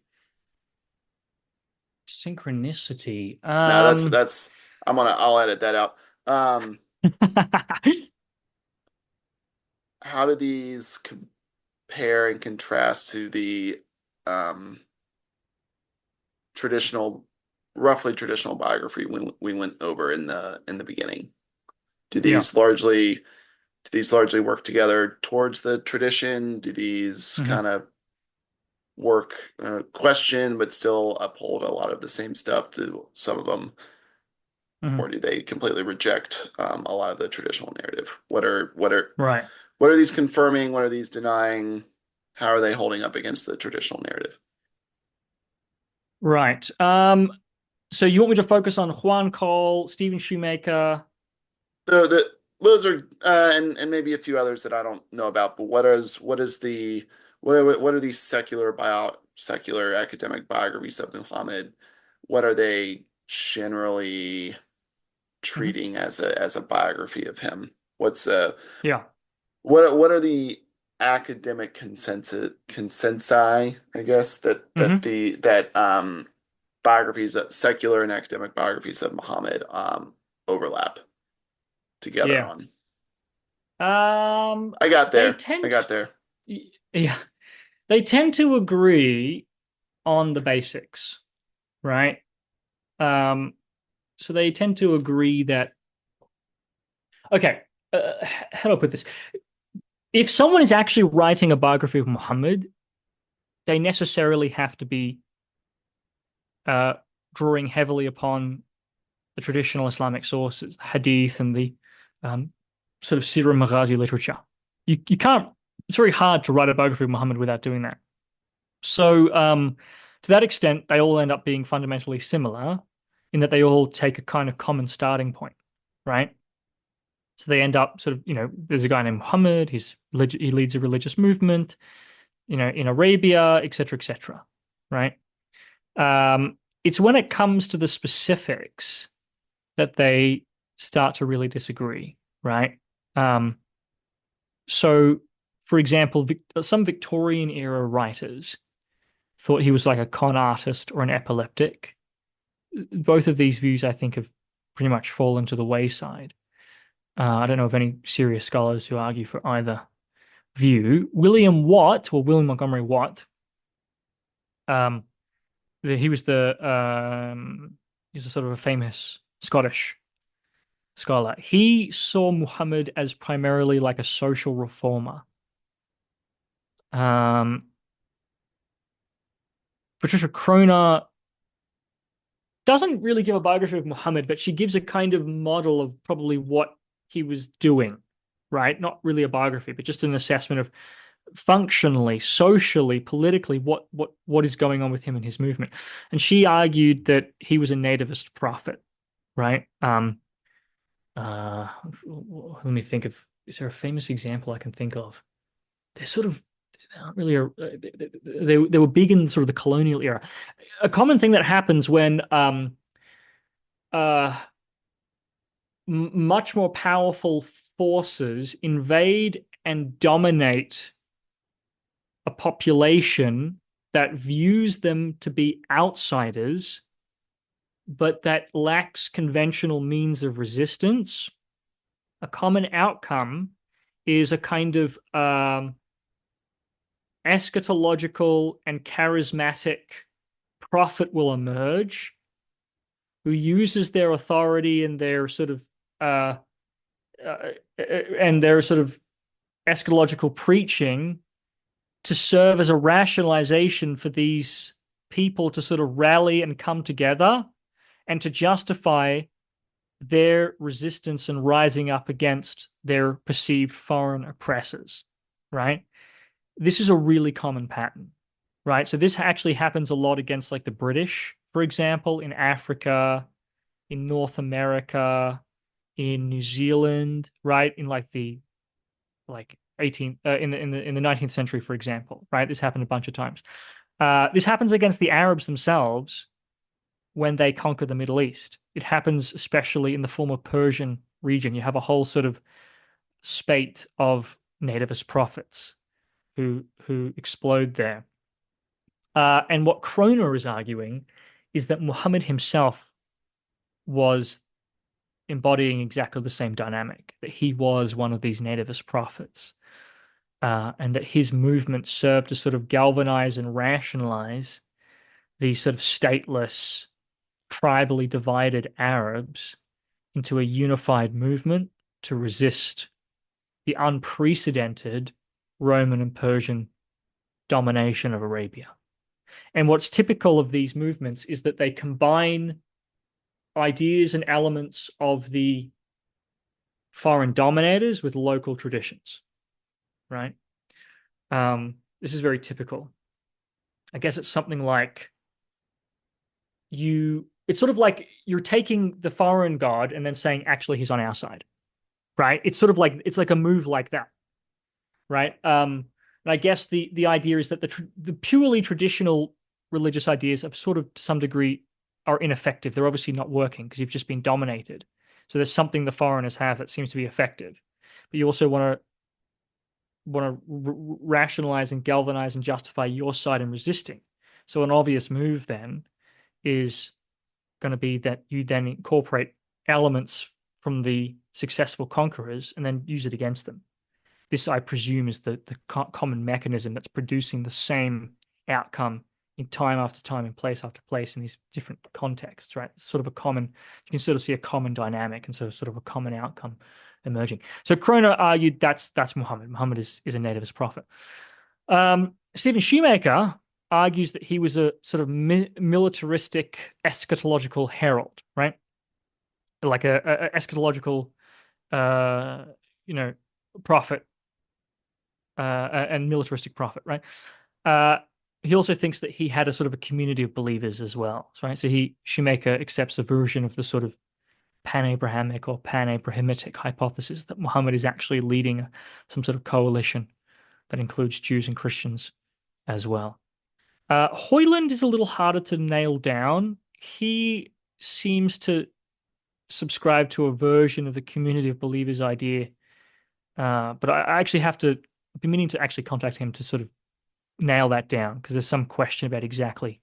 Synchronicity. No, I'll edit that out. Um, how do these compare and contrast to the um traditional, roughly traditional biography we went over in the beginning? Do Yeah. these largely do these largely work together towards the tradition? Do these Hmm. kind of work question but still uphold a lot of the same stuff to some of them, or Hmm. do they completely reject a lot of the traditional narrative? Right. What are these confirming? What are these denying? How are they holding up against the traditional narrative? Right. So you want me to focus on Juan Cole, Stephen Shoemaker? The those are and maybe a few others that I don't know about. But what is the what are these secular academic biographies of Muhammad? What are they generally Hmm. treating as a biography of him? Yeah. What are the academic consensi, I guess, Hmm. that biographies of secular and academic biographies of Muhammad overlap together Yeah. on? Um, I got they there. I tend, got there. yeah, they tend to agree on the basics, right? Um, so they tend to agree that, okay, how do I put this? If someone is actually writing a biography of Muhammad, they necessarily have to be uh, drawing heavily upon the traditional Islamic sources, the Hadith and the um, sort of Sirah Maghazi literature. You can't. It's very hard to write a biography of Muhammad without doing that. So, to that extent, they all end up being fundamentally similar in that they all take a kind of common starting point, right? So they end up sort of, there's a guy named Muhammad. He leads a religious movement, in Arabia, etc., etc., right? It's when it comes to the specifics that they start to really disagree, right? Um, so, for example, some Victorian era writers thought he was like a con artist or an epileptic. Both of these views, I think, have pretty much fallen to the wayside. I don't know of any serious scholars who argue for either view. William Montgomery Watt, um, he was he's a sort of a famous Scottish scholar. He saw Muhammad as primarily like a social reformer. Um, Patricia Croner doesn't really give a biography of Muhammad, but she gives a kind of model of probably what he was doing, right? Not really a biography, but just an assessment of functionally, socially, politically, what is going on with him and his movement. And she argued that he was a nativist prophet, right? Let me think of, is there a famous example I can think of? They're sort of they aren't really they were big in sort of the colonial era. A common thing that happens when uh much more powerful forces invade and dominate a population that views them to be outsiders, but that lacks conventional means of resistance. A common outcome is a kind of eschatological and charismatic prophet will emerge who uses their authority and their sort of uh, uh, eschatological preaching to serve as a rationalization for these people to sort of rally and come together and to justify their resistance and rising up against their perceived foreign oppressors, right? This is a really common pattern, right? So this actually happens a lot against like the British, for example, in Africa, in North America, in New Zealand, right? In like the like 18th in the 19th century, for example, right? This happened a bunch of times. This happens against the Arabs themselves when they conquer the Middle East. It happens especially in the former Persian region. You have a whole sort of spate of nativist prophets who explode there. And what Kroner is arguing is that Muhammad himself was embodying exactly the same dynamic, that he was one of these nativist prophets, and that his movement served to sort of galvanize and rationalize these sort of stateless, tribally divided Arabs into a unified movement to resist the unprecedented Roman and Persian domination of Arabia. And what's typical of these movements is that they combine ideas and elements of the foreign dominators with local traditions, right? This is very typical. I guess it's something like it's sort of like you're taking the foreign god and then saying, actually, he's on our side, right? It's sort of like, it's like a move like that, right? And I guess the idea is that the purely traditional religious ideas have sort of, to some degree, are ineffective. They're obviously not working because you've just been dominated. So there's something the foreigners have that seems to be effective, but you also want to rationalize and galvanize and justify your side in resisting. So an obvious move then is going to be that you then incorporate elements from the successful conquerors and then use it against them. This, I presume, is the common mechanism that's producing the same outcome in time after time, in place after place, in these different contexts, right? It's sort of a common, you can sort of see a common dynamic and sort of a common outcome emerging. So Kroner argued that's Muhammad. Muhammad is a nativist prophet. Stephen Shoemaker argues that he was a sort of militaristic eschatological herald, right? Like a eschatological, prophet, and militaristic prophet, right? He also thinks that he had a sort of a community of believers as well, right? So Shoemaker accepts a version of the sort of pan-Abrahamic or pan-Abrahamitic hypothesis that Muhammad is actually leading some sort of coalition that includes Jews and Christians as well. Hoyland is a little harder to nail down. He seems to subscribe to a version of the community of believers idea, but I actually have to be meaning to actually contact him to sort of nail that down because there's some question about exactly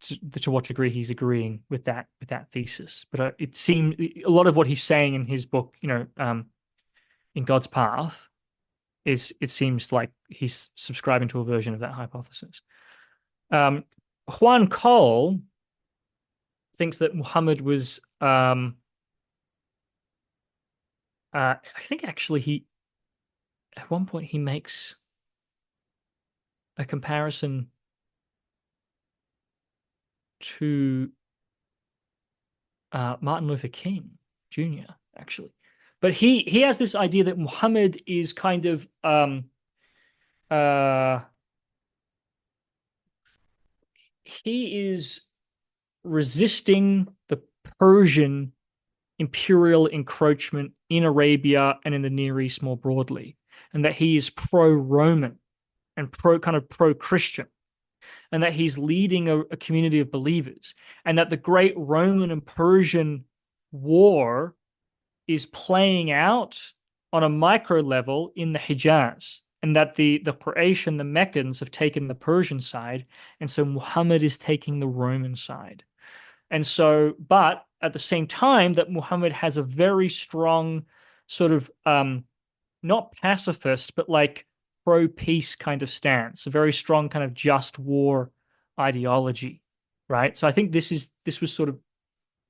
to what degree he's agreeing with that thesis. But it seems a lot of what he's saying in his book, in God's Path, it seems like he's subscribing to a version of that hypothesis. Juan Cole thinks that Muhammad was, I think actually at one point he makes a comparison to Martin Luther King Jr., actually. But he has this idea that Muhammad is kind of he is resisting the Persian imperial encroachment in Arabia and in the Near East more broadly, and that he is pro-Roman and pro-Christian, and that he's leading a community of believers, and that the great Roman and Persian war is playing out on a micro level in the Hijaz, and that the Quraysh and the Meccans have taken the Persian side, and so Muhammad is taking the Roman side. And so, but at the same time, that Muhammad has a very strong sort of not pacifist, but like pro-peace kind of stance, a very strong kind of just war ideology, right? So I think this was sort of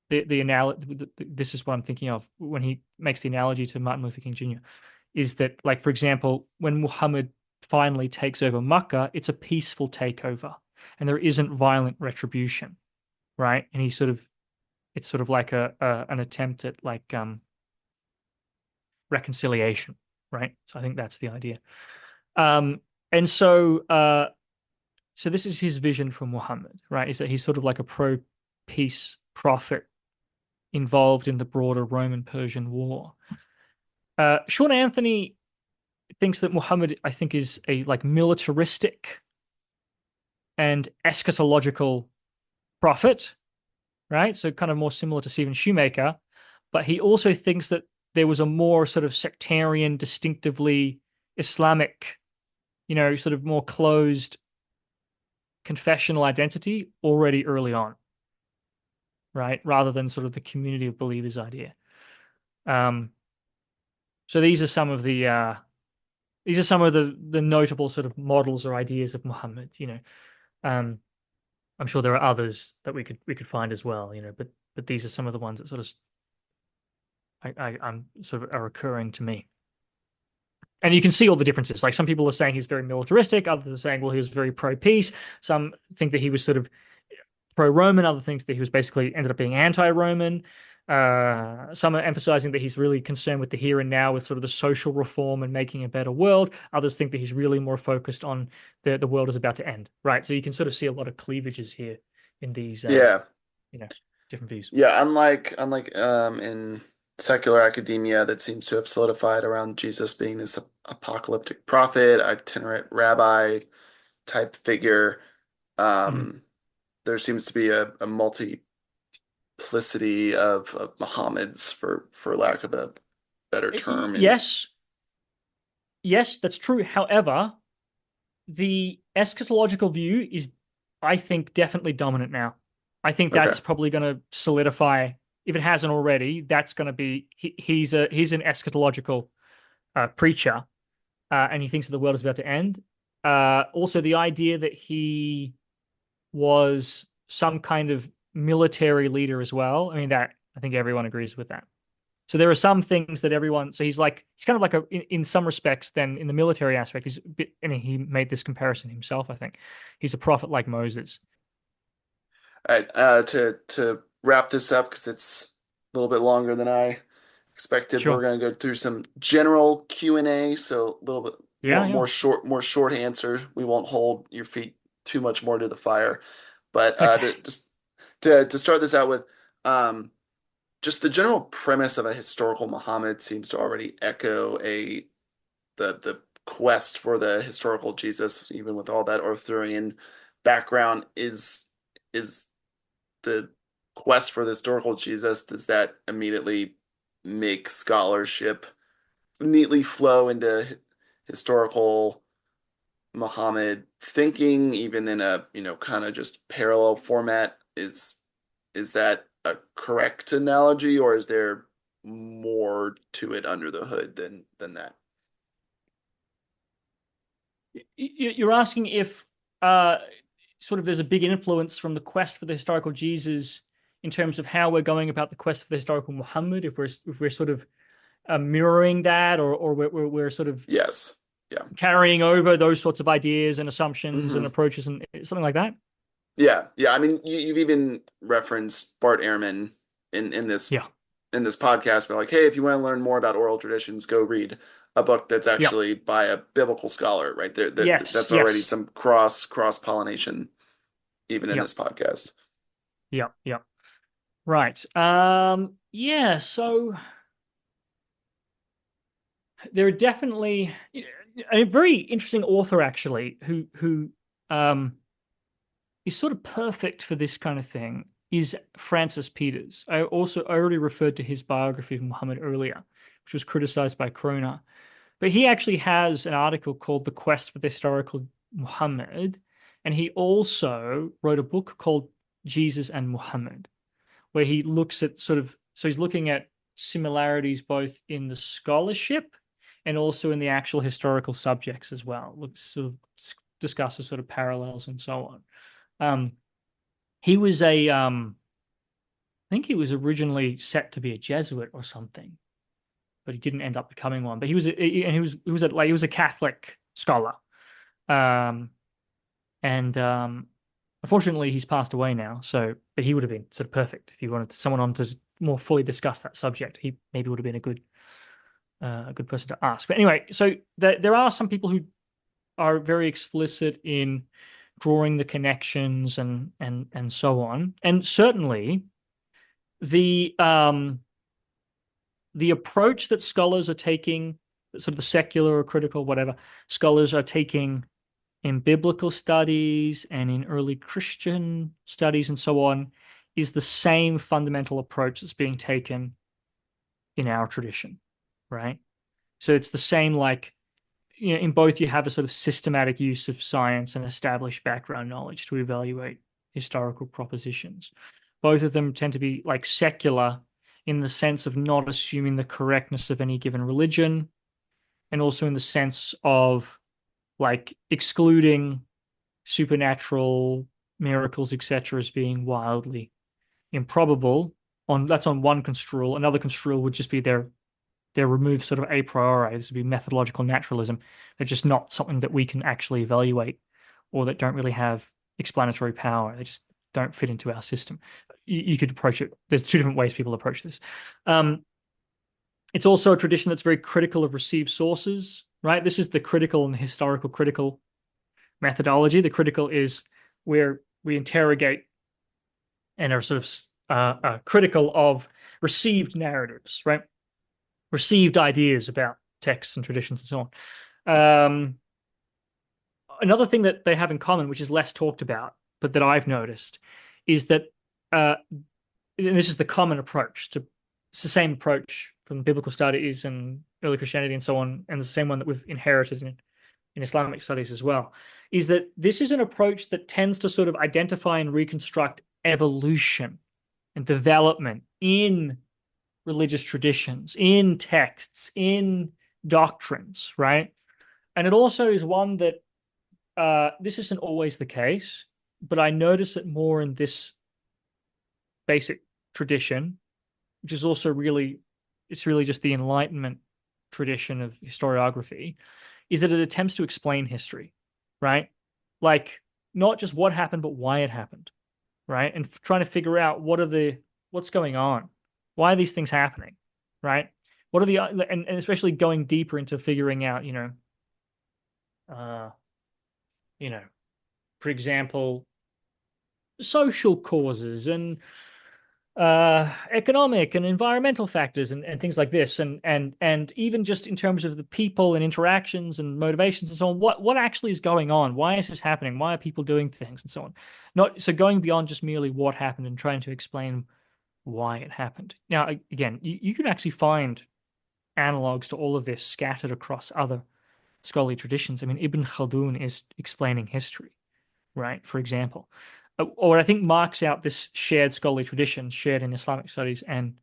the analogy. This is what I'm thinking of when he makes the analogy to Martin Luther King Jr. Is that, like, for example, when Muhammad finally takes over Makkah, it's a peaceful takeover, and there isn't violent retribution, right? And it's sort of like an attempt at like reconciliation, right? So I think that's the idea. And so this is his vision for Muhammad, right? Is that he's sort of like a pro-peace prophet involved in the broader Roman-Persian war. Sean Anthony thinks that Muhammad, I think, is a like militaristic and eschatological prophet, right? So kind of more similar to Stephen Shoemaker, but he also thinks that there was a more sort of sectarian, distinctively Islamic, sort of more closed confessional identity already early on, right? Rather than sort of the community of believers idea. So these are some of the notable sort of models or ideas of Muhammad. I'm sure there are others that we could find as well, but these are some of the ones that sort of I'm sort of are occurring to me. And you can see all the differences. Like some people are saying he's very militaristic, others are saying, well, he was very pro-peace. Some think that he was sort of pro-Roman, other things that he was basically ended up being anti-Roman. Some are emphasizing that he's really concerned with the here and now, with sort of the social reform and making a better world. Others think that he's really more focused on the world is about to end, right? So you can sort of see a lot of cleavages here in these, Yeah. you know, different views. Yeah, unlike in secular academia that seems to have solidified around Jesus being this apocalyptic prophet, itinerant rabbi type figure, Mhm. um, there seems to be a multiplicity of Muhammads for lack of a better term. And Yes, yes, that's true. However, the eschatological view is, I think, definitely dominant now. I think okay. that's probably going to solidify. If it hasn't already, that's going to be he's an eschatological preacher, and he thinks that the world is about to end. Also, the idea that he was some kind of military leader as well. I mean, that I think everyone agrees with that. So there are some things that everyone. So he's kind of like in some respects. Then in the military aspect, he's a bit. I mean, he made this comparison himself. I think he's a prophet like Moses. All right, to wrap this up because it's a little bit longer than I expected, we're Sure. going to go through some general Q&A, so a little bit Yeah. Yeah. more short answer. We won't hold your feet too much more to the fire. But Okay. to start this out with, um, just the general premise of a historical Muhammad seems to already echo the quest for the historical Jesus, even with all that Arthurian background, is the quest for the historical Jesus, does that immediately make scholarship neatly flow into historical Muhammad thinking, even in a, kind of just parallel format? Is that a correct analogy, or is there more to it under the hood than that? You're asking if uh sort of there's a big influence from the quest for the historical Jesus in terms of how we're going about the quest for the historical Muhammad, if we're sort of mirroring that, or we're sort of Yes. Yeah. carrying over those sorts of ideas and assumptions and Hmm. approaches and something like that. Yeah. Yeah. I mean, you've even referenced Bart Ehrman in this Yeah. in this podcast, but like, hey, if you want to learn more about oral traditions, go read a book that's Yeah. actually by a biblical scholar, right? There, Yes. that's already Yes. some cross pollination, even in Yeah. this podcast. Yeah. Yeah. Right. Yeah. So there are definitely a very interesting author actually who um is sort of perfect for this kind of thing is Francis Peters. I already referred to his biography of Muhammad earlier, which was criticized by Kroner. But he actually has an article called The Quest for the Historical Muhammad. And he also wrote a book called Jesus and Muhammad, where he looks at so he's looking at similarities both in the scholarship and also in the actual historical subjects as well. Looks sort of discusses sort of parallels and so on. Um, he was I think he was originally set to be a Jesuit or something, but he didn't end up becoming one. But he was a Catholic scholar, um, and unfortunately he's passed away now. So, but he would have been sort of perfect if you wanted someone on to more fully discuss that subject. He maybe would have been a good person to ask. But anyway, so there are some people who are very explicit in drawing the connections and so on, and certainly the um the approach that scholars are taking, sort of the secular or critical, whatever, scholars are taking in biblical studies and in early Christian studies and so on, is the same fundamental approach that's being taken in our tradition, right? So it's the same, like, in both you have a sort of systematic use of science and established background knowledge to evaluate historical propositions. Both of them tend to be like secular in the sense of not assuming the correctness of any given religion, and also in the sense of like excluding supernatural miracles, etc., as being wildly improbable. That's on one construal. Another construal would just be they're removed sort of a priori. This would be methodological naturalism. They're just not something that we can actually evaluate or that don't really have explanatory power. They just don't fit into our system. You could approach it. There's two different ways people approach this. Um, it's also a tradition that's very critical of received sources, right? This is the critical and historical critical methodology. The critical is where we interrogate and are sort of critical of received narratives, right? Received ideas about texts and traditions and so on. Another thing that they have in common, which is less talked about, but that I've noticed, is that and this is the common approach to it's the same approach from biblical studies and early Christianity and so on, and the same one that we've inherited in Islamic studies as well, is that this is an approach that tends to sort of identify and reconstruct evolution and development in religious traditions, in texts, in doctrines, right? And it also is one that this isn't always the case, but I notice it more in this basic tradition, which is also it's really just the Enlightenment tradition of historiography, is that it attempts to explain history, right? Like not just what happened, but why it happened, right? And trying to figure out what's going on, why are these things happening, right? What are and especially going deeper into figuring out, uh, you know, for example, social causes and economic and environmental factors and things like this, and even just in terms of the people and interactions and motivations and so on, what actually is going on? Why is this happening? Why are people doing things and so on? Not so going beyond just merely what happened and trying to explain why it happened. Now, again, you can actually find analogs to all of this scattered across other scholarly traditions. I mean, Ibn Khaldun is explaining history, right? For example, or what I think marks out this shared scholarly tradition, shared in Islamic studies and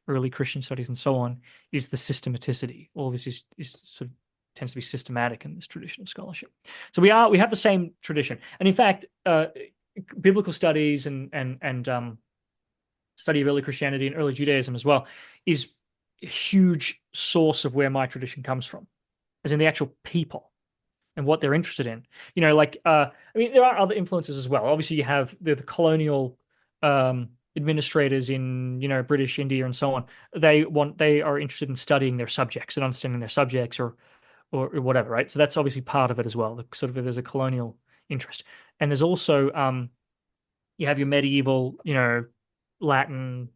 early Christian studies and so on, is the systematicity. All this is sort of tends to be systematic in this tradition of scholarship. So we have the same tradition, and in fact, biblical studies and study of early Christianity and early Judaism as well is a huge source of where my tradition comes from, as in the actual people and what they're interested in. I mean, there are other influences as well. Obviously, you have the colonial administrators in, British India and so on. They are interested in studying their subjects and understanding their subjects or whatever, right? So that's obviously part of it as well. Sort of there's a colonial interest, and there's also you have your medieval, Latin,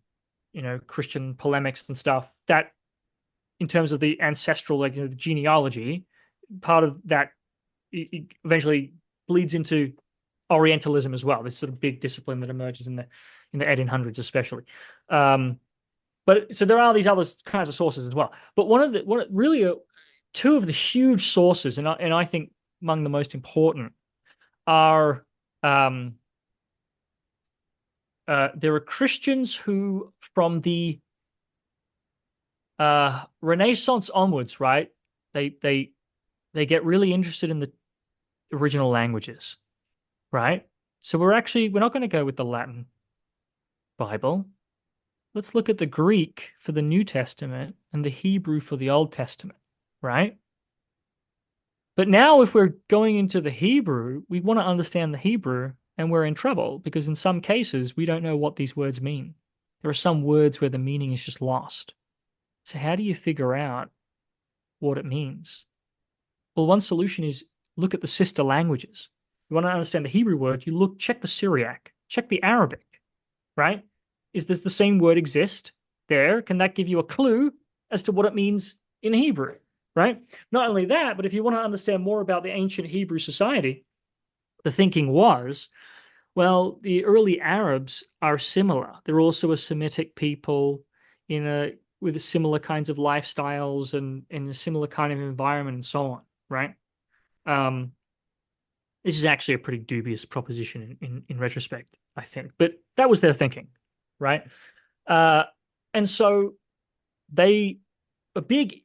Christian polemics and stuff that, in terms of the ancestral, like the genealogy, part of that eventually bleeds into Orientalism as well. This sort of big discipline that emerges in the 1800s, especially. But so there are these other kinds of sources as well. But two of the huge sources, and I think among the most important, are there are Christians who, from the Renaissance onwards, right? They get really interested in the original languages, right? So we're not going to go with the Latin Bible. Let's look at the Greek for the New Testament and the Hebrew for the Old Testament, right? But now if we're going into the Hebrew, we want to understand the Hebrew, and we're in trouble because in some cases we don't know what these words mean. There are some words where the meaning is just lost. So how do you figure out what it means? Well, one solution is look at the sister languages. You want to understand the Hebrew word, check the Syriac, check the Arabic, right? Is this the same word exist there? Can that give you a clue as to what it means in Hebrew, right? Not only that, but if you want to understand more about the ancient Hebrew society, the thinking was, well, the early Arabs are similar. They're also a Semitic people with similar kinds of lifestyles and in a similar kind of environment and so on, right? This is actually a pretty dubious proposition in retrospect, I think, but that was their thinking, right? And so a big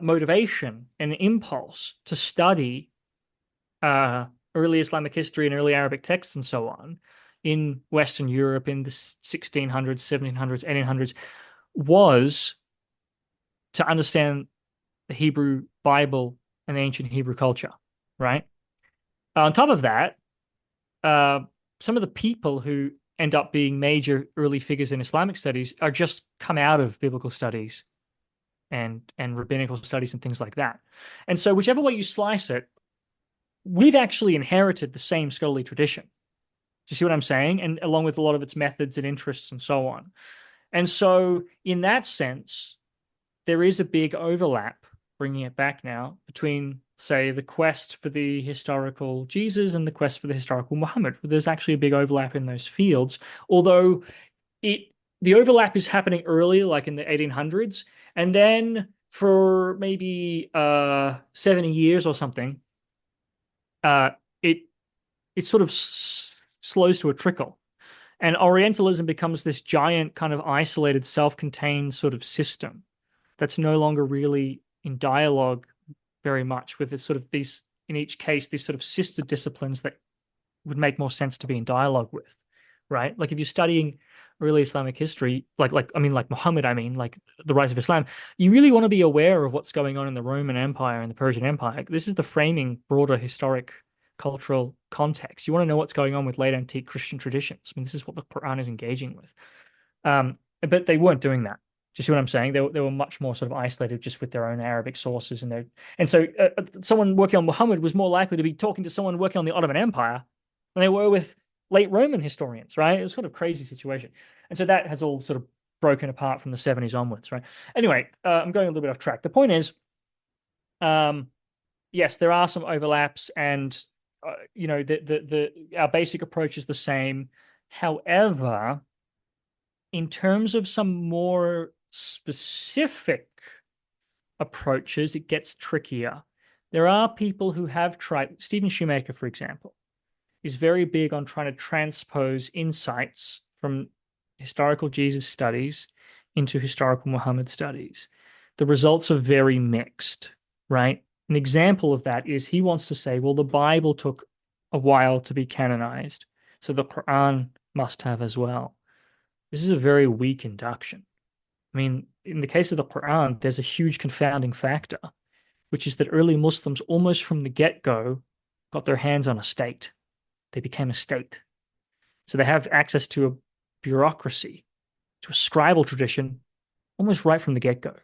motivation and impulse to study early Islamic history and early Arabic texts and so on in Western Europe in the 1600s, 1700s, 1800s was to understand the Hebrew Bible and ancient Hebrew culture, right? On top of that, uh, some of the people who end up being major early figures in Islamic studies are just come out of biblical studies and rabbinical studies and things like that. And so, whichever way you slice it, we've actually inherited the same scholarly tradition. Do you see what I'm saying? And along with a lot of its methods and interests and so on. And so, in that sense, there is a big overlap, bringing it back now, between, say, the quest for the historical Jesus and the quest for the historical Muhammad. There's actually a big overlap in those fields, although it the overlap is happening early, like in the 1800s, and then for maybe 70 years or something, uh, it it sort of slows to a trickle. And Orientalism becomes this giant kind of isolated, self-contained sort of system that's no longer really in dialogue very much with this sort of these, in each case, these sort of sister disciplines that would make more sense to be in dialogue with, right? Like if you're studying early Islamic history, like Muhammad, like the rise of Islam, you really want to be aware of what's going on in the Roman Empire and the Persian Empire. This is the framing broader historic cultural context. You want to know what's going on with late antique Christian traditions. I mean, this is what the Quran is engaging with. But they weren't doing that. Do you see what I'm saying? They were much more sort of isolated just with their own Arabic sources and so someone working on Muhammad was more likely to be talking to someone working on the Ottoman Empire than they were with late Roman historians, right? It was sort of crazy situation. And so that has all sort of broken apart from the 70s onwards, right? Anyway, I'm going a little bit off track. The point is, yes, there are some overlaps, and the our basic approach is the same. However, in terms of some more specific approaches, it gets trickier. There are people who have tried. Stephen Shoemaker, for example, is very big on trying to transpose insights from historical Jesus studies into historical Muhammad studies. The results are very mixed, right? An example of that is he wants to say, well, the Bible took a while to be canonized, so the Quran must have as well. This is a very weak induction. I mean, in the case of the Quran, there's a huge confounding factor, which is that early Muslims, almost from the get-go, got their hands on a state. They became a state. So they have access to a bureaucracy, to a scribal tradition, almost right from the get-go.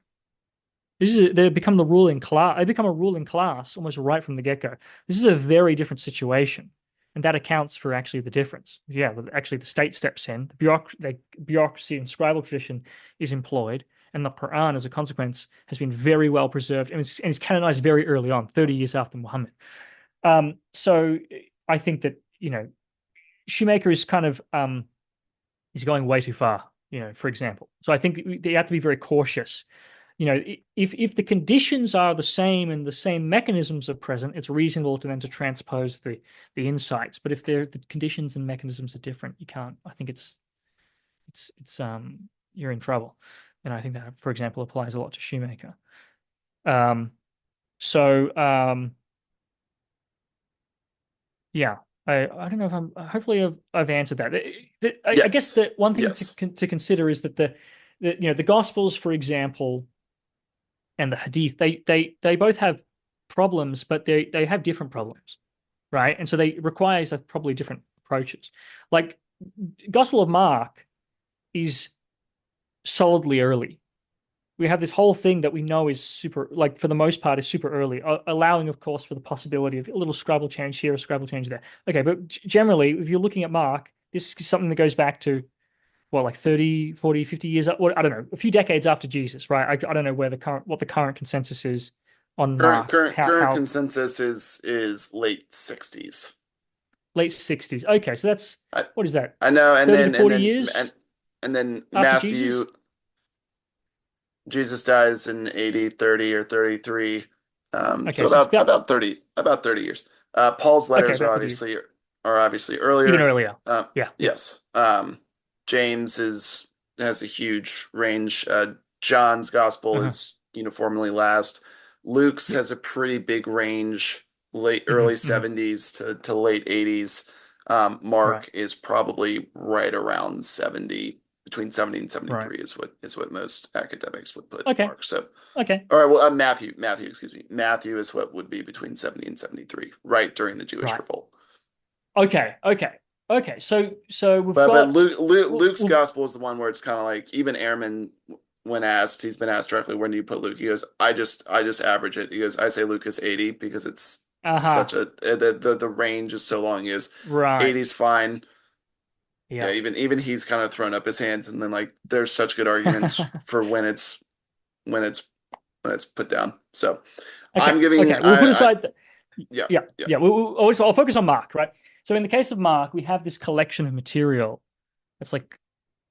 They become the ruling class. They become a ruling class almost right from the get-go. This is a very different situation, and that accounts for actually the difference. Yeah, actually the state steps in, the bureaucracy and scribal tradition is employed, and the Quran, as a consequence, has been very well preserved and it's canonized very early on, 30 years after Muhammad. So I think that Shoemaker is kind of he's going way too far, for example. So I think they have to be very cautious. If the conditions are the same and the same mechanisms are present, it's reasonable to then to transpose the insights. But if the conditions and mechanisms are different, you can't. I think it's you're in trouble. And I think that, for example, applies a lot to Shoemaker. Yeah. I don't know if I'm. Hopefully, I've answered that. I guess Yes. the one thing Yes. to consider is that the Gospels, for example, and the Hadith, they both have problems, but they have different problems, right? And so they require probably different approaches. Like Gospel of Mark is solidly early. We have this whole thing that we know is super, like for the most part, is super early, allowing, of course, for the possibility of a little Scrabble change here, a Scrabble change there. Okay, but generally, if you're looking at Mark, this is something that goes back to, well, like 30, 40, 50 years, I don't know, a few decades after Jesus, right? I don't know what the current consensus is on Current Mark, current current how consensus is late 60s. late 60s. Okay, so that's, I what is that, I know, 30 to 40 years and then after Jesus? Matthew, Jesus dies in 80, 30 or 33. Okay, So so it's about 30 years. Paul's okay, letters about 30 years, are obviously even earlier. earlier. Yeah, yeah. Yes. James has a huge range. John's gospel Uh-huh. is uniformly last. Luke's Yep. has a pretty big range late Hmm. early Hmm. 70s to late 80s. Right. Mark is probably right around 70, between 70 and Right. 73 is what most academics would put Okay. Mark. So, Okay. all right, well, Matthew, excuse me. Matthew is what would be between 70 and 73, right during the Jewish Right. revolt. Okay. Okay. Okay. So we've But got Luke's well, gospel is the one where it's kind of like even Ehrman, when asked, he's been asked directly, when do you put Luke? He goes, I just average it. He goes, I say Luke is 80 because it's uh-huh. such a the range is so long. He goes, Right. 80's fine. Yeah, Yeah. even he's kind of thrown up his hands, and then like there's such good arguments for when it's when it's put down. So Okay. I'm giving Okay. We'll put I aside yeah yeah. yeah. Yeah. We'll always I'll focus on Mark, right? So in the case of Mark, we have this collection of material that's like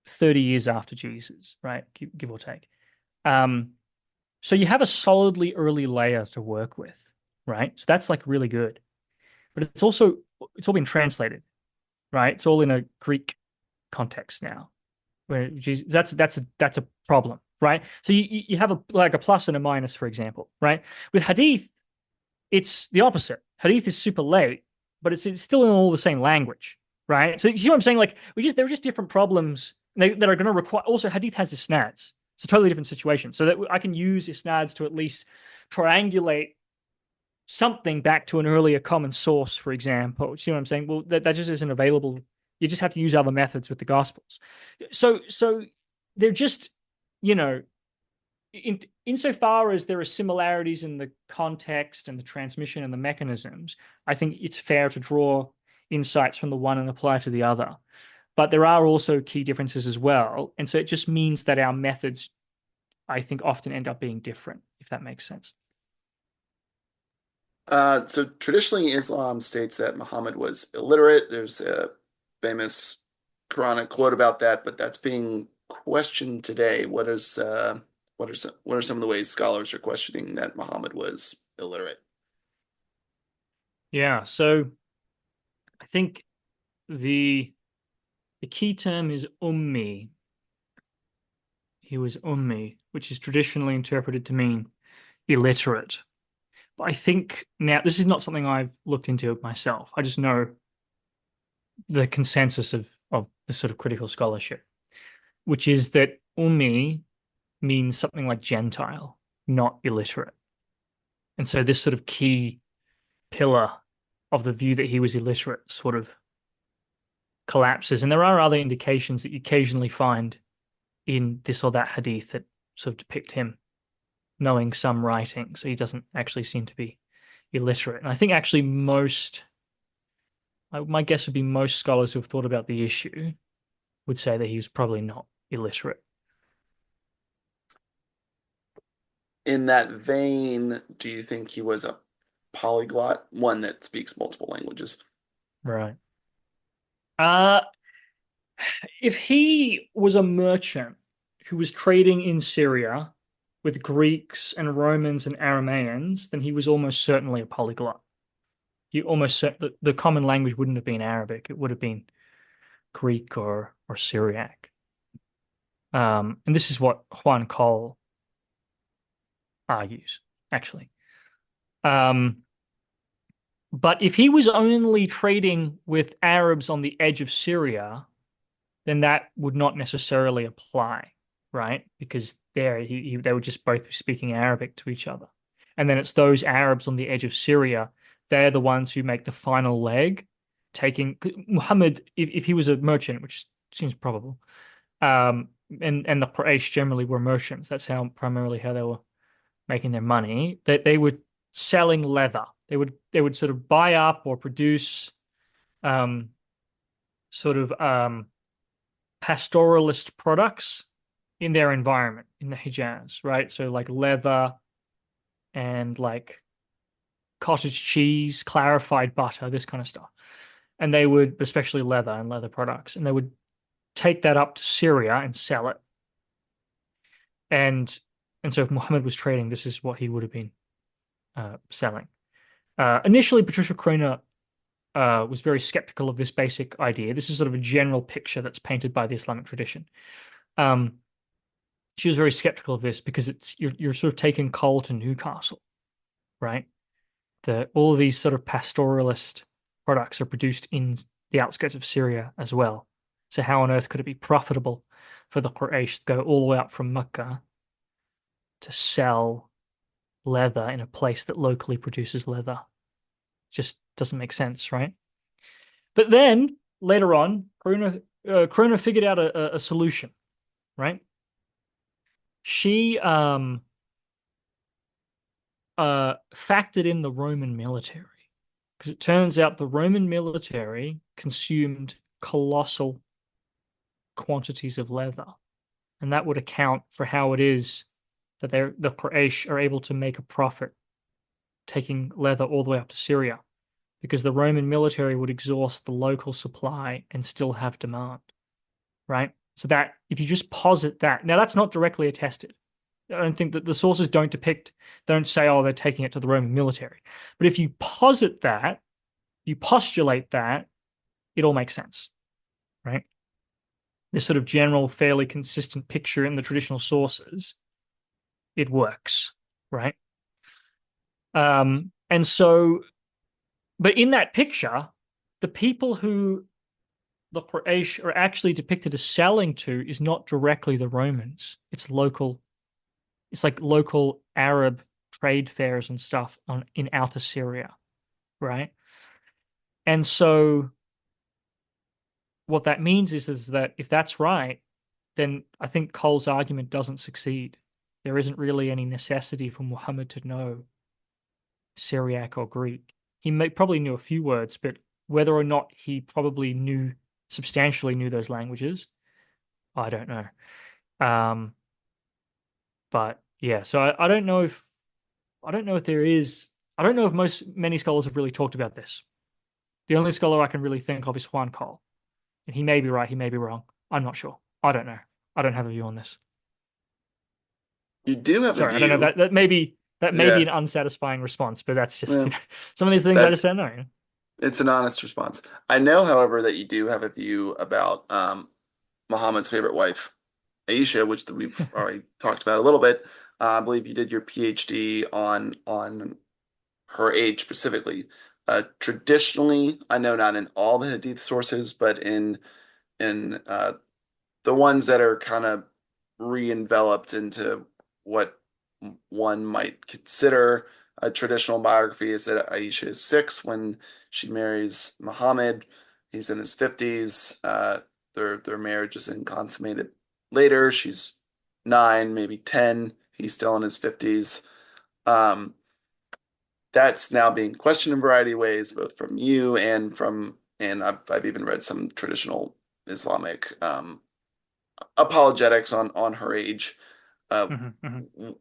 30 years after Jesus, right? Give or take. Um, so you have a solidly early layer to work with, right? So that's like really good. But it's all been translated, right? It's all in a Greek context now. Where Jesus, that's a problem, right? So you have a plus and a minus, for example, right? With Hadith, it's the opposite. Hadith is super late, but it's still in all the same language, right? So you see what I'm saying? Like there are just different problems that are going to require. Also, Hadith has isnads. It's a totally different situation. So that I can use isnads to at least triangulate something back to an earlier common source, for example. You see what I'm saying? Well, that just isn't available. You just have to use other methods with the Gospels. So they're just, you know, insofar as there are similarities in the context and the transmission and the mechanisms, I think it's fair to draw insights from the one and apply to the other. But there are also key differences as well. And so it just means that our methods, I think, often end up being different, if that makes sense. So traditionally, Islam states that Muhammad was illiterate. There's a famous Quranic quote about that, but that's being questioned today. What are some of the ways scholars are questioning that Muhammad was illiterate? Yeah. So I think the the key term is ummi. He was ummi, which is traditionally interpreted to mean illiterate. But I think now this is not something I've looked into myself. I just know the consensus of the sort of critical scholarship, which is that ummi means something like Gentile, not illiterate. And so this sort of key pillar of the view that he was illiterate sort of collapses. And there are other indications that you occasionally find in this or that hadith that sort of depict him knowing some writing. So he doesn't actually seem to be illiterate. And I think actually my guess would be most scholars who have thought about the issue would say that he was probably not illiterate. In that vein, do you think he was a polyglot, one that speaks multiple languages? Right. Uh, if he was a merchant who was trading in Syria with Greeks and Romans and Aramaeans, then he was almost certainly a polyglot. The common language wouldn't have been Arabic; it would have been Greek or Syriac. And this is what Juan Cole argues, actually. Um, but if he was only trading with Arabs on the edge of Syria, then that would not necessarily apply, right? Because they would just both be speaking Arabic to each other. And then it's those Arabs on the edge of Syria, they're the ones who make the final leg, taking Muhammad, if he was a merchant, which seems probable, and the Quraysh generally were merchants. That's how primarily how they were making their money. That they were selling leather. They would sort of buy up or produce um, sort of pastoralist products in their environment in the Hijaz, right? So like leather and like cottage cheese, clarified butter, this kind of stuff. And they would, especially leather and leather products, and they would take that up to Syria and sell it. And and so if Muhammad was trading, this is what he would have been selling. Initially, Patricia Kroner was very skeptical of this basic idea. This is sort of a general picture that's painted by the Islamic tradition. Um, she was very skeptical of this because you're sort of taking coal to Newcastle, right? the all of these sort of pastoralist products are produced in the outskirts of Syria as well. So how on earth could it be profitable for the Quraysh to go all the way up from Mecca to sell leather in a place that locally produces leather? Just doesn't make sense, right? But then later on, Karuna figured out a solution, right? She factored in the Roman military because it turns out the Roman military consumed colossal quantities of leather, and that would account for how it is that the Quraysh are able to make a profit taking leather all the way up to Syria, because the Roman military would exhaust the local supply and still have demand, right? So that if you just posit that, now that's not directly attested. I don't think that the sources don't say, oh, they're taking it to the Roman military. But if you posit that, you postulate that, it all makes sense, right? This sort of general, fairly consistent picture in the traditional sources, it works, right? And so, but in that picture, the people who the Quraysh are actually depicted as selling to is not directly the Romans. It's like local Arab trade fairs and stuff in outer Syria, right? And so what that means is that if that's right, then I think Cole's argument doesn't succeed. There isn't really any necessity for Muhammad to know Syriac or Greek. Probably knew a few words, but whether or not he probably substantially knew those languages, I don't know. But yeah, so I don't know if many scholars have really talked about this. The only scholar I can really think of is Juan Cole. And he may be right, he may be wrong. I'm not sure. I don't know. I don't have a view on this. You do have a Sorry, I don't know. view. That may be Yeah. an unsatisfying response, but that's just, Well, some of these things I that's just don't know. it's an honest response. I know, however, that you do have a view about Muhammad's favorite wife, Aisha, which we've already talked about a little bit. I believe you did your PhD on her age specifically. Traditionally, I know not in all the Hadith sources, but in the ones that are kind of re-enveloped into what one might consider a traditional biography, is that Aisha is 6 when she marries Muhammad. He's in his 50s. Their marriage is then consummated later. She's 9, maybe 10. He's still in his 50s. Um, that's now being questioned in a variety of ways, both from you and I've even read some traditional Islamic apologetics on her age. Uh, Mhm, mhm.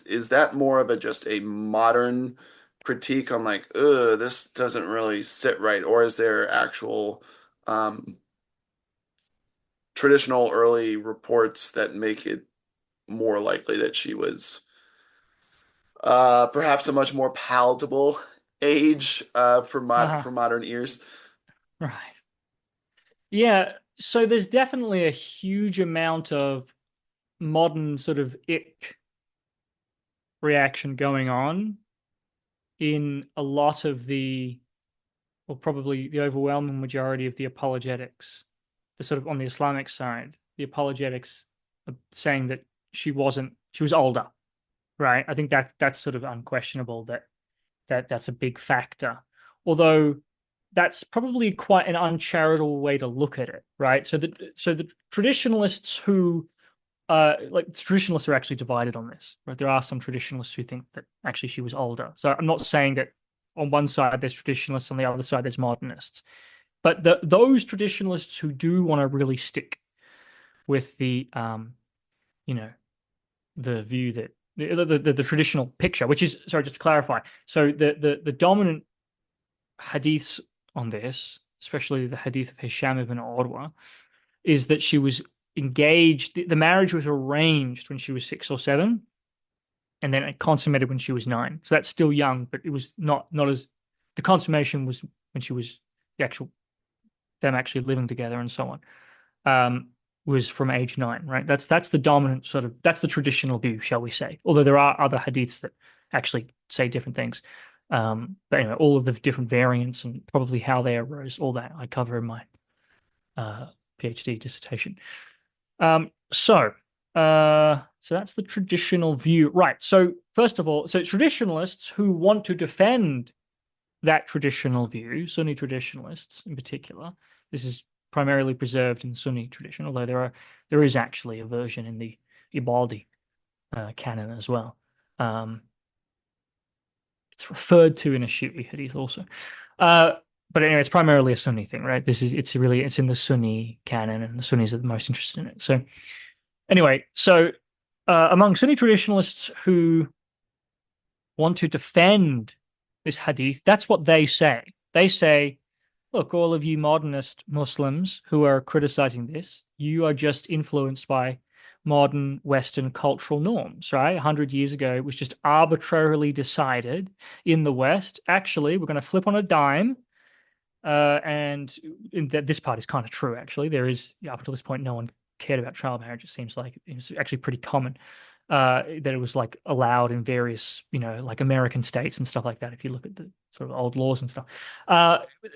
is that more of a just a modern critique on like, this doesn't really sit right, or is there actual um, traditional early reports that make it more likely that she was perhaps a much more palatable age Uh-huh. for modern ears? Right. Yeah, so there's definitely a huge amount of modern sort of ick reaction going on in a lot of or probably the overwhelming majority of the apologetics, the sort of on the Islamic side, the apologetics are saying that she was older, right? I think that's sort of unquestionable that's a big factor. Although that's probably quite an uncharitable way to look at it, right? So the traditionalists who like traditionalists are actually divided on this, right? There are some traditionalists who think that actually she was older. So I'm not saying that on one side there's traditionalists, on the other side there's modernists. But those traditionalists who do want to really stick with you know, the view that the traditional picture, which is, sorry, just to clarify, so the dominant hadiths on this, especially the hadith of Hisham ibn Urwa, is that she was engaged. The marriage was arranged when she was 6 or 7, and then it consummated when she was 9. So that's still young, but it was not as the consummation was when she was the actual them actually living together and so on. Was from age 9, right? That's the dominant sort of that's the traditional view, shall we say? Although there are other hadiths that actually say different things. But anyway, all of the different variants and probably how they arose, all that I cover in my PhD dissertation. So that's the traditional view, right? So first of all, so traditionalists who want to defend that traditional view, Sunni traditionalists in particular, this is primarily preserved in the Sunni tradition, although there is actually a version in the Ibaldi canon as well. It's referred to in a Shi'i hadith also. But anyway, it's primarily a Sunni thing, right? It's in the Sunni canon, and the Sunnis are the most interested in it. So anyway, among Sunni traditionalists who want to defend this hadith, that's what they say. They say, look, all of you modernist Muslims who are criticizing this, you are just influenced by modern Western cultural norms, right? 100 years ago, it was just arbitrarily decided in the West. Actually, we're going to flip on a dime. And this part is kind of true, actually. There is, up until this point, no one cared about child marriage. It seems like it's actually pretty common that it was like allowed in various, like American states and stuff like that. If you look at the sort of old laws and stuff,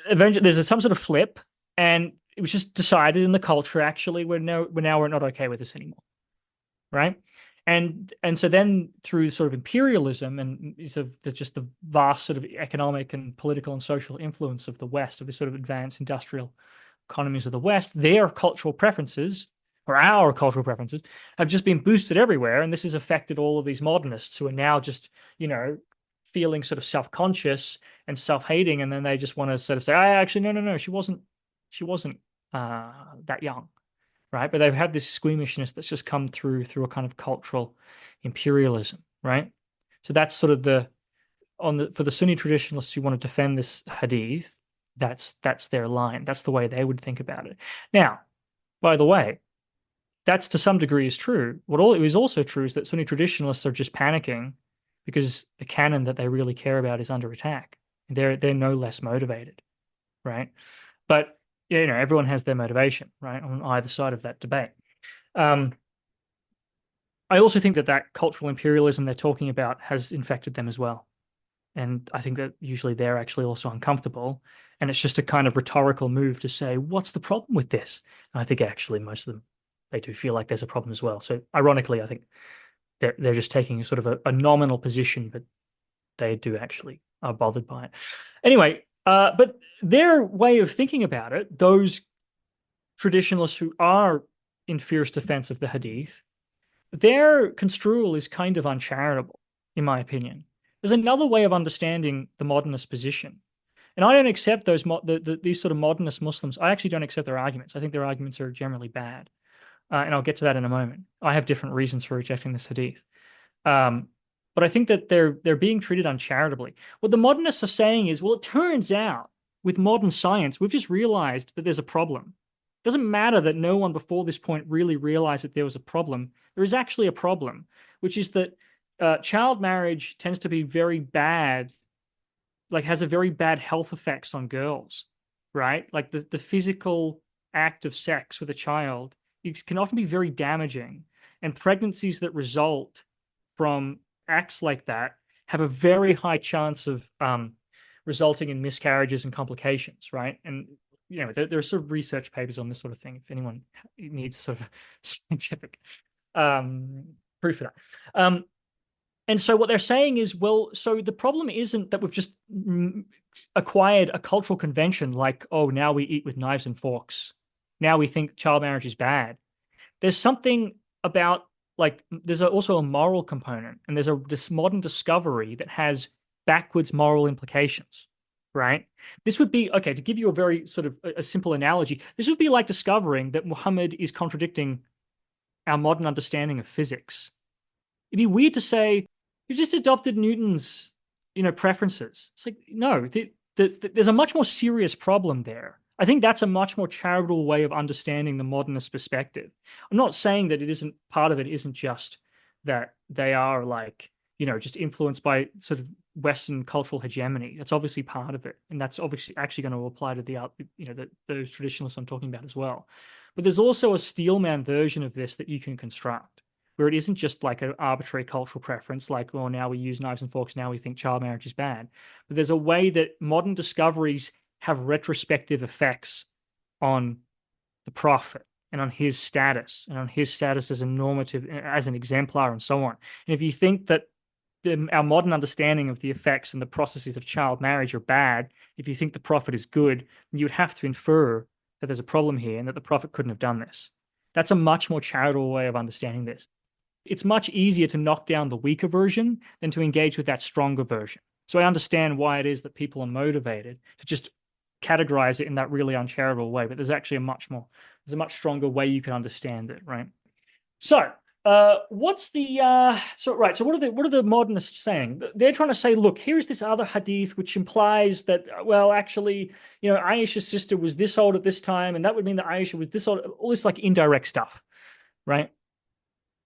eventually there's some sort of flip, and it was just decided in the culture. Actually, we're not okay with this anymore, right? And so then through sort of imperialism and sort of just the vast sort of economic and political and social influence of the West, of the sort of advanced industrial economies of the West, their cultural preferences, or our cultural preferences, have just been boosted everywhere. And this has affected all of these modernists who are now just, feeling sort of self-conscious and self-hating. And then they just want to sort of say, actually, no, she wasn't that young. Right. But they've had this squeamishness that's just come through a kind of cultural imperialism. Right. So that's sort of for the Sunni traditionalists who want to defend this hadith, that's their line. That's the way they would think about it. Now, by the way, that's to some degree is true. What is also true is that Sunni traditionalists are just panicking because the canon that they really care about is under attack. They're no less motivated. Right. But everyone has their motivation, right, on either side of that debate. I also think that cultural imperialism they're talking about has infected them as well. And I think that usually they're actually also uncomfortable. And it's just a kind of rhetorical move to say, what's the problem with this? And I think actually most of them, they do feel like there's a problem as well. So ironically, I think they're just taking sort of a nominal position, but they do actually are bothered by it. Anyway, but their way of thinking about it, those traditionalists who are in fierce defense of the hadith, their construal is kind of uncharitable, in my opinion. There's another way of understanding the modernist position. And I don't accept these sort of modernist Muslims. I actually don't accept their arguments. I think their arguments are generally bad. And I'll get to that in a moment. I have different reasons for rejecting this hadith. But I think that they're being treated uncharitably. What the modernists are saying is, well, it turns out with modern science, we've just realized that there's a problem. It doesn't matter that no one before this point really realized that there was a problem. There is actually a problem, which is that child marriage tends to be very bad, like has a very bad health effects on girls, right? Like the physical act of sex with a child can often be very damaging, and pregnancies that result from acts like that have a very high chance of resulting in miscarriages and complications, right? And there are sort of research papers on this sort of thing if anyone needs sort of scientific proof of that. And so what they're saying is, well, so the problem isn't that we've just acquired a cultural convention like, oh, now we eat with knives and forks. Now we think child marriage is bad. There's something about, like, there's also a moral component, and there's this modern discovery that has backwards moral implications, right? This would be, okay, to give you a very sort of a simple analogy, this would be like discovering that Muhammad is contradicting our modern understanding of physics. It'd be weird to say, you just adopted Newton's, preferences. It's like, no, there's a much more serious problem there. I think that's a much more charitable way of understanding the modernist perspective. I'm not saying that part of it isn't just that they are like, just influenced by sort of Western cultural hegemony. That's obviously part of it. And that's obviously actually going to apply to those traditionalists I'm talking about as well. But there's also a steelman version of this that you can construct. where it isn't just like an arbitrary cultural preference, like, well, now we use knives and forks, now we think child marriage is bad. But there's a way that modern discoveries have retrospective effects on the prophet and on his status as a normative, as an exemplar, and so on. And if you think that our modern understanding of the effects and the processes of child marriage are bad, if you think the prophet is good, you would have to infer that there's a problem here and that the prophet couldn't have done this. That's a much more charitable way of understanding this. It's much easier to knock down the weaker version than to engage with that stronger version. So I understand why it is that people are motivated to just categorize it in that really uncharitable way, but there's actually there's a much stronger way you can understand it, right? So what's the so what are the modernists saying? They're trying to say, look, here's this other hadith which implies that, well, actually, Aisha's sister was this old at this time, and that would mean that Aisha was this old, all this like indirect stuff, right?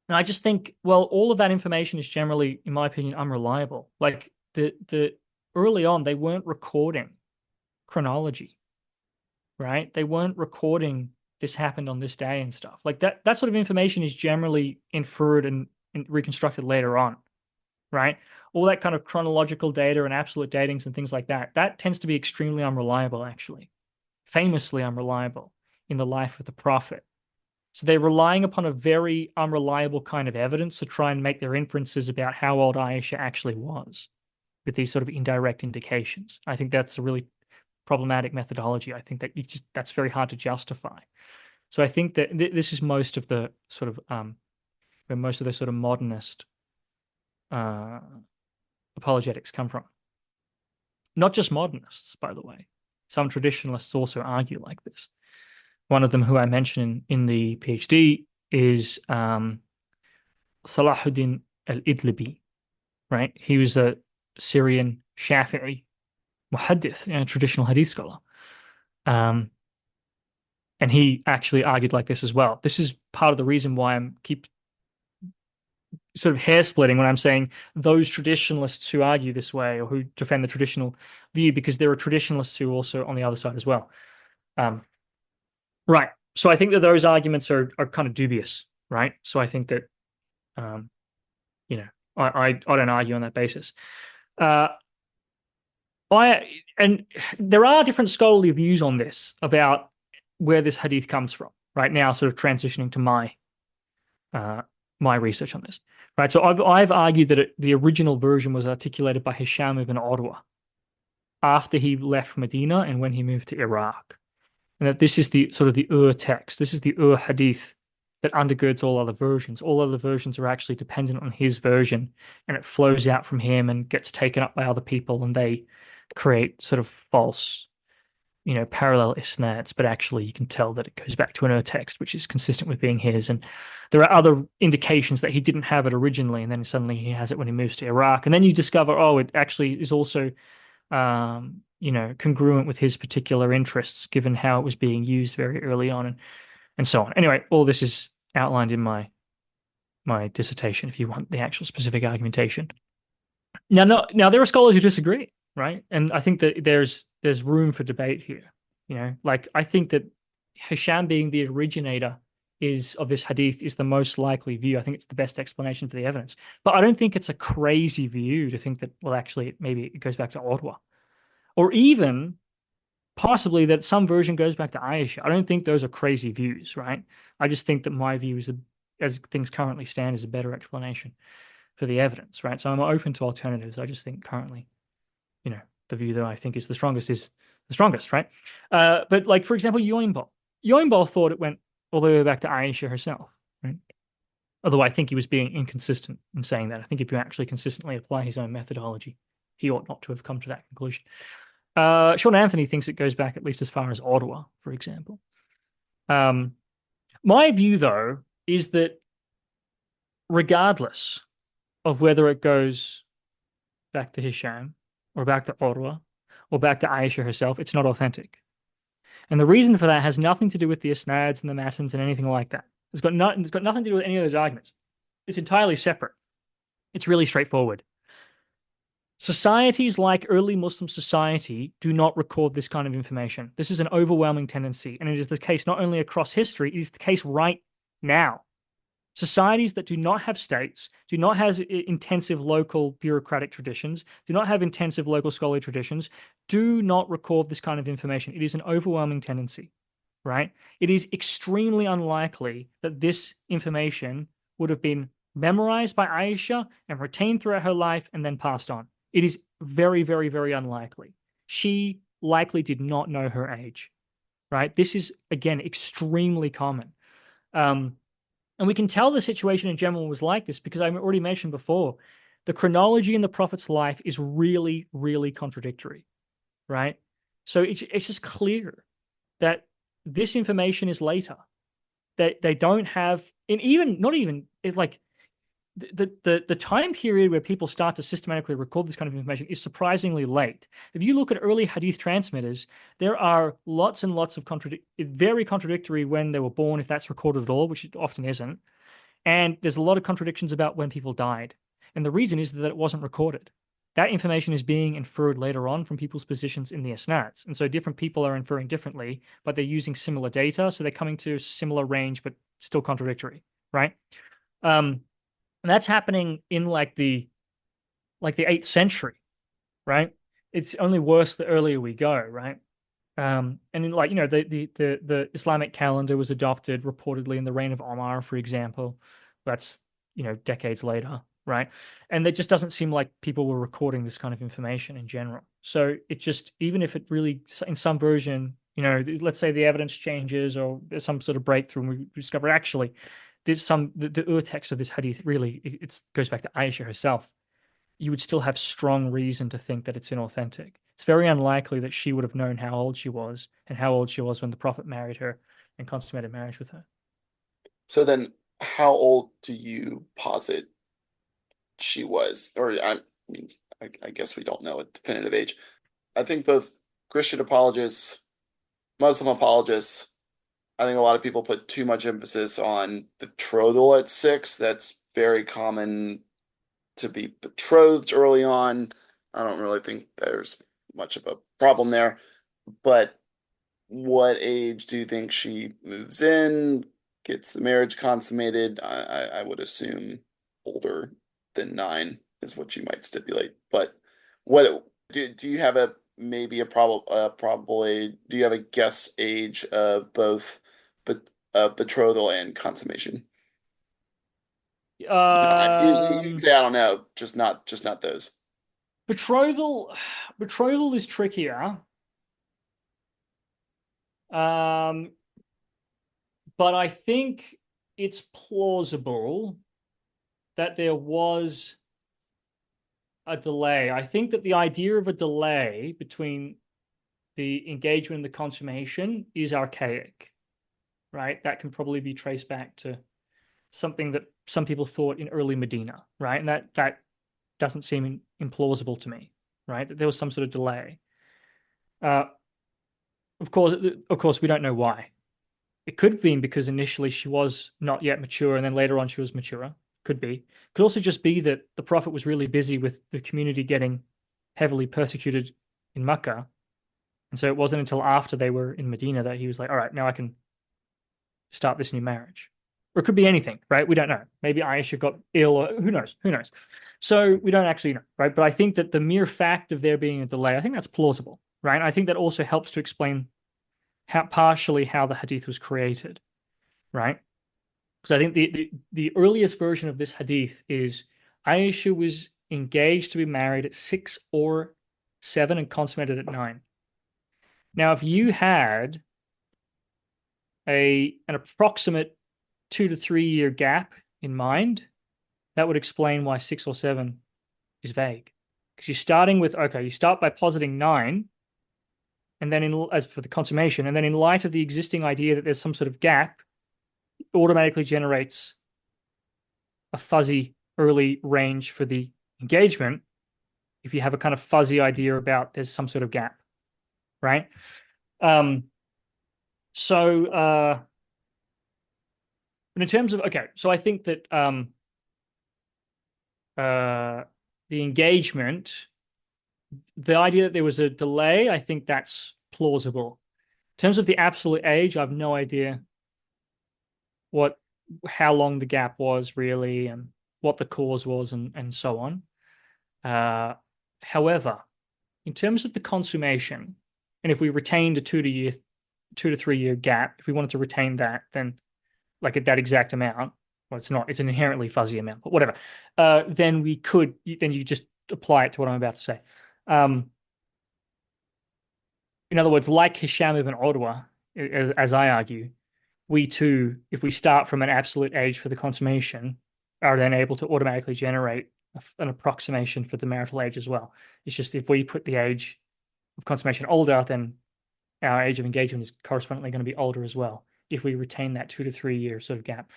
And I just think, well, all of that information is generally, in my opinion, unreliable. Like the early on, they weren't recording chronology, right? They weren't recording this happened on this day and stuff. Like that sort of information is generally inferred and reconstructed later on, right? All that kind of chronological data and absolute datings and things like that, that tends to be extremely unreliable, actually, famously unreliable in the life of the prophet. So they're relying upon a very unreliable kind of evidence to try and make their inferences about how old Aisha actually was with these sort of indirect indications. I think that's a really problematic methodology. I think that that's very hard to justify. So I think that this is most of the sort of where most of the sort of modernist apologetics come from. Not just modernists, by the way. Some traditionalists also argue like this. One of them, who I mentioned in the PhD, is Salahuddin al-Idlibi, right? He was a Syrian Shafi'i muhaddith, a traditional hadith scholar. And he actually argued like this as well. This is part of the reason why I keep sort of hair splitting when I'm saying those traditionalists who argue this way or who defend the traditional view, because there are traditionalists who are also on the other side as well. Right. So I think that those arguments are kind of dubious, right? So I think that, I don't argue on that basis. And there are different scholarly views on this about where this hadith comes from. Right now, sort of transitioning to my research on this. Right. So I've argued that the original version was articulated by Hisham ibn Urwa after he left Medina and when he moved to Iraq. And that this is the sort of the text. This is the hadith that undergirds all other versions. All other versions are actually dependent on his version, and it flows out from him and gets taken up by other people, and they create sort of false, parallel isnads. But actually, you can tell that it goes back to an text, which is consistent with being his. And there are other indications that he didn't have it originally, and then suddenly he has it when he moves to Iraq. And then you discover, oh, it actually is also congruent with his particular interests, given how it was being used very early on, and so on. Anyway, all this is outlined in my dissertation if you want the actual specific argumentation. Now there are scholars who disagree, right? And I think that there's room for debate here. Like I think that Hisham being the originator of this hadith is the most likely view. I think it's the best explanation for the evidence. But I don't think it's a crazy view to think that, well, actually, maybe it goes back to Urwa. Or even possibly that some version goes back to Aisha. I don't think those are crazy views, right? I just think that my view is, as things currently stand, is a better explanation for the evidence, right? So I'm open to alternatives. I just think currently, the view that I think is the strongest, right? But like, for example, Yoimbal thought it went all the way back to Aisha herself, right? Although I think he was being inconsistent in saying that. I think if you actually consistently apply his own methodology, he ought not to have come to that conclusion. Sean Anthony thinks it goes back at least as far as Urwa, for example. My view, though, is that regardless of whether it goes back to Hisham or back to Urwa or back to Aisha herself, it's not authentic. And the reason for that has nothing to do with the isnads and the matans and anything like that. It's got nothing to do with any of those arguments. It's entirely separate. It's really straightforward. Societies like early Muslim society do not record this kind of information. This is an overwhelming tendency, and it is the case not only across history, it is the case right now. Societies that do not have states, do not have intensive local bureaucratic traditions, do not have intensive local scholarly traditions, do not record this kind of information. It is an overwhelming tendency, right? It is extremely unlikely that this information would have been memorized by Aisha and retained throughout her life and then passed on. It is very, very, very unlikely. She likely did not know her age, right? This is, again, extremely common. And we can tell the situation in general was like this because I already mentioned before, the chronology in the prophet's life is really, really contradictory, right? So it's just clear that this information is later. That they don't have, and even not even it's like the time period where people start to systematically record this kind of information is surprisingly late. If you look at early hadith transmitters, there are lots and lots of very contradictory when they were born, if that's recorded at all, which it often isn't. And there's a lot of contradictions about when people died. And the reason is that it wasn't recorded. That information is being inferred later on from people's positions in the isnads. And so different people are inferring differently, but they're using similar data. So they're coming to similar range, but still contradictory, right? And that's happening in the 8th century, right? It's only worse the earlier we go, right? And in the Islamic calendar was adopted reportedly in the reign of Omar, for example. That's decades later, right? And it just doesn't seem like people were recording this kind of information in general. So it just, even if it really in some version, let's say the evidence changes or there's some sort of breakthrough and we discover actually there's the ur-text of this hadith really it goes back to Aisha herself. You would still have strong reason to think that it's inauthentic. It's very unlikely that she would have known how old she was and how old she was when the Prophet married her and consummated marriage with her. So then, how old do you posit she was? Or I mean, I guess we don't know a definitive age. I think both Christian apologists, Muslim apologists, I think a lot of people put too much emphasis on betrothal at 6. That's very common to be betrothed early on. I don't really think there's much of a problem there. But what age do you think she moves in, gets the marriage consummated? I would assume older than 9 is what you might stipulate. But what do you have a maybe a probable age? Do you have a guess age of both betrothal and consummation? You can Um, say I don't know, just not those. betrothal, betrothal is trickier. Um, but I think it's plausible that there was a delay. I think that the idea of a delay between the engagement and the consummation is archaic, right? That can probably be traced back to something that some people thought in early Medina, right? And that doesn't seem implausible to me, right? That there was some sort of delay. Uh, of course, we don't know why. It could have been because initially she was not yet mature, and then later on she was mature. Could be. Could also just be that the Prophet was really busy with the community getting heavily persecuted in Mecca, and so it wasn't until after they were in Medina that he was like, "All right, now I can start this new marriage." Or it could be anything, right? We don't know. Maybe Aisha got ill, or who knows? Who knows? So we don't actually know, right? But I think that the mere fact of there being a delay, I think that's plausible, right? I think that also helps to explain partially how the hadith was created, right? Because I think the earliest version of this hadith is Aisha was engaged to be married at 6 or 7 and consummated at 9. Now, if you had an approximate 2 to 3 year gap in mind, that would explain why 6 or 7 is vague. Because you're starting with, okay, you start by positing 9, and then as for the consummation, and then in light of the existing idea that there's some sort of gap, it automatically generates a fuzzy early range for the engagement if you have a kind of fuzzy idea about there's some sort of gap, right? Um, so but in terms of okay, so I think that the engagement, the idea that there was a delay, I think that's plausible. In terms of the absolute age, I have no idea what how long the gap was really and what the cause was and so on. Uh, However, in terms of the consummation, and if we retained a 2 to 3 year gap, if we wanted to retain that, then like at that exact amount, well, it's not, it's an inherently fuzzy amount, but whatever. Then we could, then you just apply it to what I'm about to say. Um, in other words, like Hisham ibn Urwa, as I argue, we too, if we start from an absolute age for the consummation, are then able to automatically generate an approximation for the marital age as well. It's just if we put the age of consummation older, then our age of engagement is correspondingly going to be older as well if we retain that 2 to 3 year sort of gap.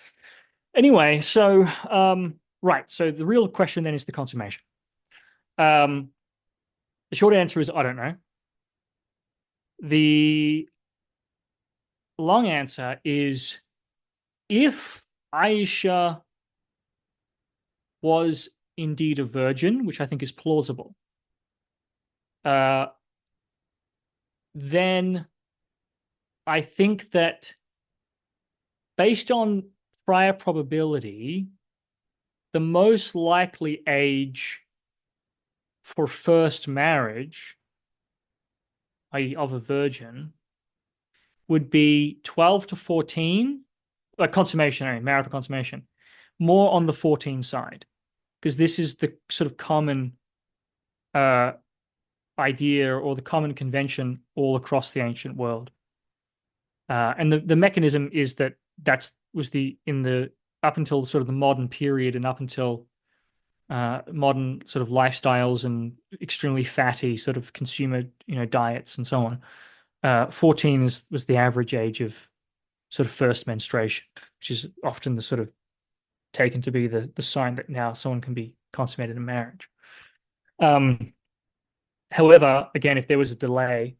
Anyway, so right, so the real question then is the consummation. The short answer is I don't know. The long answer is if Aisha was indeed a virgin, which I think is plausible, uh, then I think that based on prior probability, the most likely age for first marriage, i.e., of a virgin, would be 12 to 14, like consummation, I mean, marital consummation, more on the 14 side, because this is the sort of common idea or the common convention all across the ancient world. And the mechanism is that was the in the up until sort of the modern period and up until modern sort of lifestyles and extremely fatty sort of consumer diets and so on. 14 was the average age of sort of first menstruation, which is often the sort of taken to be the sign that now someone can be consummated in marriage. However, again, if there was a delay,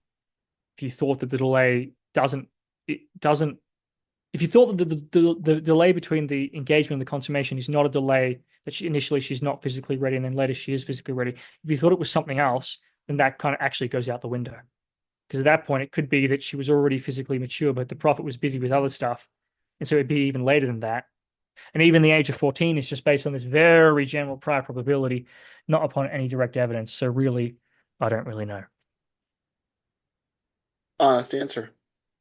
if you thought that the delay doesn't, it doesn't, if you thought that the delay between the engagement and the consummation is not a delay that initially she's not physically ready and then later she is physically ready, if you thought it was something else, then that kind of actually goes out the window. Because at that point, it could be that she was already physically mature, but the prophet was busy with other stuff. And so it'd be even later than that. And even the age of 14 is just based on this very general prior probability, not upon any direct evidence. So really, I don't really know. Honest answer.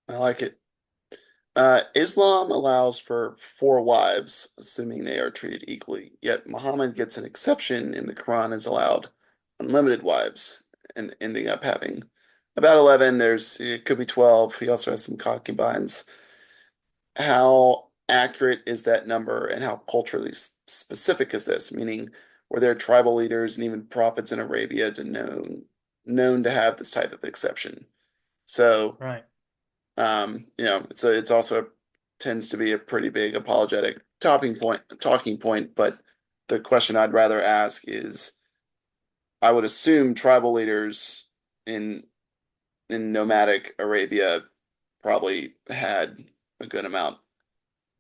I like it. Islam allows for 4 wives, assuming they are treated equally. Yet Muhammad gets an exception in the Quran is allowed unlimited wives and ending up having about 11. It could be 12. He also has some concubines. How accurate is that number and how culturally specific is this? Meaning, were there tribal leaders and even prophets in Arabia known to have this type of exception? So Right. it's also tends to be a pretty big apologetic talking point. But the question I'd rather ask is, I would assume tribal leaders in nomadic Arabia probably had a good amount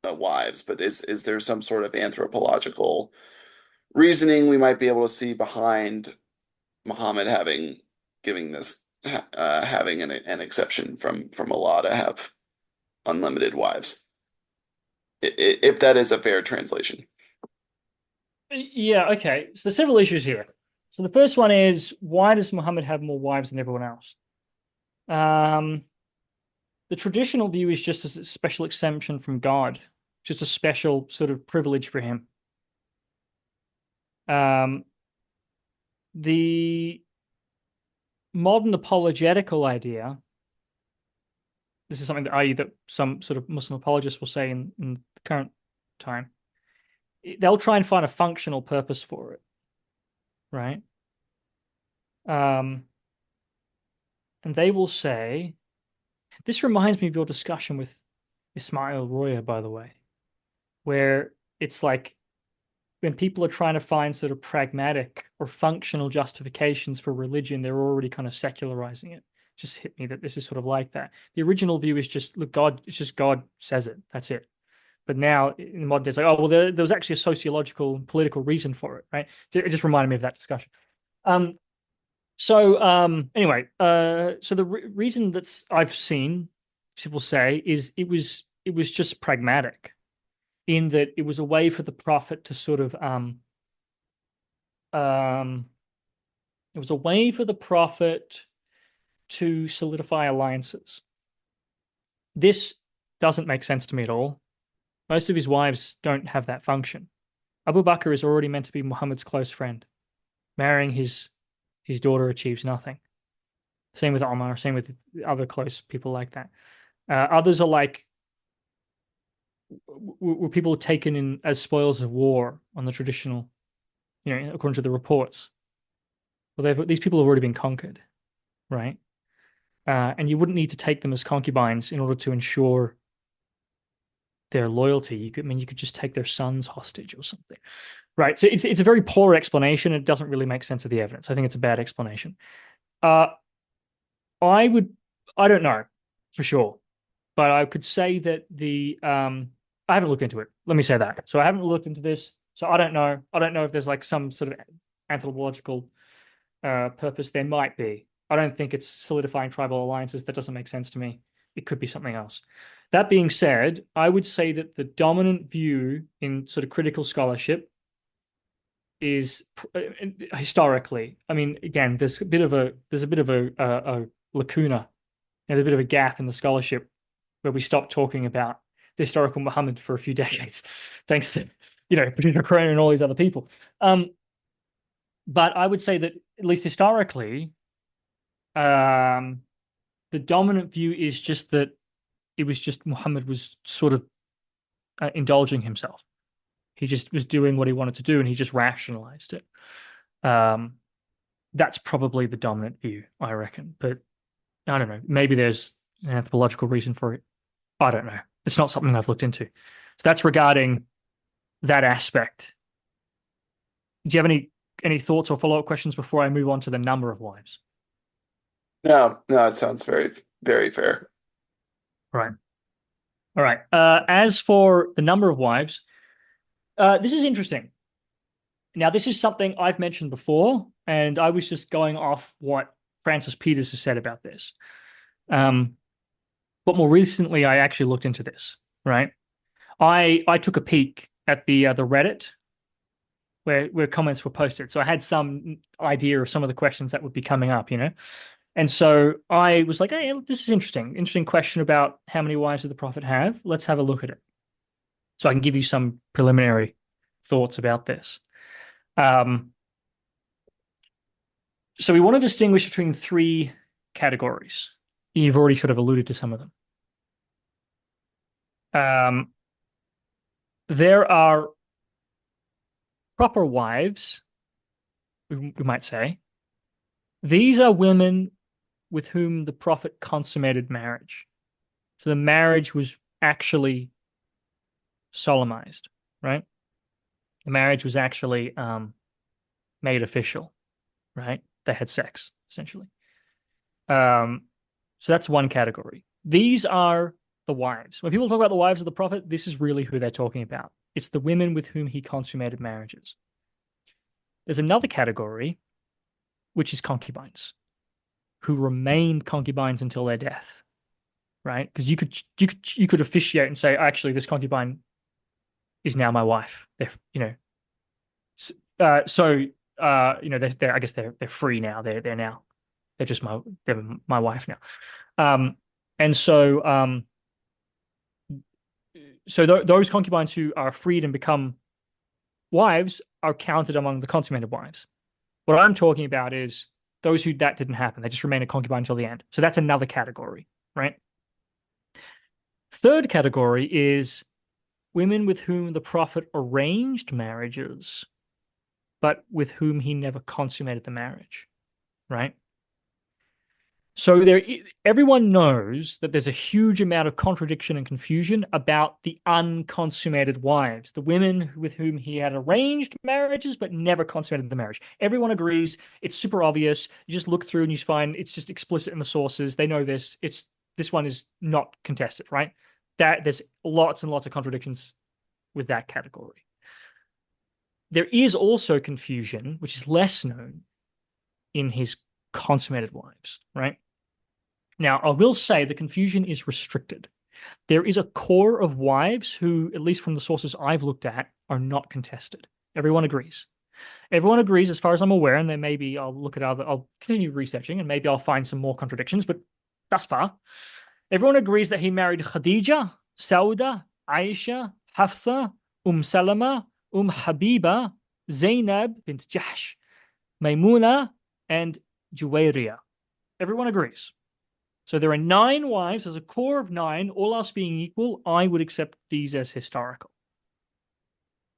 of wives, but is there some sort of anthropological reasoning we might be able to see behind Muhammad having an exception from Allah to have unlimited wives, if that is a fair translation. Yeah, okay. So there's several issues here. So the first one is why does Muhammad have more wives than everyone else? Um, the traditional view is just as a special exemption from God, just a special sort of privilege for him. Um, the modern apologetical idea, this is something that some sort of Muslim apologists will say in the current time, they'll try and find a functional purpose for it, right? And they will say, this reminds me of your discussion with Ismail Roya, by the way, where it's like when people are trying to find sort of pragmatic or functional justifications for religion, they're already kind of secularizing it. Just hit me that this is sort of like that. The original view is just, look, God, it's just God says it. That's it. But now in the modern day, it's like, oh, well, there was actually a sociological and political reason for it, right? It just reminded me of that discussion. Anyway, so the reason that I've seen people say is it was just pragmatic. in that it was a way for the Prophet to sort of um it was a way for the Prophet to solidify alliances. This doesn't make sense to me at all. Most of his wives don't have that function. Abu Bakr is already meant to be Muhammad's close friend. Marrying his daughter achieves nothing. Same with Omar, same with other close people like that. Others are like, were people taken in as spoils of war on the traditional, according to the reports. Well, these people have already been conquered, right? And you wouldn't need to take them as concubines in order to ensure their loyalty. You could just take their sons hostage or something, right? So it's a very poor explanation. It doesn't really make sense of the evidence. I think it's a bad explanation. I don't know for sure, but I could say that I haven't looked into it. Let me say that. So I haven't looked into this. So I don't know. I don't know if there's like some sort of anthropological purpose. There might be. I don't think it's solidifying tribal alliances. That doesn't make sense to me. It could be something else. That being said, I would say that the dominant view in sort of critical scholarship is historically. I mean, again, there's a bit of a lacuna, there's a bit of a gap in the scholarship where we stopped talking about the historical Muhammad for a few decades, thanks to Patricia Crone and all these other people. But I would say that at least historically, the dominant view is just that it was just Muhammad was sort of indulging himself. He just was doing what he wanted to do, and he just rationalized it. That's probably the dominant view, I reckon. But I don't know. Maybe there's an anthropological reason for it. I don't know. It's not something I've looked into. So that's regarding that aspect. Do you have any thoughts or follow-up questions before I move on to the number of wives? No, it sounds very, very fair. Right. All right. As for the number of wives, this is interesting. Now, this is something I've mentioned before, and I was just going off what Francis Peters has said about this. But more recently, I actually looked into this, right? I took a peek at the Reddit where comments were posted. So I had some idea of some of the questions that would be coming up, And so I was like, hey, this is interesting. Interesting question about how many wives did the Prophet have? Let's have a look at it. So I can give you some preliminary thoughts about this. So we want to distinguish between three categories. You've already sort of alluded to some of them. There are proper wives, we might say. These are women with whom the Prophet consummated marriage. So the marriage was actually solemnized, right? The marriage was actually made official, right? They had sex, essentially. So that's one category. These are the wives. When people talk about the wives of the Prophet, this is really who they're talking about. It's the women with whom he consummated marriages. There's another category, which is concubines, who remained concubines until their death, right? Because you could officiate and say, actually, this concubine is now my wife. They're I guess they're free now. They're just my wife now. And so those concubines who are freed and become wives are counted among the consummated wives. What I'm talking about is those who that didn't happen. They just remain a concubine until the end. So that's another category, right? Third category is women with whom the Prophet arranged marriages, but with whom he never consummated the marriage, right? So everyone knows that there's a huge amount of contradiction and confusion about the unconsummated wives, the women with whom he had arranged marriages but never consummated the marriage. Everyone agrees. It's super obvious. You just look through and you find it's just explicit in the sources. They know this. This one is not contested, right? There's lots and lots of contradictions with that category. There is also confusion, which is less known, in his consummated wives, right? Now, I will say the confusion is restricted. There is a core of wives who, at least from the sources I've looked at, are not contested. Everyone agrees. Everyone agrees, as far as I'm aware, and then maybe I'll continue researching and maybe I'll find some more contradictions, but thus far, everyone agrees that he married Khadija, Sauda, Aisha, Hafsa, Salama, Habiba, Zainab bint Jahsh, Maymuna, and Juwayriya. Everyone agrees. So there are 9 wives. There's a core of 9. All else being equal, I would accept these as historical.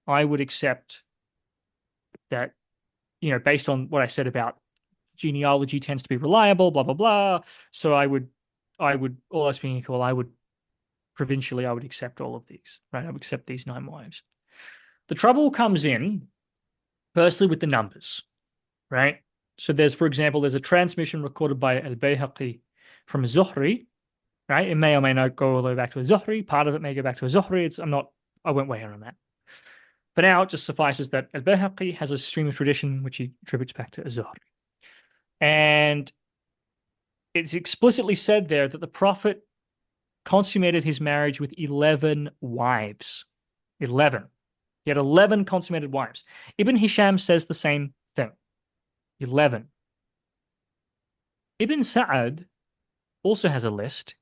I would accept that, based on what I said about genealogy tends to be reliable, blah, blah, blah. So I would, all else being equal, provincially, I would accept all of these, right? I would accept these 9 wives. The trouble comes in, firstly, with the numbers, right? So for example, there's a transmission recorded by Al-Bayhaqi from Zuhri, right? It may or may not go all the way back to a Zuhri. Part of it may go back to a Zuhri. I won't weigh in on that. For now, it just suffices that Al-Bayhaqi has a stream of tradition which he attributes back to a Zuhri. And it's explicitly said there that the Prophet consummated his marriage with 11 wives. 11. He had 11 consummated wives. Ibn Hisham says the same thing. 11. Ibn Sa'ad also has a list.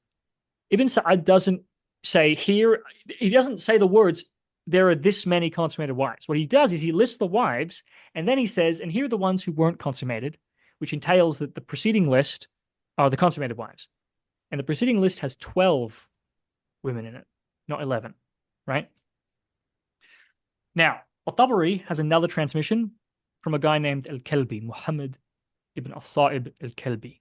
Ibn Sa'ad doesn't say here, he doesn't say the words, there are this many consummated wives. What he does is he lists the wives, and then he says, and here are the ones who weren't consummated, which entails that the preceding list are the consummated wives. And the preceding list has 12 women in it, not 11, right? Now, Al-Tabari has another transmission from a guy named Al-Kalbi, Muhammad ibn As-Sa'ib Al-Kalbi.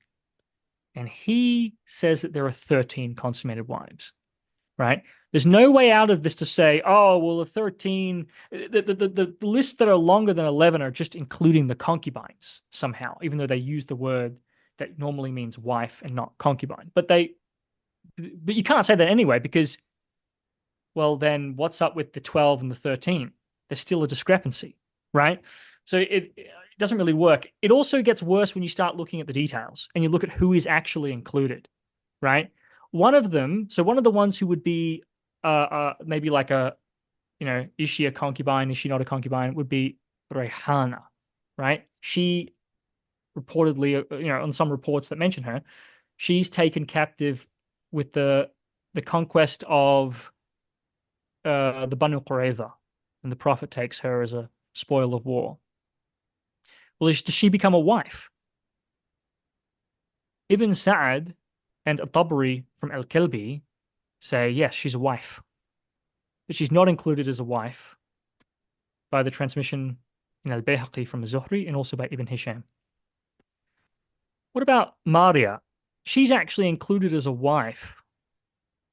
And he says that there are 13 consummated wives, right? There's no way out of this to say, oh, well, the 13, the lists that are longer than 11 are just including the concubines somehow, even though they use the word that normally means wife and not concubine. But you can't say that anyway, because, well, then what's up with the 12 and the 13? There's still a discrepancy, right? So it doesn't really work. It also gets worse when you start looking at the details and you look at who is actually included, right? One of the ones who would be maybe like is she a concubine? Is she not a concubine? Would be Rayhana, right? She reportedly, on some reports that mention her, she's taken captive with the conquest of the Banu Qurayza, and the Prophet takes her as a spoil of war. Well, does she become a wife? Ibn Sa'ad and At-Tabari from Al-Kalbi say, yes, she's a wife. But she's not included as a wife by the transmission in Al-Bayhaqi from Zuhri and also by Ibn Hisham. What about Maria? She's actually included as a wife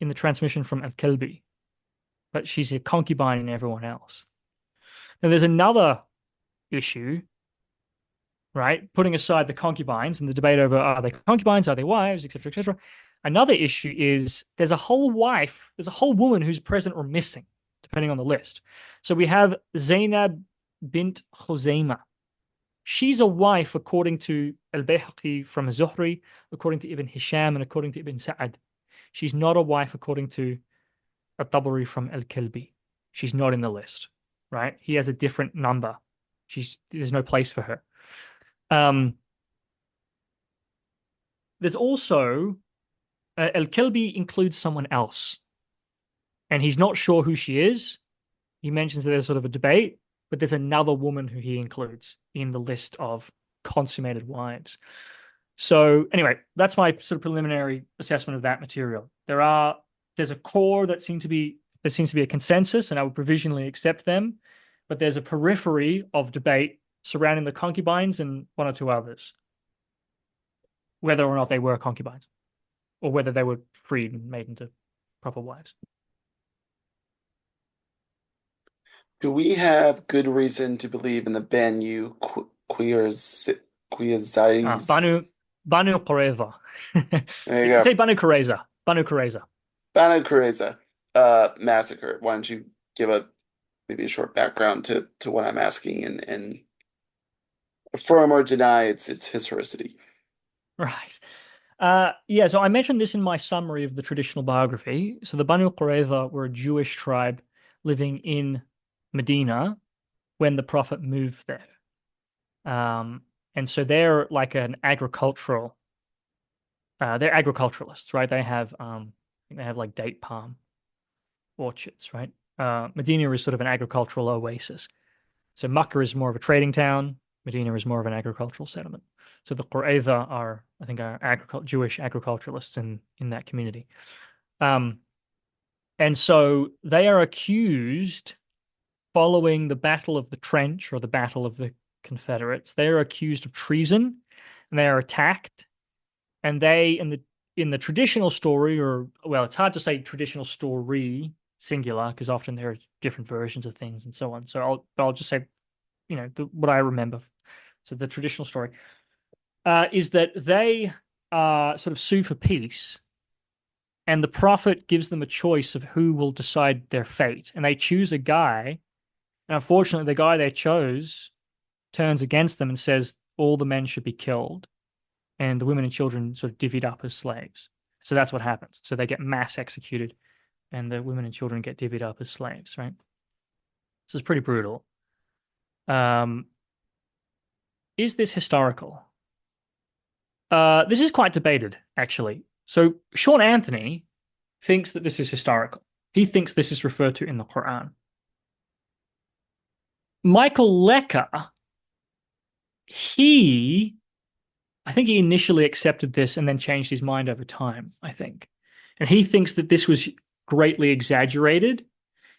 in the transmission from Al-Kalbi, but she's a concubine in everyone else. Now, there's another issue, right? Putting aside the concubines and the debate over are they concubines, are they wives, etc., etc. Another issue is there's a whole woman who's present or missing, depending on the list. So we have Zainab bint Khuzaymah. She's a wife according to Al-Bayhaqi from Zuhri, according to Ibn Hisham, and according to Ibn Sa'ad. She's not a wife according to At-Tabari from Al-Kalbi. She's not in the list, right? He has a different number. There's no place for her. There's also Al-Kalbi includes someone else, and he's not sure who she is. He mentions that there's sort of a debate, but there's another woman who he includes in the list of consummated wives. So anyway, that's my sort of preliminary assessment of that material. There's a core there seems to be a consensus, and I would provisionally accept them, but there's a periphery of debate surrounding the concubines and one or two others, whether or not they were concubines, or whether they were freed and made into proper wives. Do we have good reason to believe in the Banu Qurayza? Banu Qurayza. There you go. Say Banu Qurayza. Banu Qurayza. Banu Qurayza massacre. Why don't you give maybe a short background to what I'm asking and affirm or deny its historicity? Right. Yeah, so I mentioned this in my summary of the traditional biography. So the Banu Qurayza were a Jewish tribe living in Medina when the Prophet moved there. Um, and so they're like an agricultural, they're agriculturalists, right? I think they have like date palm orchards, right? Medina is sort of an agricultural oasis. So Makkah is more of a trading town. Medina is more of an agricultural settlement. So the Qurayza are, I think, are Jewish agriculturalists in that community. Um, and so they are accused, following the Battle of the Trench or the Battle of the Confederates, they are accused of treason, and they are attacked. And they, in the traditional story, or well, it's hard to say traditional story singular because often there are different versions of things and so on. So I'll just say, what I remember. So the traditional story is that they sort of sue for peace, and the prophet gives them a choice of who will decide their fate, and they choose a guy. And unfortunately, the guy they chose turns against them and says all the men should be killed, and the women and children sort of divvied up as slaves. So that's what happens. So they get mass executed, and the women and children get divvied up as slaves. Right. This is pretty brutal. Um, is this historical? This is quite debated, actually. So Sean Anthony thinks that this is historical. He thinks this is referred to in the Quran. Michael Lecker, I think he initially accepted this and then changed his mind over time, I think. And he thinks that this was greatly exaggerated.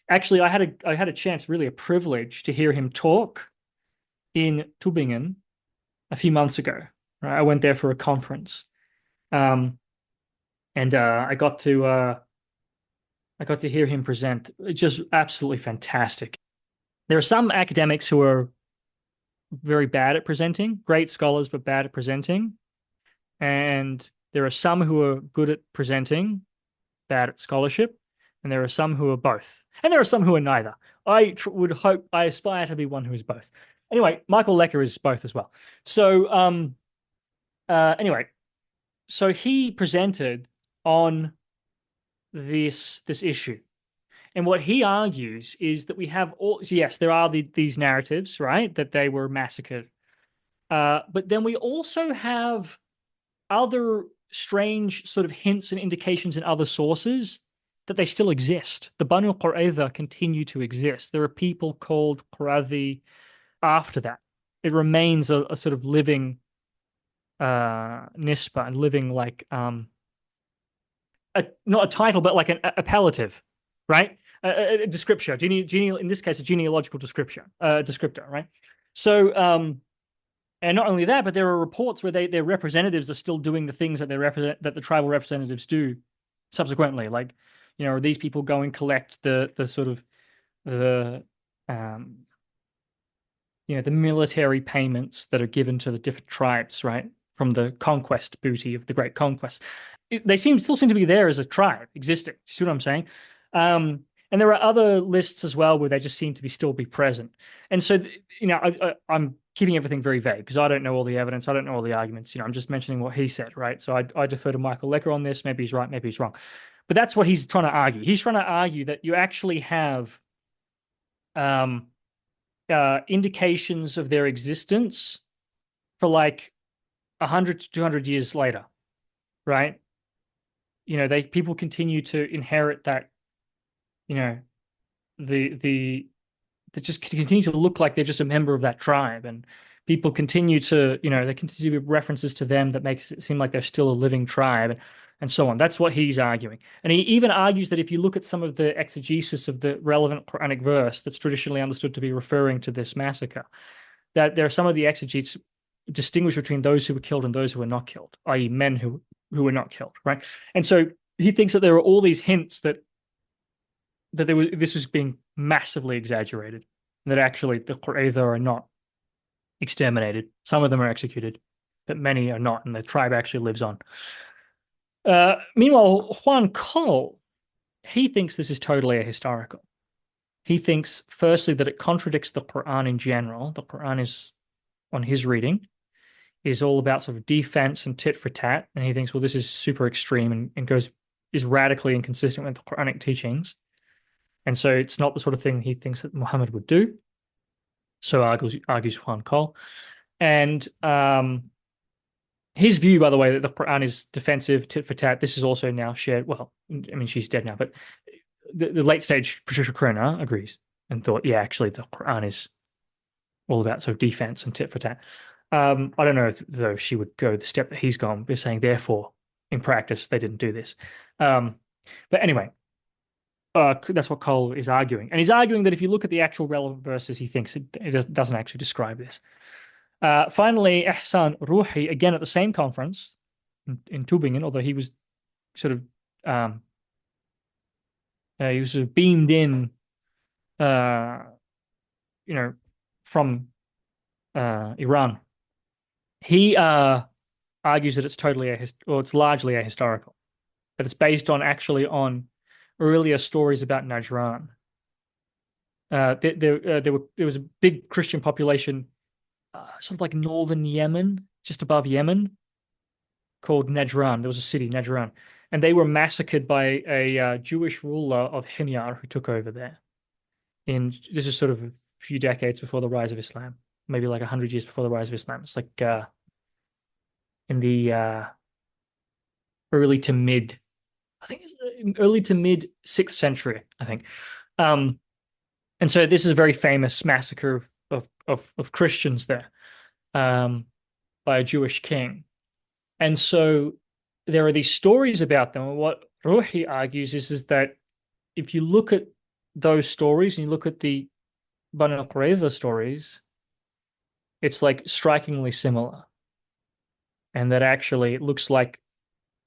Actually, I had a chance, really a privilege, to hear him talk in Tübingen a few months ago. Right? I went there for a conference. Um, and I got to hear him present. It's just absolutely fantastic. There are some academics who are very bad at presenting, great scholars, but bad at presenting. And there are some who are good at presenting, bad at scholarship. And there are some who are both. And there are some who are neither. I aspire to be one who is both. Anyway, Michael Lecker is both as well. So, anyway, so he presented on this issue. And what he argues is that we have all, yes, there are these narratives, right, that they were massacred. But then we also have other strange sort of hints and indications in other sources that they still exist. The Banu Qurayza continue to exist. There are people called Qurazi after that. It remains a sort of living nisba and living like not a title, but like an appellative, right? A descriptor, in this case, a genealogical descriptor, right? So, and not only that, but there are reports where their representatives are still doing the things that that the tribal representatives do subsequently. Like, are these people go and collect the sort of the the military payments that are given to the different tribes, right? From the conquest booty of the Great Conquest. They still seem to be there as a tribe existing. You see what I'm saying? And there are other lists as well where they just seem to still be present. And so, I'm keeping everything very vague because I don't know all the evidence. I don't know all the arguments. I'm just mentioning what he said, right? So I defer to Michael Lecker on this. Maybe he's right, maybe he's wrong. But that's what he's trying to argue. He's trying to argue that you actually have indications of their existence for like 100 to 200 years later, right? People continue to inherit that, they just continue to look like they're just a member of that tribe, and people continue to, there continue to be references to them that makes it seem like they're still a living tribe, and so on. That's what he's arguing. And he even argues that if you look at some of the exegesis of the relevant Quranic verse that's traditionally understood to be referring to this massacre, that there are some of the exegetes distinguish between those who were killed and those who were not killed, i.e., men who were not killed, right? And so he thinks that there are all these hints that this was being massively exaggerated, and that actually the Qurayza are not exterminated. Some of them are executed, but many are not, and the tribe actually lives on. Meanwhile, Juan Cole, he thinks this is totally ahistorical. He thinks, firstly, that it contradicts the Quran in general. The Quran is, on his reading, is all about sort of defense and tit for tat, and he thinks, well, this is super extreme and is radically inconsistent with the Quranic teachings, and so it's not the sort of thing he thinks that Muhammad would do. So argues Juan Cole, and his view, by the way, that the Quran is defensive, tit for tat. This is also now shared. Well, I mean, she's dead now, but the late stage Patricia Crone agrees and thought, yeah, actually, the Quran is all about sort of defense and tit for tat. I don't know if, though, she would go the step that he's gone, by saying, therefore, in practice, they didn't do this. But anyway, that's what Cole is arguing. And he's arguing that if you look at the actual relevant verses, he thinks it doesn't actually describe this. Finally, Ihsan Ruhi, again at the same conference in Tübingen, although he was sort of beamed in, from Iran. He argues that it's it's largely ahistorical, that it's based on earlier stories about Najran. There was a big Christian population, sort of like northern Yemen, just above Yemen, called Najran. There was a city, Najran, and they were massacred by a Jewish ruler of Himyar who took over there. This is sort of a few decades before the rise of Islam, maybe like 100 years before the rise of Islam. It's like in the early to mid, I think it's early to mid 6th century, I think. And so this is a very famous massacre of Christians there, by a Jewish king. And so there are these stories about them. And what Ruhi argues is that if you look at those stories and you look at the Banu Qurayza stories, it's like strikingly similar. And that actually it looks like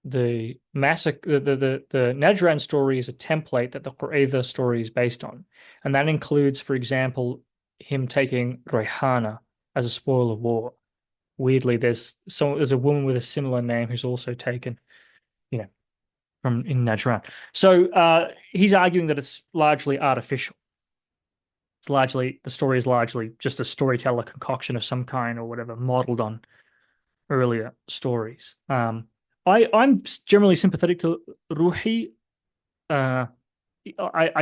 the massacre, the Najran story is a template that the Qurayza story is based on. And that includes, for example, him taking Rayhana as a spoil of war. Weirdly, there's a woman with a similar name who's also taken, from in Najran. So he's arguing that it's largely artificial. The story is largely just a storyteller concoction of some kind or whatever, modeled on earlier stories. I'm generally sympathetic to Ruhi. I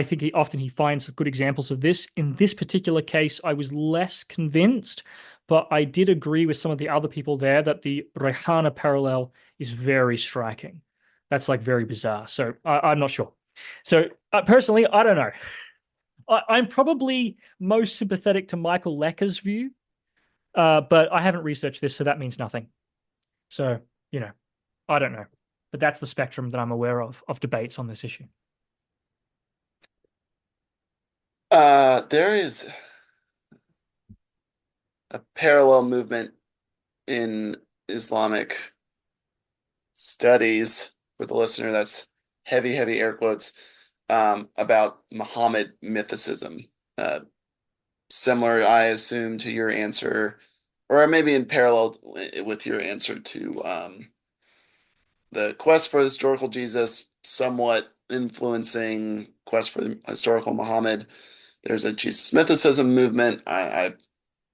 think he finds good examples of this. In this particular case, I was less convinced, but I did agree with some of the other people there that the Rayhana parallel is very striking. That's like very bizarre. So I'm not sure. So personally, I don't know. I'm probably most sympathetic to Michael Lecker's view, but I haven't researched this, so that means nothing. So, I don't know. But that's the spectrum that I'm aware of debates on this issue. There is a parallel movement in Islamic studies, for the listener, that's heavy air quotes, about Muhammad mythicism. Similar, I assume, to your answer, or maybe in parallel with your answer to the quest for the historical Jesus, somewhat influencing quest for the historical Muhammad. There's a Jesus mythicism movement. I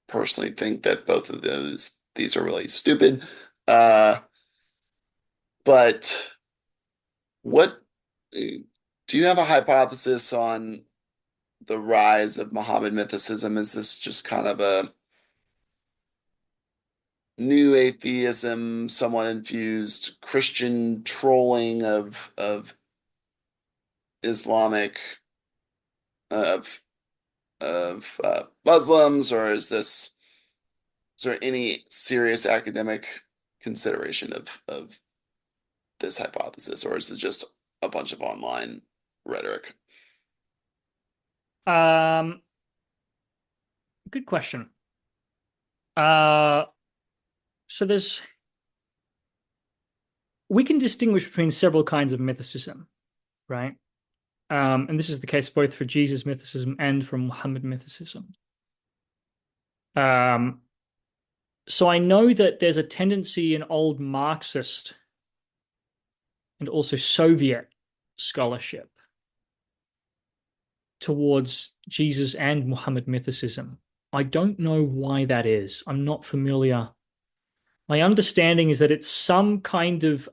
personally think that both of these are really stupid. But what do you have a hypothesis on the rise of Muhammad mythicism? Is this just kind of a new atheism, somewhat infused Christian trolling of Islamic of Muslims, or is there any serious academic consideration of this hypothesis, or is it just a bunch of online rhetoric? Good question. So we can distinguish between several kinds of mythicism, right? And this is the case both for Jesus mythicism and for Muhammad mythicism. So I know that there's a tendency in old Marxist and also Soviet scholarship towards Jesus and Muhammad mythicism. I don't know why that is. I'm not familiar My understanding is that it's some kind of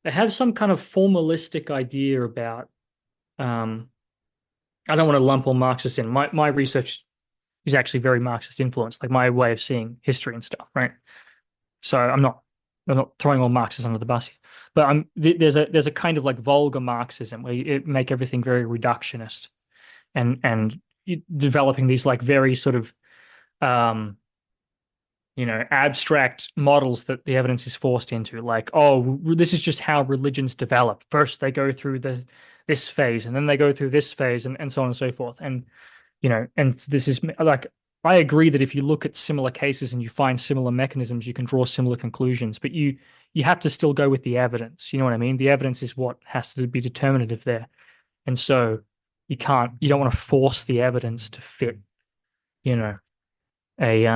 they have some kind of formalistic idea about um I don't want to lump all Marxists in. My research is actually very Marxist influenced, like my way of seeing history and stuff, right? So I'm not throwing all Marxists under the bus here, but there's a kind of like vulgar Marxism where you make everything very reductionist and developing these like very sort of um abstract models that the evidence is forced into, like, oh, this is just how religions develop. First, they go through this phase, and then they go through this phase, and so on and so forth. And this is like, I agree that if you look at similar cases and you find similar mechanisms, you can draw similar conclusions, but you have to still go with the evidence. You know what I mean? The evidence is what has to be determinative there. And so you don't want to force the evidence to fit, you know, a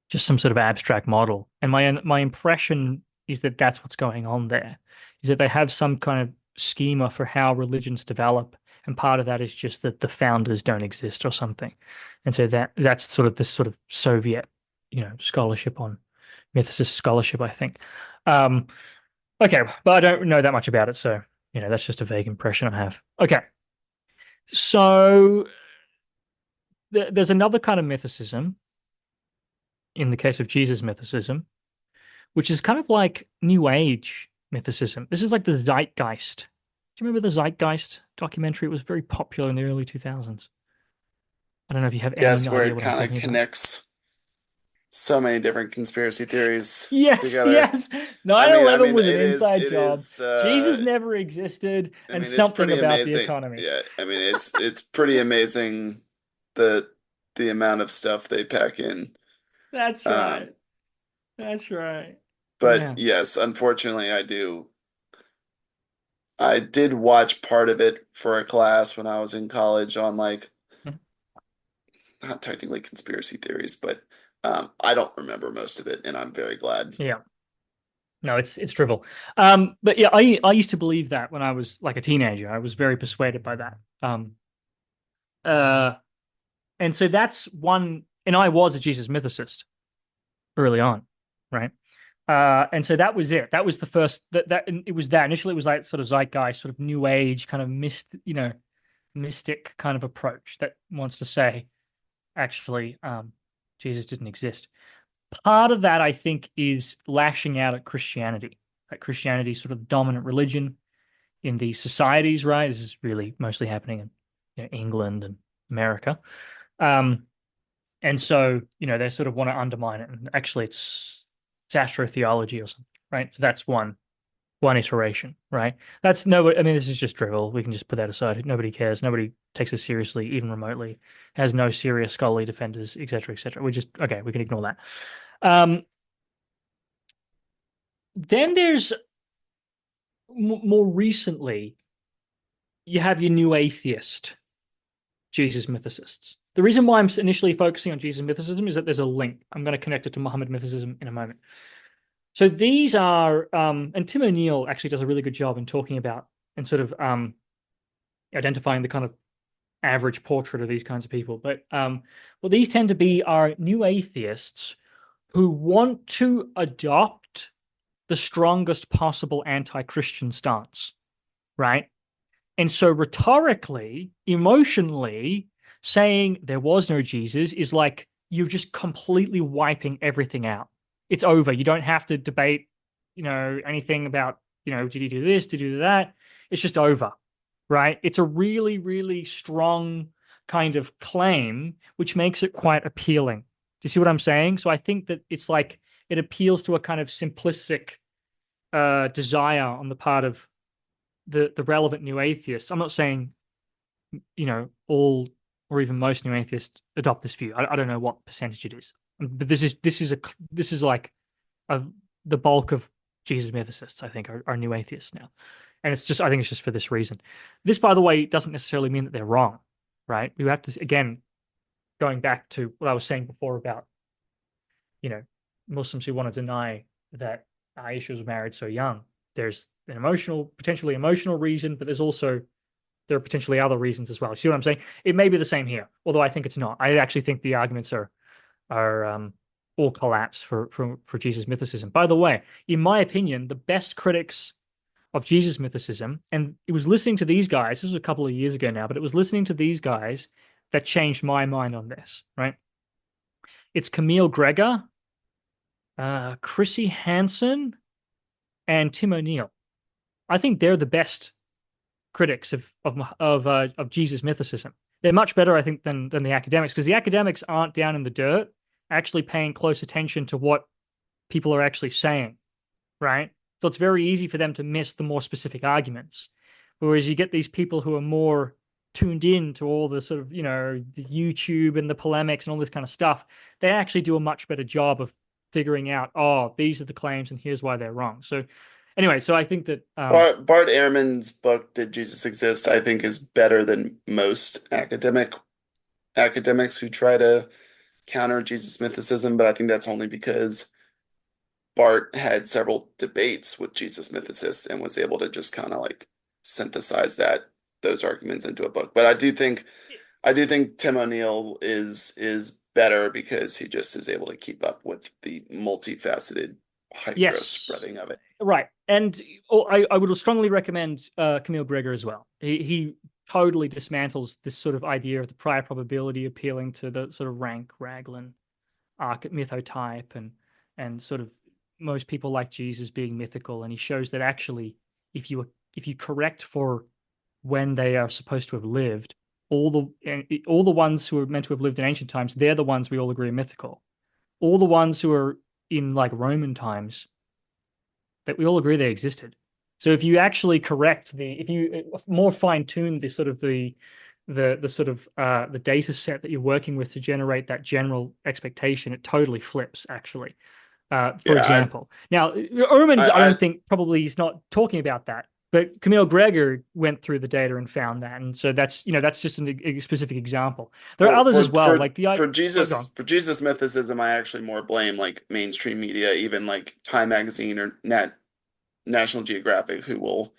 just some sort of abstract model. And my impression is that that's what's going on there, is that they have some kind of schema for how religions develop, and part of that is just that the founders don't exist or something. And so that's sort of this sort of Soviet, scholarship on mythicist scholarship, I think. Um, okay, but I don't know that much about it, so that's just a vague impression I have. Okay, so there's another kind of mythicism in the case of Jesus mythicism, which is kind of like New Age mythicism. This is like the Zeitgeist. Do you remember the Zeitgeist documentary? It was very popular in the early 2000s. I don't know if you have any Yes, where idea it what I'm kind of talking about. connects so many different conspiracy theories Yes, together. yes. I 9/11 mean, was an it is, inside it job. is. Jesus never existed, I and mean, it's something pretty about the amazing. economy. Yeah, I mean, it's pretty amazing the the amount of stuff they pack in. That's right. Um, That's right. but Yeah. yes, unfortunately, I did watch part of it for a class when I was in college on like not technically conspiracy theories, but I don't remember most of it, and I'm very glad. Yeah. No, it's trivial. But yeah, I used to believe that when I was like a teenager. I was very persuaded by that. Uh, and so that's one, and I was a Jesus mythicist early on, right? And so that was it. That was the first that it was that initially it was like sort of zeitgeist, sort of new age kind of mystic kind of approach that wants to say actually Jesus didn't exist. Part of that I think is lashing out at Christianity. That Christianity is sort of the dominant religion in these societies, right? This is really mostly happening in England and America. Um, and so, they sort of want to undermine it. And actually it's astrotheology or something, right? So that's one iteration, right? That's no, I mean, this is just drivel. We can just put that aside. Nobody cares. Nobody takes this seriously, even remotely. Has no serious scholarly defenders, etc., etc. We just okay, we can ignore that. Then there's more recently, you have your new atheist Jesus mythicists. The reason why I'm initially focusing on Jesus mythicism is that there's a link. I'm going to connect it to Muhammad mythicism in a moment. So these are, and Tim O'Neill actually does a really good job in talking about and sort of identifying the kind of average portrait of these kinds of people. But what these tend to be are new atheists who want to adopt the strongest possible anti-Christian stance, right? And so rhetorically, emotionally, saying there was no Jesus is like you're just completely wiping everything out. It's over. You don't have to debate, anything about, did he do this, did he do that? It's just over, right? It's a really, really strong kind of claim, which makes it quite appealing. Do you see what I'm saying? So I think that it's like it appeals to a kind of simplistic desire on the part of the relevant new atheists. I'm not saying, all or even most new atheists adopt this view. I don't know what percentage it is, but this is like the bulk of Jesus mythicists. I think are new atheists now, and I think it's just for this reason. This, by the way, doesn't necessarily mean that they're wrong, right? We have to again going back to what I was saying before about Muslims who want to deny that Aisha was married so young. There's an potentially emotional reason, but there are potentially other reasons as well. See what I'm saying? It may be the same here, although I think it's not. I actually think the arguments are all collapse for Jesus mythicism. By the way, in my opinion, the best critics of Jesus mythicism, and it was listening to these guys, this was a couple of years ago now, but it was listening to these guys that changed my mind on this, right? It's Camille Gregor, Chrissy Hansen, and Tim O'Neill. I think they're the best critics of Jesus mythicism. They're much better, I think, than the academics, because the academics aren't down in the dirt, actually paying close attention to what people are actually saying, right? So it's very easy for them to miss the more specific arguments. Whereas you get these people who are more tuned in to all the sort of, the YouTube and the polemics and all this kind of stuff, they actually do a much better job of figuring out, oh, these are the claims and here's why they're wrong. So anyway, so I think that Bart Ehrman's book, Did Jesus Exist? I think is better than most academics who try to counter Jesus mythicism, but I think that's only because Bart had several debates with Jesus mythicists and was able to just kind of like synthesize those arguments into a book. But I do think Tim O'Neill is better because he just is able to keep up with the multifaceted hydra yes, spreading of it. right. And I would strongly recommend Camille Gregor as well. He totally dismantles this sort of idea of the prior probability appealing to the sort of rank Raglan mythotype and sort of most people like Jesus being mythical, and he shows that actually if you correct for when they are supposed to have lived, all the ones who are meant to have lived in ancient times, they're the ones we all agree are mythical. All the ones who are in like Roman times, that we all agree they existed. So if you actually correct if you more fine tune the sort of the data set that you're working with to generate that general expectation, it totally flips actually. For Yeah, example, now Ehrman, I I don't think probably he's not talking about that, but Camille Gregor went through the data and found that, and so that's just a specific example. There are for others for as well, for like the for oh, go on. Jesus mythicism, I actually more blame like mainstream media, even like Time Magazine or National Geographic, who will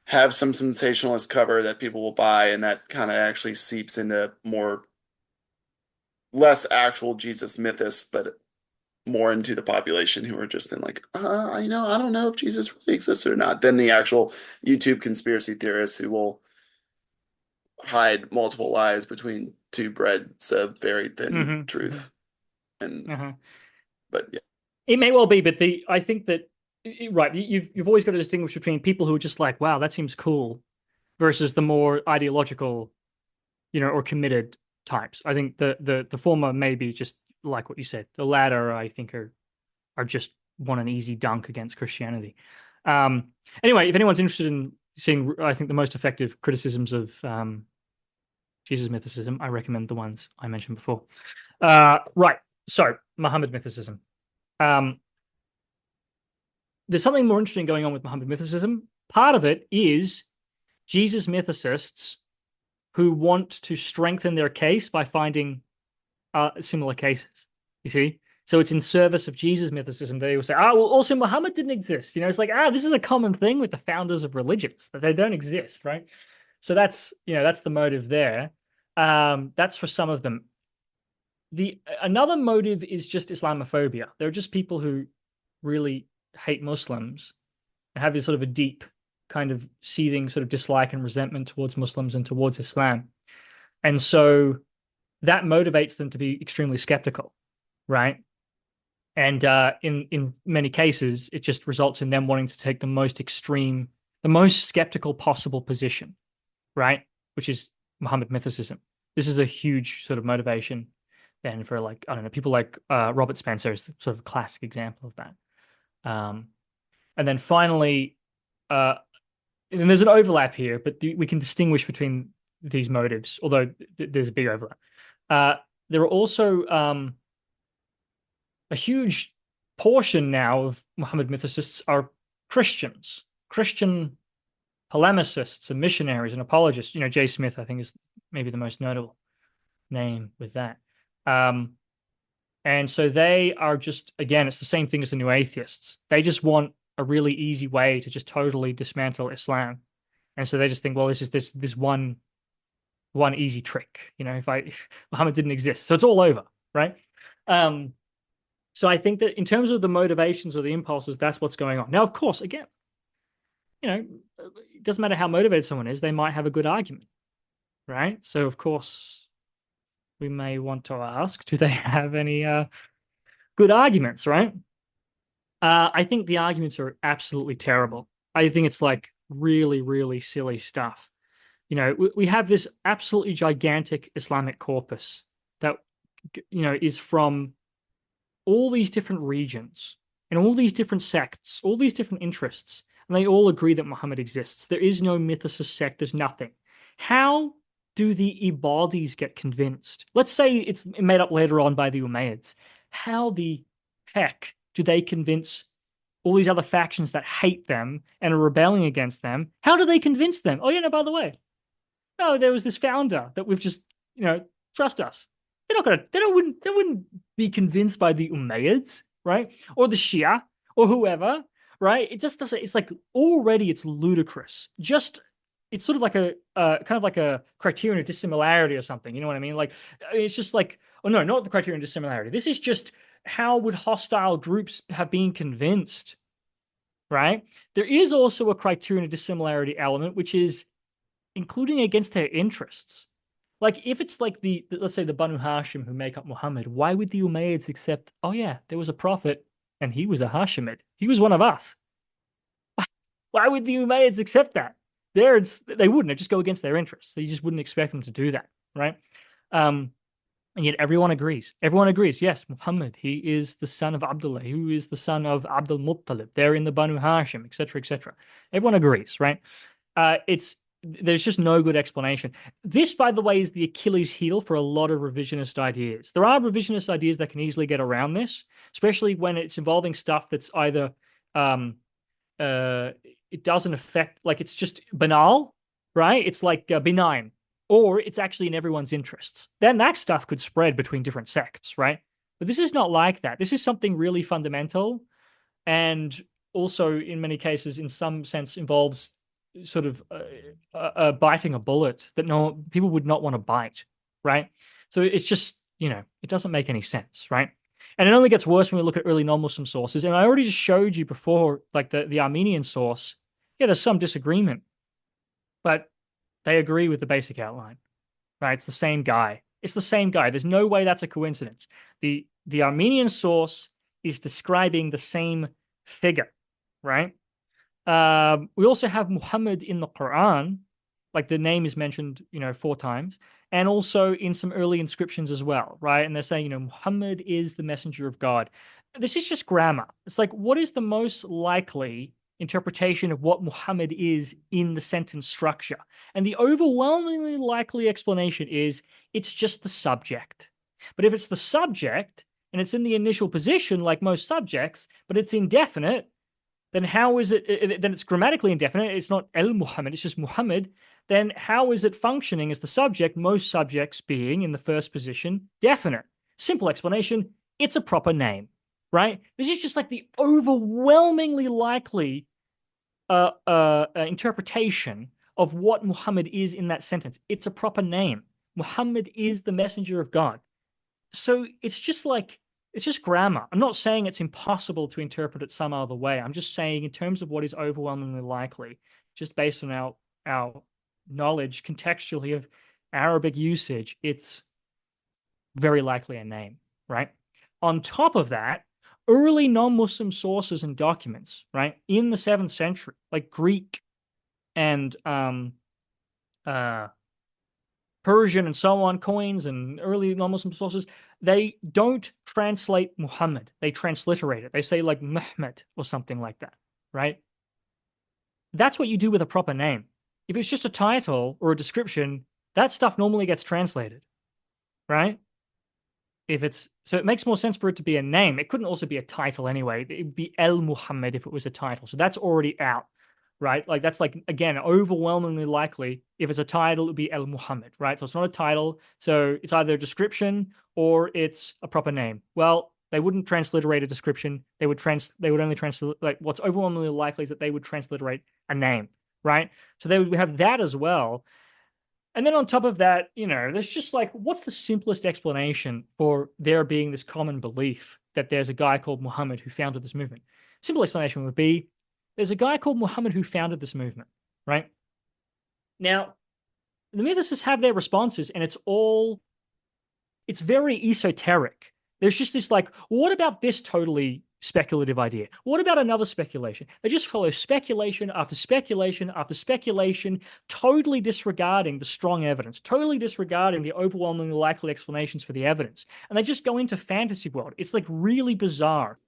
have some sensationalist cover that people will buy, and that kind of actually seeps into more less actual Jesus mythos, but more into the population who are just in like, I don't know if Jesus really exists or not, than the actual YouTube conspiracy theorists who will hide multiple lies between two breads of very thin Mm-hmm, truth. mm-hmm, And uh-huh. but yeah, It may well be, but I think that right, you've always got to distinguish between people who are just like, wow, that seems cool, versus the more ideological, or committed types. I think the former may be just like what you said. The latter, I think, are just want an easy dunk against Christianity. Um, anyway, if anyone's interested in seeing, I think the most effective criticisms of Jesus mythicism, I recommend the ones I mentioned before. Right. So Muhammad mythicism. Um, there's something more interesting going on with Muhammad mythicism. Part of it is Jesus mythicists who want to strengthen their case by finding similar cases. You see? So it's in service of Jesus mythicism. They will say, well, also Muhammad didn't exist. It's like, this is a common thing with the founders of religions, that they don't exist, right? So that's the motive there. That's for some of them. Another motive is just Islamophobia. There are just people who really hate Muslims and have this sort of a deep kind of seething sort of dislike and resentment towards Muslims and towards Islam. And so that motivates them to be extremely skeptical, right? And in many cases, it just results in them wanting to take the most extreme, the most skeptical possible position, right? Which is Muhammad mythicism. This is a huge sort of motivation. And for like, I don't know, people like Robert Spencer is sort of a classic example of that. And then finally, and there's an overlap here, but we can distinguish between these motives, although there's a big overlap. There are also a huge portion now of Muhammad mythicists are Christians, Christian polemicists and missionaries and apologists. Jay Smith, I think, is maybe the most notable name with that. And so they are just, again, it's the same thing as the new atheists. They just want a really easy way to just totally dismantle Islam. And so they just think, well, this is this one easy trick. If Muhammad didn't exist, so it's all over, right? So I think that in terms of the motivations or the impulses, that's what's going on. Now, of course, again, it doesn't matter how motivated someone is, they might have a good argument, right? So, of course, we may want to ask, do they have any good arguments, right? I think the arguments are absolutely terrible. I think it's like really, really silly stuff. We have this absolutely gigantic Islamic corpus that, is from all these different regions and all these different sects, all these different interests, and they all agree that Muhammad exists. There is no mythicist sect, there's nothing. How do the Ibadis get convinced? Let's say it's made up later on by the Umayyads. How the heck do they convince all these other factions that hate them and are rebelling against them? How do they convince them? Oh, yeah, no, by the way, no, there was this founder that we've just, trust us. They're not gonna, they wouldn't be convinced by the Umayyads, right? Or the Shia or whoever, right? It just doesn't, it's like already it's ludicrous. It's sort of like a kind of like a criterion of dissimilarity or something. You know what I mean? Like, it's just like, oh no, not the criterion of dissimilarity. This is just how would hostile groups have been convinced, right? There is also a criterion of dissimilarity element, which is including against their interests. Like if it's like let's say the Banu Hashim who make up Muhammad, why would the Umayyads accept, oh yeah, there was a prophet and he was a Hashemid. He was one of us. Why would the Umayyads accept that? They wouldn't. It just go against their interests. So you just wouldn't expect them to do that, right? And yet everyone agrees. Everyone agrees. Yes, Muhammad, he is the son of Abdullah, who is the son of Abdul Muttalib. They're in the Banu Hashim, etc., etc. Everyone agrees, right? There's just no good explanation. This, by the way, is the Achilles heel for a lot of revisionist ideas. There are revisionist ideas that can easily get around this, especially when it's involving stuff that's either it doesn't affect, like it's just banal, right? It's like benign, or it's actually in everyone's interests. Then that stuff could spread between different sects, right? But this is not like that. This is something really fundamental, and also in many cases, in some sense, involves sort of biting a bullet that no people would not want to bite, right? So it's just, it doesn't make any sense, right? And it only gets worse when we look at early non-Muslim sources. And I already just showed you before, like the Armenian source. Yeah, there's some disagreement, but they agree with the basic outline, right? It's the same guy. It's the same guy. There's no way that's a coincidence. The Armenian source is describing the same figure, right? We also have Muhammad in the Quran, like the name is mentioned, 4 times, and also in some early inscriptions as well, right? And they're saying, Muhammad is the messenger of God. This is just grammar. It's like, what is the most likely interpretation of what Muhammad is in the sentence structure? And the overwhelmingly likely explanation is it's just the subject. But if it's the subject and it's in the initial position, like most subjects, but it's indefinite, then how is it? Then it's grammatically indefinite. It's not El Muhammad, it's just Muhammad. Then how is it functioning as the subject, most subjects being in the first position definite? Simple explanation, it's a proper name, right? This is just like the overwhelmingly likely interpretation of what Muhammad is in that sentence. It's a proper name. Muhammad is the messenger of God. So it's just like, it's just grammar. I'm not saying it's impossible to interpret it some other way. I'm just saying in terms of what is overwhelmingly likely, just based on our knowledge contextually of Arabic usage, it's very likely a name, right? On top of that, early non-Muslim sources and documents, right, in the 7th century, like Greek and Persian and so on, coins and early non-Muslim sources, they don't translate Muhammad. They transliterate it. They say like Muhammad or something like that, right? That's what you do with a proper name. If it's just a title or a description, that stuff normally gets translated, right? So it makes more sense for it to be a name. It couldn't also be a title anyway. It would be El Muhammad if it was a title. So that's already out, right? Like that's like, again, overwhelmingly likely if it's a title, it would be El Muhammad, right? So it's not a title. So it's either a description or it's a proper name. Well, they wouldn't transliterate a description. They would only translate, like what's overwhelmingly likely is that they would transliterate a name, right? So they would have that as well. And then on top of that, there's just like, what's the simplest explanation for there being this common belief that there's a guy called Muhammad who founded this movement. Simple explanation would be there's a guy called Muhammad who founded this movement, right? Now, the mythicists have their responses, and it's very esoteric. There's just this like, what about this totally speculative idea? What about another speculation? They just follow speculation after speculation after speculation, totally disregarding the strong evidence, totally disregarding the overwhelmingly likely explanations for the evidence. And they just go into fantasy world. It's like really bizarre.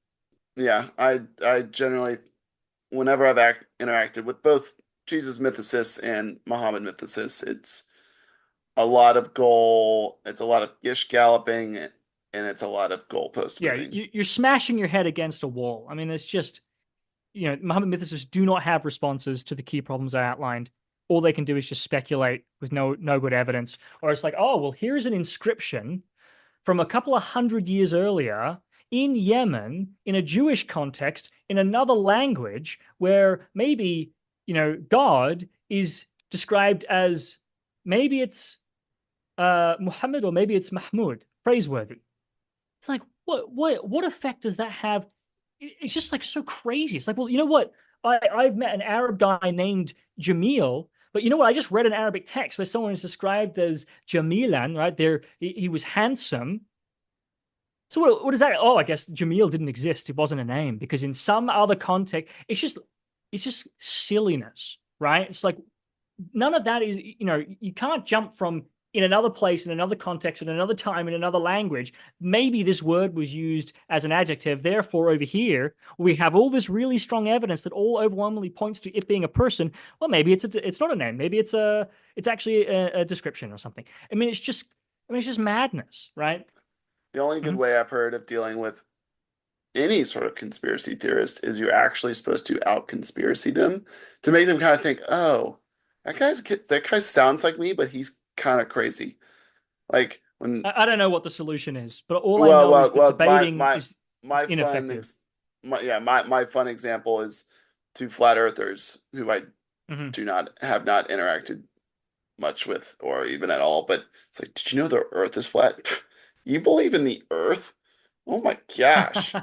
Yeah, I generally, whenever I've interacted with both Jesus mythicists and Muhammad mythicists, it's a lot of goal, it's a lot of gish galloping, and it's a lot of goalpost Yeah, moving. you're smashing your head against a wall. I mean, it's just, Muhammad mythicists do not have responses to the key problems I outlined. All they can do is just speculate with no good evidence. Or it's like, oh, well, here's an inscription from a couple of hundred years earlier in Yemen, in a Jewish context, in another language, where maybe, God is described as maybe it's Muhammad or maybe it's Mahmud, praiseworthy. It's like, what effect does that have? It's just like so crazy. It's like, well, you know what? I've met an Arab guy named Jamil, but you know what? I just read an Arabic text where someone is described as Jamilan, right? He was handsome. So what is that? Oh, I guess Jamil didn't exist. It wasn't a name because in some other context, it's just silliness, right? It's like none of that is, you can't jump from in another place, in another context, in another time, in another language. Maybe this word was used as an adjective. Therefore, over here, we have all this really strong evidence that all overwhelmingly points to it being a person. Well, maybe it's not a name. Maybe it's actually a description or something. It's just madness, right? The only good Mhm. way I've heard of dealing with any sort of conspiracy theorist is you're actually supposed to out conspiracy them to make them kind of think, oh, that guy sounds like me, but he's kind of crazy. Like when, I don't know what the solution is, but all I well, know well, is that well, debating is my fun ineffective. ex my fun example is two flat earthers who I Mhm. do not have not interacted much with or even at all. But it's like, did you know the Earth is flat? You believe in the Earth? Oh my gosh.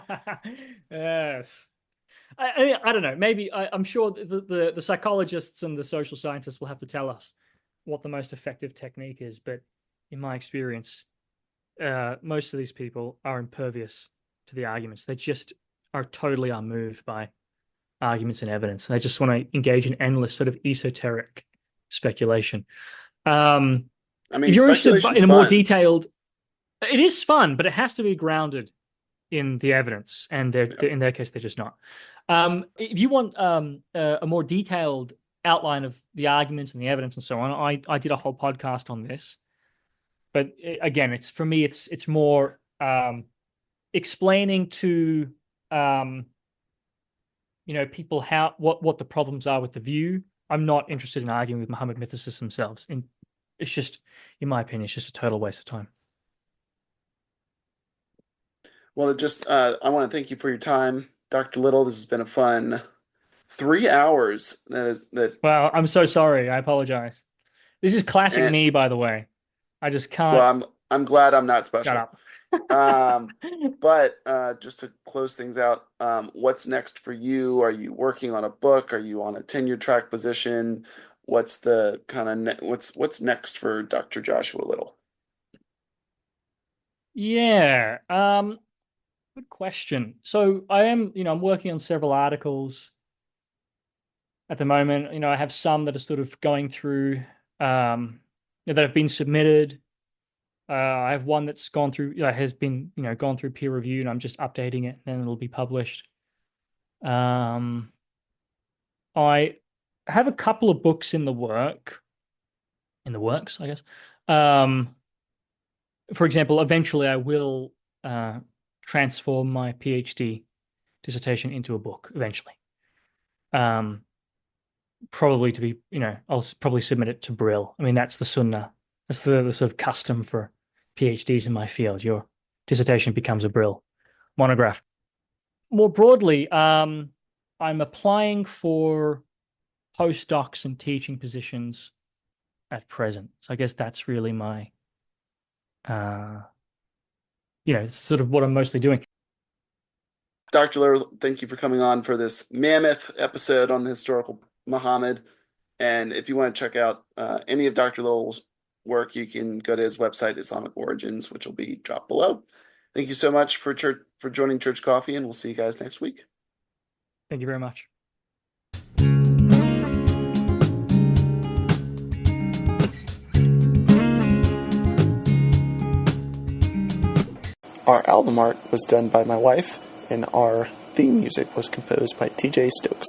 Yes. I don't know. Maybe I'm sure the psychologists and the social scientists will have to tell us what the most effective technique is. But in my experience, most of these people are impervious to the arguments. They just are totally unmoved by arguments and evidence. They just want to engage in endless sort of esoteric speculation. Um, I if mean, you're interested speculation's in a more fun. detailed, it is fun, but it has to be grounded in the evidence, and Yeah. in their case, they're just not. If you want a more detailed outline of the arguments and the evidence and so on, I did a whole podcast on this. But again, it's for me, it's more explaining to um, people how what the problems are with the view. I'm not interested in arguing with Muhammad mythicists themselves. And it's just, in my opinion, it's just a total waste of time. Well, I want to thank you for your time, Dr. Little. This has been a fun 3 hours. Well, I'm so sorry. I apologize. This is classic And me, by the way. I just well, can't I'm glad I'm not shut special. up. Um, but just to close things out, what's next for you? Are you working on a book? Are you on a tenure track position? What's the kind of what's next for Dr. Joshua Little? Yeah. Good question. So I am, I'm working on several articles at the moment. I have some that are sort of going through that have been submitted. I have one that's gone through, has been, gone through peer review, and I'm just updating it, and it'll be published. Um, I have a couple of books in the works, I guess. Um, for example, eventually I will transform my PhD dissertation into a book eventually. Um, Probably to be, I'll probably submit it to Brill. I mean, that's the sunnah. That's the sort of custom for PhDs in my field. Your dissertation becomes a Brill monograph. More broadly, I'm applying for postdocs and teaching positions at present. So I guess that's really my, it's sort of what I'm mostly doing. Dr. Little, thank you for coming on for this mammoth episode on the historical Muhammad. And if you want to check out any of Dr. Little's work, you can go to his website, Islamic Origins, which will be dropped below. Thank you so much for joining Church Coffee, and we'll see you guys next week. Thank you very much. Our album art was done by my wife, and our theme music was composed by TJ Stokes.